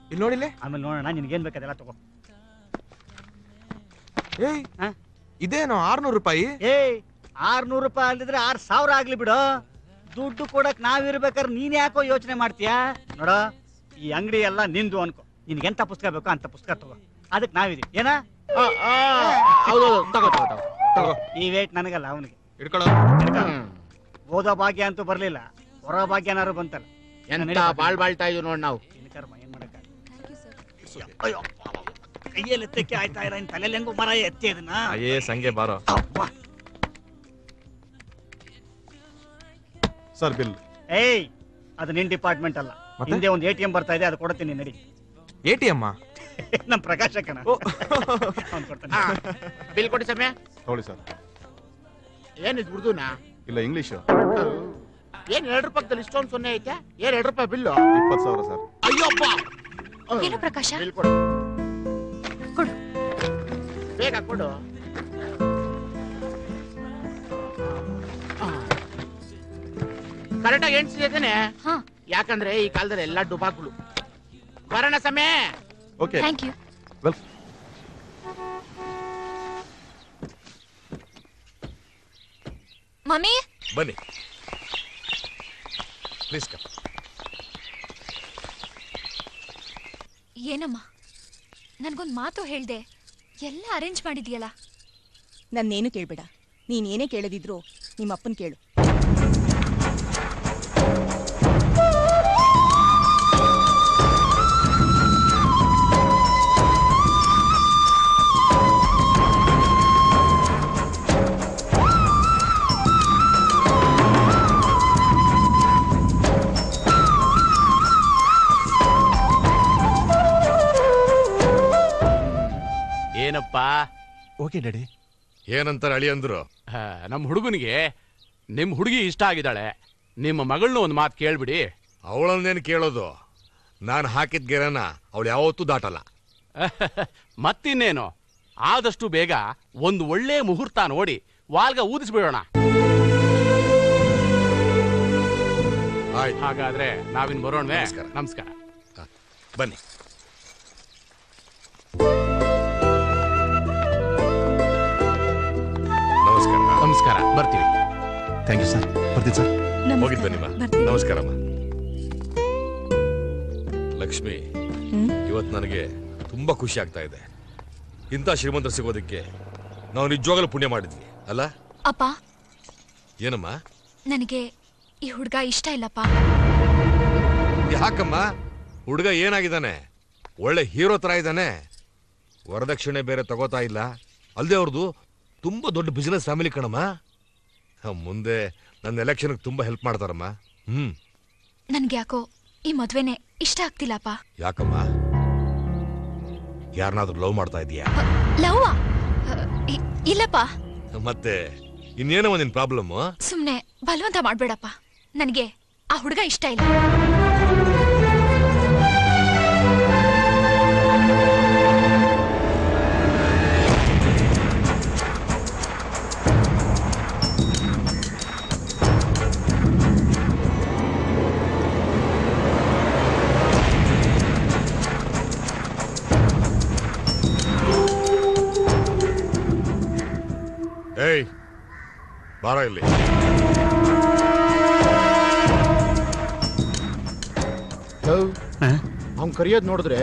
ಇಲ್ಲಿ ನೋಡಿಲ್ಲ. ಆಮೇಲೆ ನೋಡೋಣ, ನಿನ್ಗೇನ್ ಬೇಕಾದೆಲ್ಲ ತಗೋ. ಏಯ್, ಇದೇನೋ 600 ರೂಪಾಯಿ? 600 ರೂಪಾಯಿ ಅಲ್ಲಿದ್ರೆ 6000 ಆಗ್ಲಿ ಬಿಡು. ದುಡ್ಡು ಕೊಡಕ್ ನಾವಿರ್ಬೇಕಾದ್ರೆ ನೀನ್ ಯಾಕೋ ಯೋಚನೆ ಮಾಡ್ತೀಯಾ? ನೋಡ, ಈ ಅಂಗಡಿ ಎಲ್ಲ ನಿಂದು ಅನ್ಕೋ. ನಿನ್ಗೆಂತ ಪುಸ್ತಕ ಬೇಕೋ ಅಂತ ಪುಸ್ತಕ ತಗೋ. ಅದಕ್ಕೆ ನಾವಿದೀವಿ. ಏನ? ಈ ವೇಟ್ ನನಗಲ್ಲ, ಅವನಿಗೆ. ಓದೋ ಭಾಗ್ಯ ಅಂತೂ ಬರ್ಲಿಲ್ಲ, ಹೊರ ಭಾಗ್ಯನಾರು ಬಂತಲ್ಲ. ಎಂತ ಬಾಳ್ತಾ ಇದೀವಿ ನೋಡ್ ನಾವು. ಏನ್ ಮಾಡಕ್ಕ? ಕೈಯಲ್ಲಿ ಎತ್ತಕ್ಕೆ ಆಯ್ತಾ ಇಲ್ಲ, ತಲೆಯಲ್ಲಿ ಹೆಂಗು ಮರ ಎತ್ತಿ ಅದನ್ನ. ಸಂಗೆ ಬಾರೋ ಸರ್ ಬಿಲ್. ಏಯ್, ಅದು ನಿನ್ ಡಿಪಾರ್ಟ್ಮೆಂಟ್ ಅಲ್ಲ. ಹಿಂದೆ ಒಂದು ATM ಬರ್ತಾ ಇದೆ, ಅದು ಕೊಡ್ತೀನಿ, ನಡಿ. ATM? ನಮ್ ಪ್ರಕಾಶ ಕಣ. ಬಿಲ್ ಕೊಡಿ ಸಮಯ. ನೋಡಿ ಸರ್. ಏನಿದ್ ಉರ್ದುನಾ? ಇಲ್ಲ, ಇಂಗ್ಲಿಷ್. ಏನ್ 2 ರೂಪಾಯಿ ಇಷ್ಟೊಂದು ಸೊನ್ನೆ ಐತೆ? ಏನ್ 2 ರೂಪಾಯಿ ಬಿಲ್ಲು? 20,000 ಸರ್. ಅಯ್ಯಪ್ಪ. ಏನು ಪ್ರಕಾಶ? ಬಿಲ್ ಕೊಡು, ಕೊಡು, ಬೇಗ ಕೊಡು. ಕರೆಕ್ಟಾಗಿ ಎಣ್ಸಿದ್ದೇನೆ. ಯಾಕಂದ್ರೆ ಈ ಕಾಲದಲ್ಲಿ ಎಲ್ಲ ಡುಬಾಕ್ಗಳು. ಬರೋಣ ಸಮಯ. Okay, thank you. ಮಮ್ಮಿ ಬನ್ನಿ ಪ್ಲೀಸ್. ಏನಮ್ಮ, ನನ್ಗೊಂದ್ ಮಾತು ಹೇಳ್ದೆ, ಎಲ್ಲ ಅರೇಂಜ್ ಮಾಡಿದ್ಯಲ್ಲ? ನನ್ನೇನು ಕೇಳ್ಬೇಡ. ನೀನ್ ಏನೇ ಕೇಳದಿದ್ರು ನಿಮ್ಮಪ್ಪನ್ ಕೇಳು. ಏನಪ್ಪ? Okay daddy. ಏನಂತಾರೆ ಅಳಿಯಂದ್ರು? ನಮ್ಮ ಹುಡುಗನಿಗೆ ನಿಮ್ ಹುಡುಗಿ ಇಷ್ಟ ಆಗಿದ್ದಾಳೆ. ನಿಮ್ಮ ಮಗಳನ್ನ ಒಂದು ಮಾತು ಕೇಳ್ಬಿಡಿ. ಅವಳನ್ನೇನು ಕೇಳೋದು? ನಾನು ಹಾಕಿದ ಗೆರೆನ ಅವಳು ಯಾವತ್ತೂ ದಾಟಲ್ಲ. ಮತ್ತಿನ್ನೇನು, ಆದಷ್ಟು ಬೇಗ ಒಂದು ಒಳ್ಳೆ ಮುಹೂರ್ತ ನೋಡಿ ವಾಲ್ಗ ಊದಿಸ್ಬಿಡೋಣ. ಹಾಗಾದ್ರೆ ನಾವಿನ್ ಬರೋಣವೇ? ನಮಸ್ಕಾರ. ಬನ್ನಿ. ನಮಸ್ಕಾರ. ನಮಸ್ಕಾರ, ಬರ್ತೀವಿ. Thank you sir. ಬರ್ತೀನಿ ಸರ್. ಹೋಗಿದ್ ಬನ್ನಿಮ್ಮ. ನಮಸ್ಕಾರಮ್ಮ. ಲಕ್ಷ್ಮಿ, ಇವತ್ತು ನನಗೆ ತುಂಬಾ ಖುಷಿ ಆಗ್ತಾ ಇದೆ. ಇಂಥ ಶ್ರೀಮಂತರು ಸಿಗೋದಕ್ಕೆ ನಾವು ನಿಜವಾಗಲೂ ಪುಣ್ಯ ಮಾಡಿದ್ವಿ ಅಲ್ಲ? ಅಪ್ಪ, ಏನಮ್ಮ? ನನಗೆ ಈ ಹುಡುಗ ಇಷ್ಟ ಇಲ್ಲಪ್ಪ. ಯಾಕಮ್ಮ? ಹುಡುಗ ಏನಾಗಿದ್ದಾನೆ? ಒಳ್ಳೆ ಹೀರೋ ತರ ಇದ್ದಾನೆ. ವರದಕ್ಷಿಣೆ ಬೇರೆ ತಗೋತಾ ಇಲ್ಲ. ಅಲ್ಲದೆ ಅವ್ರದ್ದು ತುಂಬಾ ದೊಡ್ಡ ಬಿಸಿನೆಸ್ ಫ್ಯಾಮಿಲಿ ಕಣಮ್ಮ. ಮುಂದೆ ನನ್ನ ಎಲೆಕ್ಷನ್ ತುಂಬಾ ಹೆಲ್ಪ್ ಮಾಡ್ತಾರಮ್ಮ. ನನ್ಗೆ ಯಾಕೋ ಈ ಮದ್ವೆನೆ ಇಷ್ಟ ಆಗ್ತಿಲ್ಲಪ್ಪ. ಯಾಕಮ್ಮ? ಯಾರನ್ನಾದ್ರೂ ಲವ್ ಮಾಡ್ತಾ ಇದೀಯಾ? ಲವ್? ಇಲ್ಲಪ್ಪ. ಮತ್ತೆ ಇನ್ನೇನೋ ನಿನ್ ಪ್ರಾಬ್ಲಮ್? ಸುಮ್ನೆ ಬಲವಂತ ಮಾಡ್ಬೇಡಪ್ಪ. ನನಗೆ ಆ ಹುಡುಗ ಇಷ್ಟ ಇಲ್ಲ. ಏಯ್ ಬಾರ ಇಲ್ಲಿ. ಅವ್ನು ಕರಿಯೋದು ನೋಡಿದ್ರೆ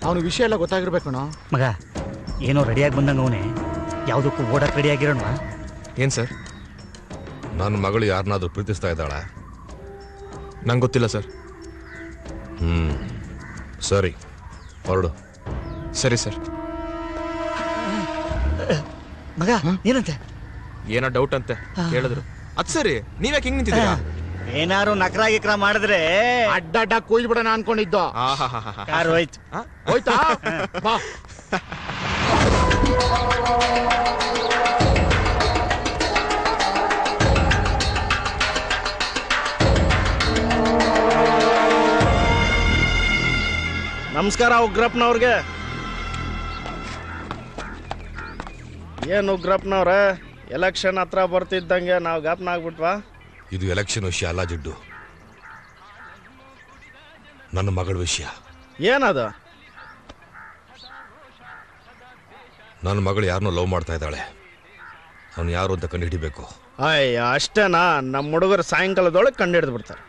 ಅವನ ವಿಷಯ ಎಲ್ಲ ಗೊತ್ತಾಗಿರ್ಬೇಕಣ. ಮಗ ಏನೋ ರೆಡಿಯಾಗಿ ಬಂದಂಗ ಅವನೇ, ಯಾವುದಕ್ಕೂ ಓಡಕ್ ರೆಡಿಯಾಗಿರೋಣ. ಏನ್ ಸರ್? ನನ್ನ ಮಗಳು ಯಾರನ್ನಾದ್ರೂ ಪ್ರೀತಿಸ್ತಾ ಇದ್ದಾಳ? ನಂಗೆ ಗೊತ್ತಿಲ್ಲ ಸರ್. ಸರಿ, ಹೊರಡು. ಸರಿ ಸರ್. ಮಗ ಏನಂತೆ? ಏನೋ ಡೌಟ್ ಅಂತೆ ಹೇಳಿದ್ರು. ಅದ್ ಸರಿ, ನೀವ್ಯಾಕೆ ಹಿಂಗ್ ನಿಂತಿದ್ದೀರಾ? ಏನಾರು ನಕರ ಗಿಕ್ರ ಮಾಡಿದ್ರೆ ಅಡ್ಡ ಕೊಯ್ದು ಬಿಡೋಣ ಅನ್ಕೊಂಡಿದ್ದು. ಕಾರು ಹೋಯ್ತು. ಹೋಯ್ತಾ? ಬಾ. ನಮಸ್ಕಾರ ಉಗ್ರಪ್ಪನವ್ರಿಗೆ. ಏನು ಉಗ್ರಪ್ಪನವ್ರ, ಎಲೆಕ್ಷನ್ ಹತ್ರ ಬರ್ತಿದ್ದಂಗೆ ನಾವು ಗಾಪ್ನ ಆಗ್ಬಿಟ್ವಾ? ಇದು ಎಲೆಕ್ಷನ್ ವಿಷಯ ಅಲ್ಲ ಜಿಡ್ಡು, ನನ್ನ ಮಗಳ ವಿಷಯ. ಏನದು? ನನ್ನ ಮಗಳು ಯಾರನ್ನೋ ಲವ್ ಮಾಡ್ತಾ ಇದ್ದಾಳೆ. ಅವನು ಯಾರು ಅಂತ ಕಂಡು ಹಿಡಿಬೇಕು. ಅಯ್ಯ ಅಷ್ಟೇನಾ? ನಮ್ಮ ಹುಡುಗರು ಸಾಯಂಕಾಲದೊಳಗೆ ಕಂಡು ಹಿಡಿದು ಬಿಡ್ತಾರೆ.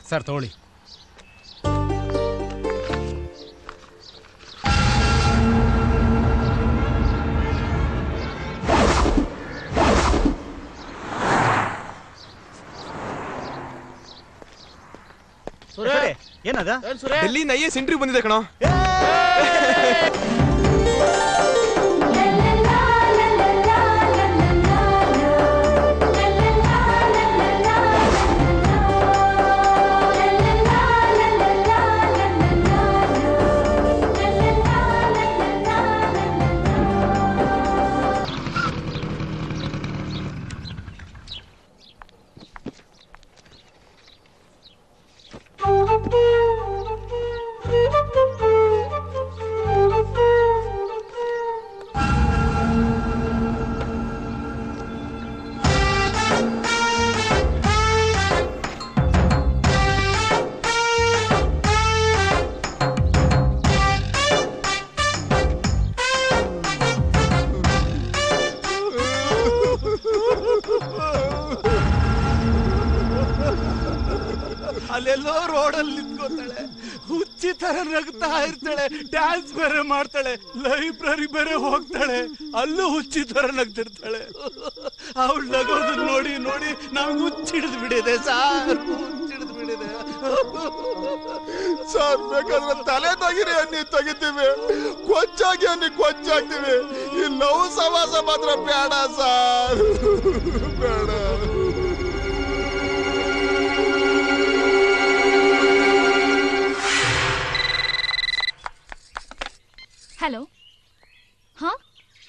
ಸರ್ ತಗೊಳ್ಳಿ. ಏನದ? ಡೆಲ್ಲಿಯಿಂದ ಐಎಸ್ ಇಂಟರ್ವ್ಯೂ ಬಂದಿದೆ ಕಣೋ. ಅಲ್ಲೆಲ್ಲೋ ರೋಡಲ್ಲಿ ನಿಂತ್ಕೋತಾಳೆ, ಹುಚ್ಚಿ ತರ ನಗ್ತಾ ಇರ್ತಾಳೆ, ಡ್ಯಾನ್ಸ್ ಬೇರೆ ಮಾಡ್ತಾಳೆ, ಲೈಬ್ರರಿ ಬೇರೆ ಹೋಗ್ತಾಳೆ, ಅಲ್ಲೂ ಹುಚ್ಚಿ ತರ ನಗ್ತಿರ್ತಾಳೆ. ಅವಳು ನಗೋದನ್ನ ನೋಡಿ ನೋಡಿ ನಮ್ಗೆ ಹುಚ್ಚಿಡಿದು ಬಿಡಿದೆ ಸಾರ್, ಹುಚ್ಚಿಡಿದು ಬಿಡಿದೆ ಸಾರ್. ಬೇಕಾದ್ರೆ ತಲೆ ತೆಗಿರಿ ಅನ್ನಿ ತೆಗಿತೀವಿ, ಕೊಚ್ಚಾಗಿ ಅನ್ನಿ ಕೊಚ್ಚಾಗ್ತೀವಿ. ಈ ಲವ್ ಸಮಾಸ ಮಾತ್ರ ಬೇಡ ಸಾರ್, ಬೇಡ. ಹಲೋ, ಹಾ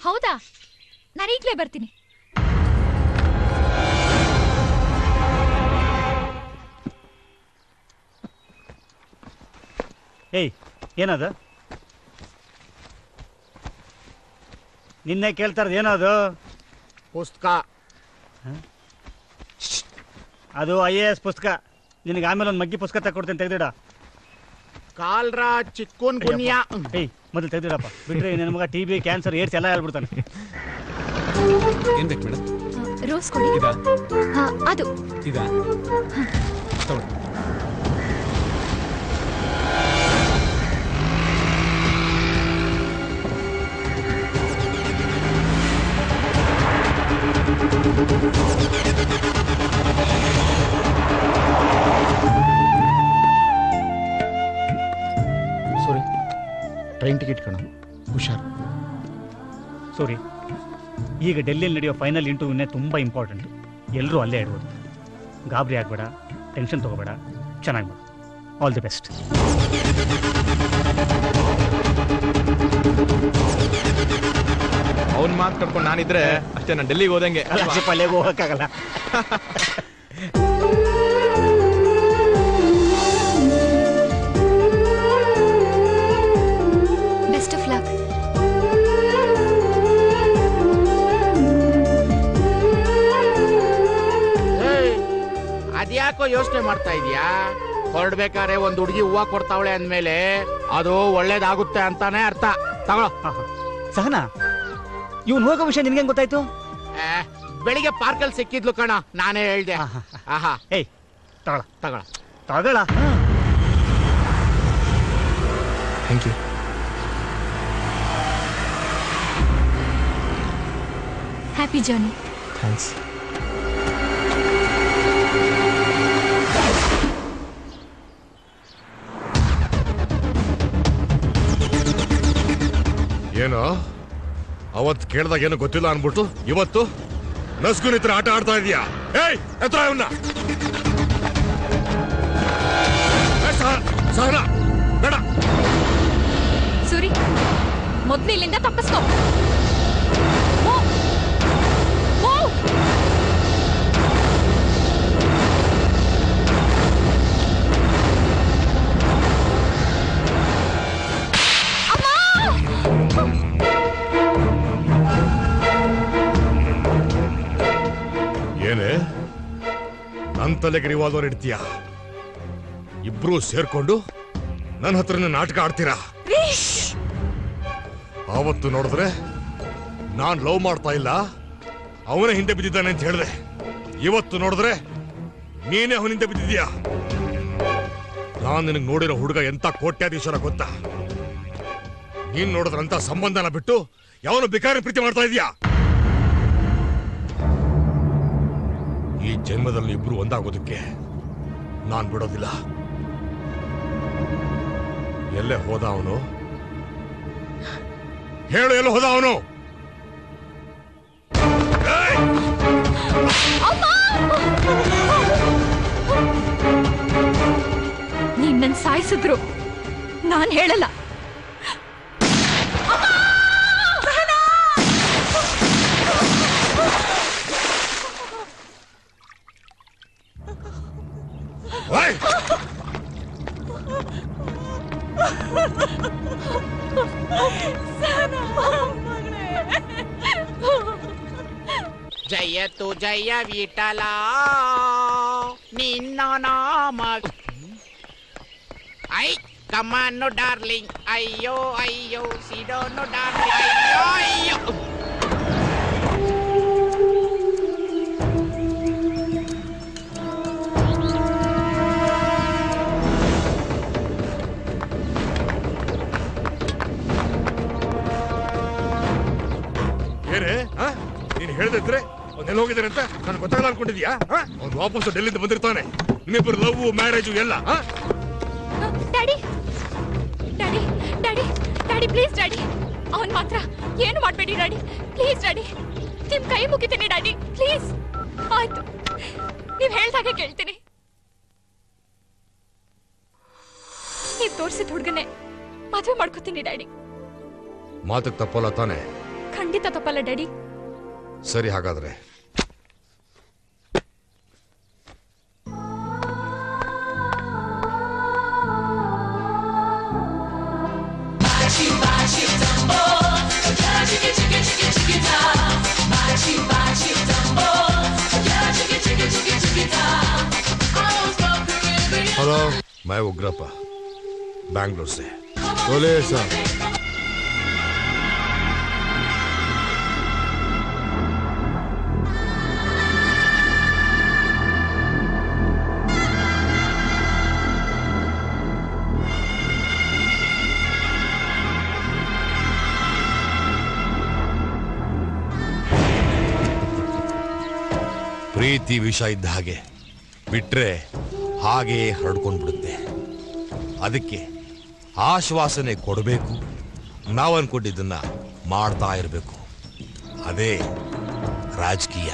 ಹೌದಾ, ನಾನು ಈಗಲೇ ಬರ್ತೀನಿ. ಏಯ್ ಏನದು? ನಿನ್ನೆ ಕೇಳ್ತಾರದು ಏನದು? ಪುಸ್ತಕ. ಅದು IAS ಪುಸ್ತಕ. ನಿನಗೆ ಆಮೇಲೆ ಒಂದು ಮಗ್ಗಿ ಪುಸ್ತಕ ತಗೊಡ್ತೇನೆ, ತೆಗೆದಿಡ. ಕಾಲ್ರಾ ಚಿಕ್ಕೂನ್ ಗುನ್ಯಾ. ಏಯ್ ಮೊದಲು ತೆಗೆದಿಡಪ್ಪ, ಬಿಟ್ರೆ ನನ್ನ ಮಗ TB ಕ್ಯಾನ್ಸರ್ ಏಡ್ಸ್ ಎಲ್ಲ ಹೇಳ್ಬಿಡ್ತಾನೆ. ಏನ್ ಬೇಕು ಮೇಡಮ್? ರೋಸ್ ಕೊಡಿ. ಅದು ಇದಾ? ತಗೊಳ್ಳಿ. ಸಾರಿ, ಟ್ರೈನ್ ಟಿಕೆಟ್ ಕಣ, ಹುಷಾರ್. ಸಾರಿ, ಈಗ ಡೆಲ್ಲಿಯಲ್ಲಿ ನಡೆಯೋ ಫೈನಲ್ ಇಂಟರ್ವ್ಯೂನೇ ತುಂಬ ಇಂಪಾರ್ಟೆಂಟ್. ಎಲ್ಲರೂ ಅಲ್ಲೇ ಇಡ್ಬೋದು. ಗಾಬರಿ ಆಗಬೇಡ, ಟೆನ್ಷನ್ ತಗೋಬೇಡ, ಚೆನ್ನಾಗಿ ಮಾಡು. All the best. ಅವ್ನ್ ಮಾತು ಕಟ್ಕೊಂಡು ನಾನಿದ್ರೆ ಅಷ್ಟೇ, ನಾನು ಡೆಲ್ಲಿಗೆ ಹೋದಂಗೆ. ಪಲ್ಲೆಗೆ ಹೋಗಕ್ಕಾಗಲ್ಲ. Best of luck. ಅದ್ಯಾಕೋ ಯೋಚನೆ ಮಾಡ್ತಾ ಇದೀಯಾ? ಹೊರಡ್ಬೇಕಾದ್ರೆ ಒಂದ್ ಹುಡುಗಿ ಹೂವ ಕೊಡ್ತಾವಳೆ ಅಂದ್ಮೇಲೆ ಅದು ಒಳ್ಳೇದಾಗುತ್ತೆ ಅಂತಾನೆ ಅರ್ಥ. ತಗೊಳ್ಳೋ. ಸಹನಾ, ಇವನು ಹೋಗೋ ವಿಷಯ ನಿನ್ಗೆ ಗೊತ್ತಾಯ್ತು? ಬೆಳಿಗ್ಗೆ ಪಾರ್ಕಲ್ಲಿ ಸಿಕ್ಕಿದ್ಲು ಕಣ, ನಾನೇ ಹೇಳ್ದೆ. ಆಹಾ. ಏಯ್ ತಗೊಳ ತಗೊಳ ತಗೊಳ. Thank you. Happy journey. Thanks. ಏನೋ ಅವತ್ತು ಕೇಳ್ದಾಗ ಏನೋ ಗೊತ್ತಿಲ್ಲ ಅನ್ಬಿಟ್ಟು ಇವತ್ತು ನಸ್ಗುನ್ ಇತ್ರ ಆಟ ಆಡ್ತಾ ಇದೀಯಾ? ಏಯ್ ಎತ್ರ ಇವನ್ನ. ಸಹನಾ ಬೇಡ. ಸೂರಿ, ಮೊದ್ಲು ಇಲ್ಲಿಂದ ತಪ್ಪಿಸ್ಕೋ. ಏನೇ ನನ್ ತಲೆಗೆ ರಿವಾಲ್ವರ್ ಇಡ್ತೀಯಾ? ಇಬ್ರು ಸೇರ್ಕೊಂಡು ನನ್ನ ಹತ್ರನೇ ನಾಟಕ ಆಡ್ತೀರಾ? ಆವತ್ತು ನೋಡಿದ್ರೆ ನಾನ್ ಲವ್ ಮಾಡ್ತಾ ಇಲ್ಲ, ಅವನೇ ಹಿಂದೆ ಬಿದ್ದಿದ್ದಾನೆ ಅಂತ ಹೇಳಿದೆ. ಇವತ್ತು ನೋಡಿದ್ರೆ ನೀನೇ ಅವನ ಹಿಂದೆ ಬಿದ್ದಿದ್ಯಾ. ನಾನ್ ನಿನಗೆ ನೋಡಿರೋ ಹುಡುಗ ಎಂತ ಕೋಟ್ಯಾಧೀಶ್ವರ ಗೊತ್ತಾ? ನೀನ್ ನೋಡಿದ್ರಂತ ಸಂಬಂಧನ ಬಿಟ್ಟು ಯಾವನು ಬೇಕಾರಿ ಪ್ರೀತಿ ಮಾಡ್ತಾ ಇದೀಯಾ? ಈ ಜನ್ಮದಲ್ಲಿ ಇಬ್ರು ಒಂದಾಗೋದಕ್ಕೆ ನಾನ್ ಬಿಡೋದಿಲ್ಲ. ಎಲ್ಲೇ ಹೋದ ಅವನು? ಹೇಳು, ಎಲ್ಲ ಹೋದ ಅವನು? ನೀನ್ ನನ್ ಸಾಯಿಸಿದ್ರು ನಾನ್ ಹೇಳಲ್ಲ. ಜಯತು ಜಯ ವಿಠಲ ನಿನ್ನ ನಾಮ. ಐ ಕಮಾನು ಡಾರ್ಲಿಂಗ್, ಅಯ್ಯೋ ಅಯ್ಯೋ ಸಿಡೋನು ಡಾರ್ಲಿಂಗ್, ಅಯ್ಯೋ ಅಯ್ಯೋ. ಏನೇ ನೀನ್ ಹೇಳ್ದಿದ್ರೆ ಅವ್ನೆಲ್ಲ ಹೋಗಿದ್ದಾರೆ ಅಂತ ನಾನು ಗೊತ್ತಾಗಲ್ಲ ಅನ್ಕೊಂಡಿದ್ಯಾ? ಅವ್ನು ವಾಪಸ್ ಡೆಲ್ಲಿಂದ ಬಂದಿರ್ತಾನೆ. ನಿಮ್ಮಿಬ್ಬರು ಲವ್ ಮ್ಯಾರೇಜು ಎಲ್ಲ. Daddy daddy daddy daddy please daddy, ಅವನ್ ಮಾತ್ರ ಏನು ಮಾಡ್ಬೇಡಿ ಡ್ಯಾಡಿ, ಪ್ಲೀಸ್ ಡ್ಯಾಡಿ, ನಿಮ್ ಕೈ ಮುಗಿತೀನಿ ಡ್ಯಾಡಿ, ಪ್ಲೀಸ್. ಆಯ್ತು, ನೀವ್ ಹೇಳ್ದಾಗೆ ಕೇಳ್ತೀನಿ. ನೀವ್ ತೋರ್ಸಿದ ಹುಡುಗನೆ ಮದುವೆ ಮಾಡ್ಕೋತೀನಿ ಡ್ಯಾಡಿ. ಮಾತಕ್ಕೆ ತಪ್ಪಲ್ಲ ತಾನೆ? ಖಂಡಿತ ತಪ್ಪಲ್ಲ ಡ್ಯಾಡಿ. ಸರಿ, ಹಾಗಾದ್ರೆ मैं उग्रप्पा बैंगलोर से। बोले साहब। ಪ್ರೀತಿ ವಿಷ ಇದ್ದ ಹಾಗೆ ಬಿಟ್ರೆ ಹಾಗೆ ಹರಡ್ಕೊಂಡ್ಬಿಡುತ್ತೆ. ಅದಕ್ಕೆ ಆಶ್ವಾಸನೆ ಕೊಡಬೇಕು, ನಾವು ಅನ್ಕೊಂಡಿದ್ದನ್ನ ಮಾಡ್ತಾ ಇರಬೇಕು. ಅದೇ ರಾಜಕೀಯ.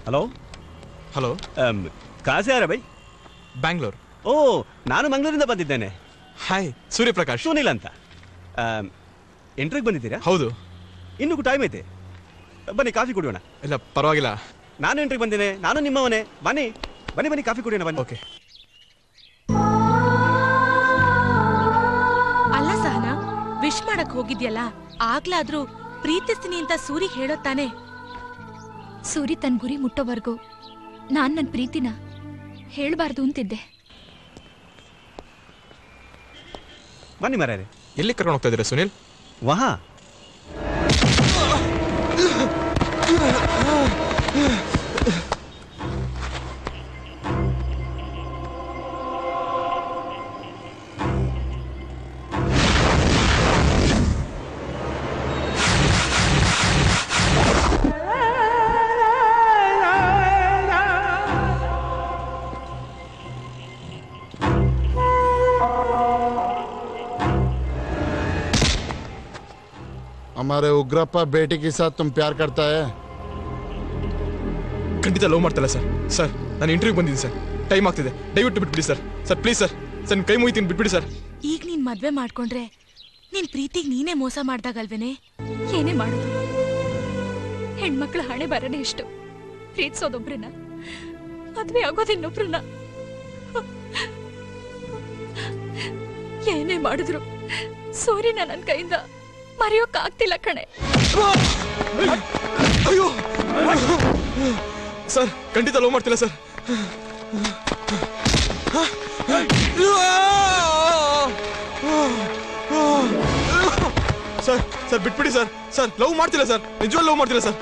हेलो हेलो कहाँ से आ रहे भाई? बैंगलोर। ಓ ನಾನು ಮಂಗಳೂರಿಂದ ಬಂದಿದ್ದೇನೆ. ಹಾಯ್, ಸೂರ್ಯಪ್ರಕಾಶ್. ಸುನಿಲ್ ಅಂತ. ಎಂಟ್ರಿಗೆ ಬಂದಿದ್ದೀರಾ? ಹೌದು. ಇನ್ನೂ ಟೈಮ್ ಐತೆ, ಬನ್ನಿ ಕಾಫಿ ಕುಡಿಯೋಣ. ಇಲ್ಲ ಪರವಾಗಿಲ್ಲ, ನಾನು ಎಂಟ್ರಿಗೆ ಬಂದಿದ್ದೇನೆ, ನಾನು ನಿಮ್ಮವನೇ. ಬನ್ನಿ ಬನ್ನಿ ಬನ್ನಿ ಕಾಫಿ ಕುಡಿಯೋಣ ಬನ್ನಿ. ಓಕೆ. ಅಲ್ಲ ಸಹನಾ, ವಿಶ್ ಮಾಡಕ್ ಹೋಗಿದ್ಯಲ್ಲ, ಆಗ್ಲಾದ್ರೂ ಪ್ರೀತಿಸ್ತೀನಿ ಅಂತ ಸೂರಿ ಹೇಳೋ ತಾನೆ? ಸೂರಿ ತನ್ನ ಗುರಿ ಮುಟ್ಟೋವರೆಗೂ ನಾನ್ ನನ್ನ ಪ್ರೀತಿನ ಹೇಳ್ಬಾರ್ದು ಅಂತಿದ್ದೆ. ಬನ್ನಿ ಮರ್ಯಾರೆ. ಎಲ್ಲಿ ಕರ್ಕೊಂಡು ಹೋಗ್ತಾ ಇದ್ದೀರಾ ಸುನಿಲ್? ವಹಾ. हमारे उग्रप्पा बेटी के साथ तुम प्यार करता है? ಖಂಡಿತ ಲವ್ ಮಾಡ್ತಲ್ಲ ಸರ್. ಸರ್ ನಾನು ಇಂಟರ್ವ್ಯೂ ಬಂದಿದ್ದೀನಿ ಸರ್, ಟೈಮ್ ಆಗ್ತಿದೆ, ದಯವಿಟ್ಟು ಬಿಟ್ಬಿಡಿ sir. Sir please sir, sir ಕೈ ಮುಗಿತೀನಿ, ಬಿಟ್ಬಿಡಿ ಸರ್. ಈಗ ನೀನ್ ಮದ್ವೆ ಮಾಡ್ಕೊಂಡ್ರೆ ನಿನ್ ಪ್ರೀತಿಗೆ ನೀನೇ ಮೋಸ ಮಾಡ್ದಾಗಲ್ವೇನೆ? ಏನೇ ಮಾಡೋದು, ಹೆಣ್ಮಕ್ಳ ಹಣೆ ಬರನೇ ಇಷ್ಟು. ಪ್ರೀತಿಸೋದೊಬ್ರನ್ನ, ಮದ್ವೆ ಆಗೋದಿನ್ನೊಬ್ರನ್ನ. ಏನೇ ಮಾಡಿದ್ರು ಸೂರ್ಯನ ನನ್ನ ಕೈಯಿಂದ ಮರೆಯೋಕ್ ಆಗ್ತಿಲ್ಲ ಕಣೆ. ಅಯ್ಯೋ ಸರ್, ಖಂಡಿತ ಲವ್ ಮಾಡ್ತಿಲ್ಲ ಸರ್. ಸರ್ ಸರ್ ಬಿಟ್ಬಿಡಿ ಸರ್. ಸರ್ ಲವ್ ಮಾಡ್ತಿಲ್ಲ ಸರ್, ನಿಜವಾಗ್ಲೂ ಲವ್ ಮಾಡ್ತಿಲ್ಲ ಸರ್.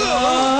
Oh!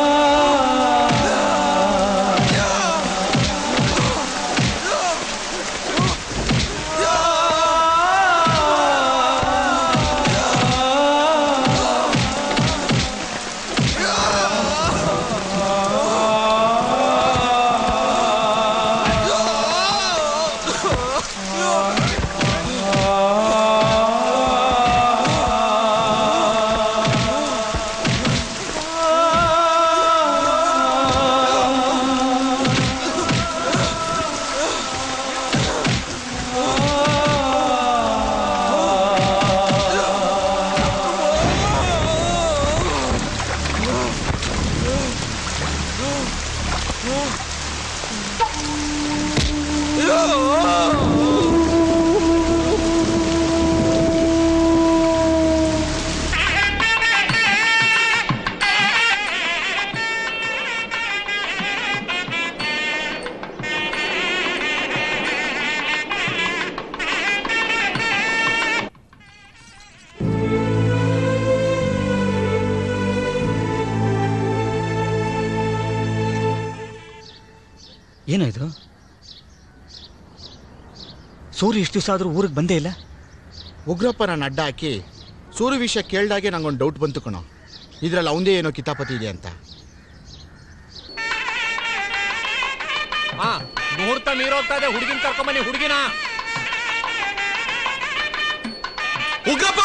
ಏನಾಯ್ತು? ಸೂರ್ಯ ಇಷ್ಟು ದಿವಸ ಆದ್ರೂ ಊರಿಗೆ ಬಂದೇ ಇಲ್ಲ. ಉಗ್ರಪ್ಪ ನಾನು ಅಡ್ಡ ಹಾಕಿ ಸೂರ್ಯ ವಿಷಯ ಕೇಳ್ದಾಗೆ ನಂಗೊಂದು ಡೌಟ್ ಬಂತು ಕಣೋ, ಇದ್ರಲ್ಲಿ ಅವಂದೇ ಏನೋ ಕಿತಾಪತಿ ಇದೆ ಅಂತ. ಮುಹೂರ್ತ ಮೀರೋಗ್ತಾ ಇದೆ, ಹುಡುಗಿನ ಕರ್ಕೊಂಬನ್ನಿ. ಹುಡುಗಿನ ಉಗ್ರಪ್ಪ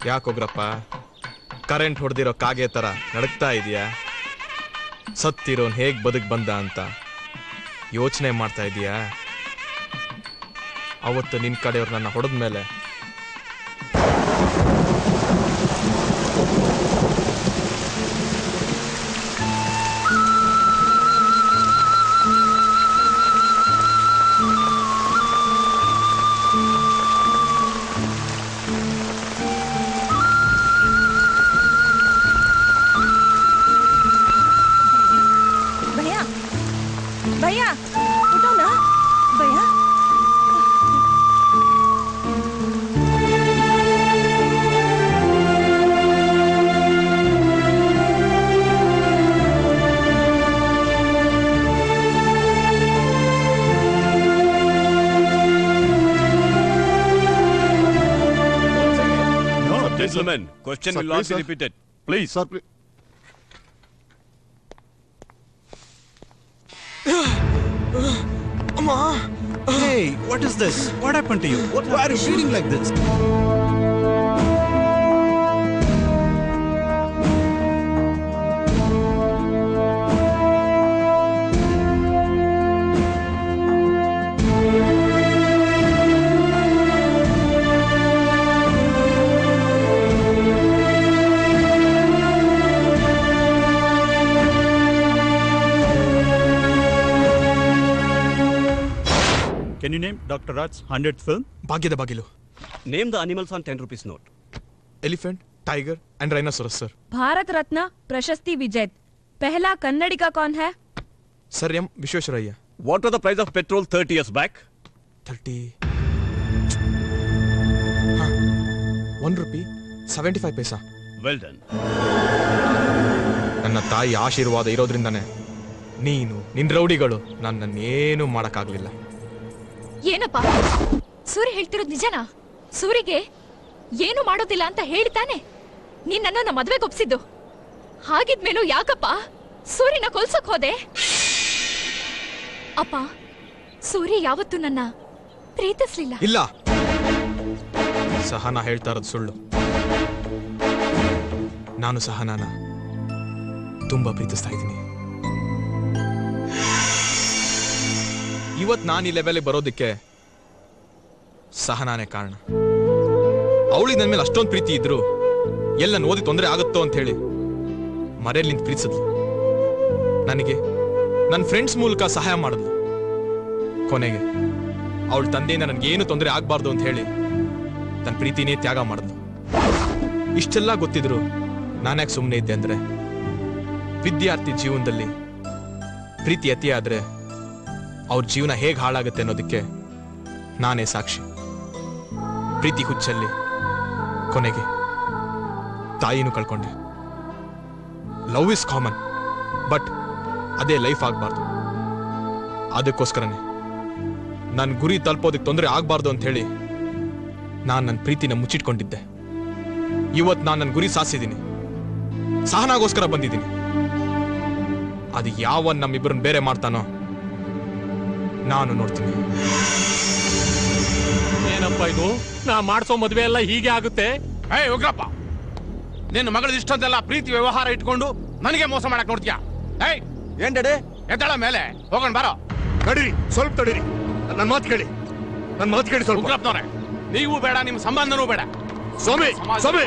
ಯಾಕೊಗ್ರಪ್ಪ ಕರೆಂಟ್ ಹೊಡೆದಿರೋ ಕಾಗೆ ತರ ನಡಕ್ತಾ ಇದೆಯಾ? ಸತ್ತಿರೋನ್ ಹೇಗ್ ಬದುಕ್ ಬಂದ ಅಂತ ಯೋಚನೆ ಮಾಡ್ತಾ ಇದೀಯಾ? ಅವತ್ತು ನಿನ್ ಕಡೆಯವ್ರು ನನ್ನ ಹೊಡೆದ್ಮೇಲೆ भैया उठो ना भैया। Gentlemen, question will not be repeated. Please. Sir, please. Hey, what is this? What happened to you? Why are you bleeding like this? Can you name Dr. Raj's 100th film? ಭಾಗ್ಯದ ಬಾಗಿಲು. Name the animals on 10 rupees note. Elephant, tiger and rhinoceros, sir. Bharat Ratna प्रशस्ति विजेत पहला कन्नड़ी का कौन है? Sir M. Vishwesharayya. What was the price of petrol 30 years back? 30. 1 rupee 75 paisa. Well done. ನನ್ನ ತಾಯಿ ಆಶೀರ್ವಾದ ಇರೋದ್ರಿಂದಾನೆ ನೀನು ನಿನ್ ರೌಡಿಗಳು ನನ್ನನ್ನೇನು ಮಾಡಕ್ಕಾಗ್ಲಿಲ್ಲ. ಏನಪ್ಪ ಸೂರ್ಯ ಹೇಳ್ತಿರೋದು ನಿಜನಾ? ಸೂರಿಗೆ ಏನು ಮಾಡೋದಿಲ್ಲ ಅಂತ ಹೇಳ್ತಾನೆ ನೀನ್ ನನ್ನ ಮದ್ವೆಗೆ ಒಪ್ಸಿದ್ದು. ಹಾಗಿದ್ಮೇಲೂ ಯಾಕಪ್ಪ ಸೂರ್ಯನ ಕೊಲ್ಸಕ್ ಹೋದೆ? ಅಪ್ಪ ಸೂರ್ಯ ಯಾವತ್ತೂ ನನ್ನ ಪ್ರೀತಿಸ್ಲಿಲ್ಲ. ಇಲ್ಲ, ಸಹನಾ ಹೇಳ್ತಾ ಇರೋದು ಸುಳ್ಳು. ನಾನು ಸಹನಾನ ತುಂಬಾ ಪ್ರೀತಿಸ್ತಾ ಇದ್ದೀನಿ. ಇವತ್ ನಾನು ಈ ಲೆವೆಲ್ಗೆ ಬರೋದಕ್ಕೆ ಸಹನಾನೇ ಕಾರಣ. ಅವಳಿಗೆ ನನ್ನ ಮೇಲೆ ಅಷ್ಟೊಂದು ಪ್ರೀತಿ ಇದ್ರು ಎಲ್ಲ ಓದಿ ತೊಂದರೆ ಆಗುತ್ತೋ ಅಂತ ಹೇಳಿ ಮರೆಯಲ್ಲಿ ನಿಂತು ಪ್ರೀತಿಸಿದ್ಲು. ನನಗೆ ನನ್ನ ಫ್ರೆಂಡ್ಸ್ ಮೂಲಕ ಸಹಾಯ ಮಾಡಿದ್ಲು. ಕೊನೆಗೆ ಅವಳ ತಂದೆಯಿಂದ ನನಗೇನು ತೊಂದರೆ ಆಗ್ಬಾರ್ದು ಅಂತ ಹೇಳಿ ತನ್ನ ಪ್ರೀತಿನೇ ತ್ಯಾಗ ಮಾಡಿದ್ಲು. ಇಷ್ಟೆಲ್ಲ ಗೊತ್ತಿದ್ರು ನಾನ್ಯಾಕೆ ಸುಮ್ಮನೆ ಇದ್ದೆ ಅಂದ್ರೆ, ವಿದ್ಯಾರ್ಥಿ ಜೀವನದಲ್ಲಿ ಪ್ರೀತಿ ಅತಿ ಆದ್ರೆ ಅವ್ರ ಜೀವನ ಹೇಗೆ ಹಾಳಾಗುತ್ತೆ ಅನ್ನೋದಕ್ಕೆ ನಾನೇ ಸಾಕ್ಷಿ. ಪ್ರೀತಿ ಹುಚ್ಚಲ್ಲಿ ಕೊನೆಗೆ ತಾಯಿನೂ ಕಳ್ಕೊಂಡೆ. ಲವ್ ಇಸ್ ಕಾಮನ್, ಬಟ್ ಅದೇ ಲೈಫ್ ಆಗ್ಬಾರ್ದು. ಅದಕ್ಕೋಸ್ಕರನೇ ನನ್ನ ಗುರಿ ತಲುಪೋದಕ್ಕೆ ತೊಂದರೆ ಆಗ್ಬಾರ್ದು ಅಂತ ಹೇಳಿ ನಾನು ನನ್ನ ಪ್ರೀತಿನ ಮುಚ್ಚಿಟ್ಕೊಂಡಿದ್ದೆ. ಇವತ್ತು ನಾನು ನನ್ನ ಗುರಿ ಸಾಧಿಸಿದ್ದೀನಿ. ಸಹನಾಗೋಸ್ಕರ ಬಂದಿದ್ದೀನಿ. ಅದು ಯಾವ ನಮ್ಮಿಬ್ಬರನ್ನ ಬೇರೆ ಮಾಡ್ತಾನೋ ನಾನು ನೋಡ್ತೀನಿ. ಏನಪ್ಪ ಇದು? ನಾ ಮಾಡ್ಸೋ ಮದ್ವೆ ಎಲ್ಲ ಹೀಗೆ ಆಗುತ್ತೆ? ಏಯ್ ಉಗ್ರಪ್ಪ, ನಿನ್ನ ಮಗಳ ಇಷ್ಟೊಂದೆಲ್ಲ ಪ್ರೀತಿ ವ್ಯವಹಾರ ಇಟ್ಕೊಂಡು ನನಗೆ ಮೋಸ ಮಾಡಕ್ ನೋಡ್ತೀಯಾ? ಏಯ್ ಏನ್ ಡಡೆ ಎದ್ದಳ ಮೇಲೆ ಹೋಗೋಣ ಬಾರೋ. ತಡೀರಿ, ಸ್ವಲ್ಪ ತಡೀರಿ. ನನ್ನ ಮಾತು ಕೇಳಿ, ನನ್ನ ಮಾತು ಕೇಳಿ ಸ್ವಲ್ಪ. ಉಗ್ರಪ್ಪನವ್ರೆ, ನೀವು ಬೇಡ, ನಿಮ್ಮ ಸಂಬಂಧನೂ ಬೇಡ. ಸ್ವಾಮಿ, ಸ್ವಾಮಿ,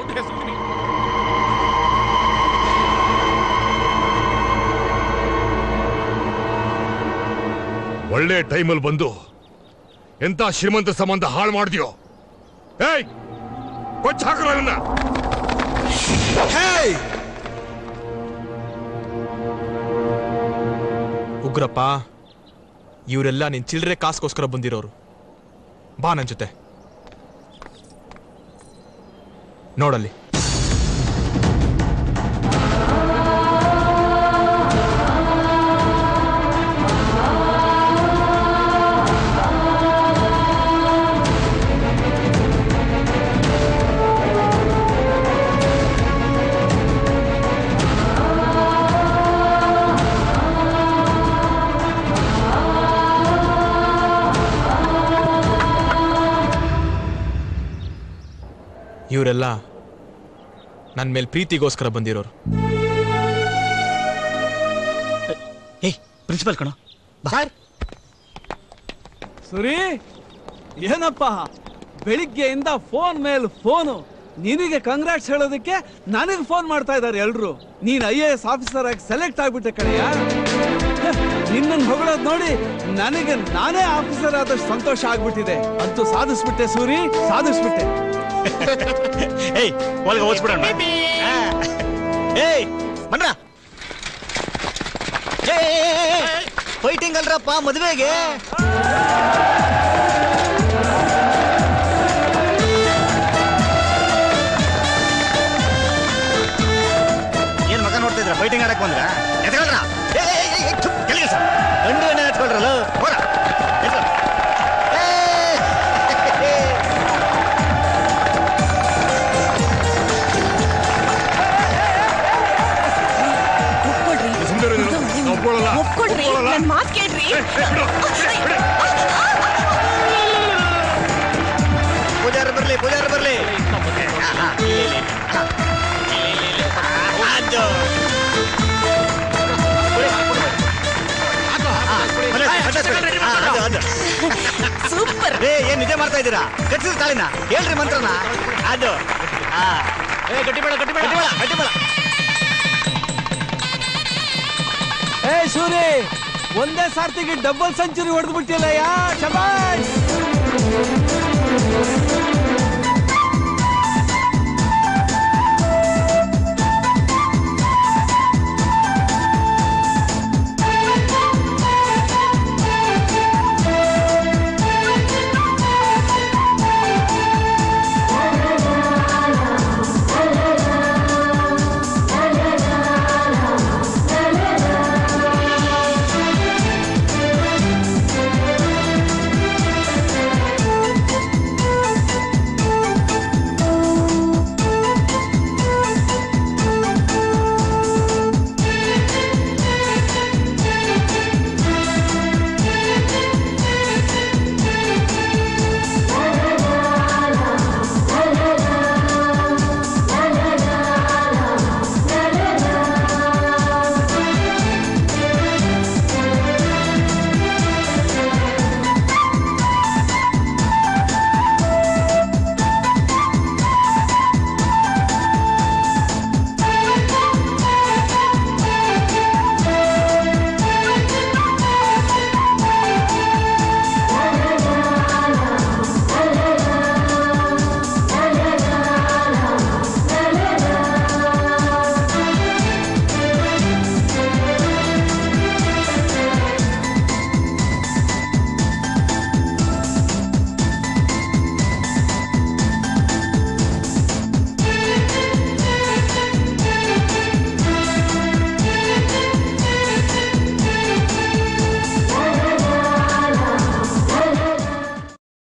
ಒಳ್ಳೆ ಟೈಮಲ್ಲಿ ಬಂದು ಎಂತ ಶ್ರೀಮಂತ ಸಂಬಂಧ ಹಾಳು ಮಾಡಿದ್ಯೋ. ಏಯ್ ಕೊಚ್ಚ ಹಾಕಲ್ಲ ನನ್ನ. ಉಗ್ರಪ್ಪ, ಇವರೆಲ್ಲ ನಿನ್ ಚಿಲ್ಲರೆ ಕಾಸ್ಗೋಸ್ಕರ ಬಂದಿರೋರು. ಬಾ ನನ್ ಜೊತೆ ನೋಡಲ್ಲಿ. ಇವರೆಲ್ಲ ನನ್ನ ಮೇಲೆ ಪ್ರೀತಿಗೋಸ್ಕರ ಬಂದಿರೋರು. ಏಯ್ ಪ್ರಿನ್ಸಿಪಲ್ ಕಣೋ. ಸರ್ ಸುರಿ, ಏನಪ್ಪ ಬೆಳಿಗ್ಗೆಯಿಂದ ಫೋನ್ ಮೇಲೆ ಫೋನು. ನಿನಗೆ ಕಂಗ್ರಾಟ್ಸ್ ಹೇಳೋದಕ್ಕೆ ನನಗೆ ಫೋನ್ ಮಾಡ್ತಾ ಇದ್ದಾರೆ ಎಲ್ರು. ನೀನ್ IAS ಆಫೀಸರ್ ಆಗಿ ಸೆಲೆಕ್ಟ್ ಆಗ್ಬಿಟ್ಟೆ ಕಡೆಯ. ನಿನ್ನನ್ನು ಹೊಗಳೋದು ನೋಡಿ ನನಗೆ ನಾನೇ ಆಫೀಸರ್ ಆದಷ್ಟು ಸಂತೋಷ ಆಗ್ಬಿಟ್ಟಿದೆ. ಅಂತೂ ಸಾಧಿಸ್ಬಿಟ್ಟೆ ಸೂರಿ, ಸಾಧಿಸ್ಬಿಟ್ಟೆ. ಏಯ್ ಒಳಗೆ ಓದಿಸ್ಬಿಡೋಣ. ಏಯ್ ಬನ್ರ. ಫೈಟಿಂಗ್ ಅಲ್ರಪ್ಪ ಮದುವೆಗೆ. ಏನ್ ಮಗ ನೋಡ್ತಾ ಇದ್ರ? ಫೈಟಿಂಗ್ ಆಡಕ್ ಬಂದ್ರ? ಎತ್ಕೊಳ್ರ. ಕೆಳಗೆ ಸರ್ ಗಂಡು ಎಣ್ಣೆ ಎತ್ಕೊಳ್ರಲ್ಲ. ಹೋರ ಒಪ್ಕೊಳ್ರಿ, ನನ್ ಮಾತ್ ಕೇಳ್ರಿ. ಪೂಜಾರಿ ಬರ್ಲಿ, ಪೂಜಾರಿ ಬರ್ಲಿ. ಸೂಪರ್. ಏನ್ ನಿಜ ಮಾಡ್ತಾ ಇದ್ದೀರಾ? ಕಟ್ಟಿಸಿದ ತಾಳಿನ ಹೇಳ್ರಿ ಮಂತ್ರನ. ಅದು ಗಟ್ಟಿಬೇಡ ಗಟ್ಟಿಬೇಡ ಗಟ್ಟಿಬೇಡ. ಏ ಸೂರಿ, ಒಂದೇ ಸಾರ್ತಿಗೆ ಡಬಲ್ ಸೆಂಚುರಿ ಹೊಡೆದು ಬಿಟ್ಟಿಲ್ಲ. ಯಾ ಶಬಾಷ್.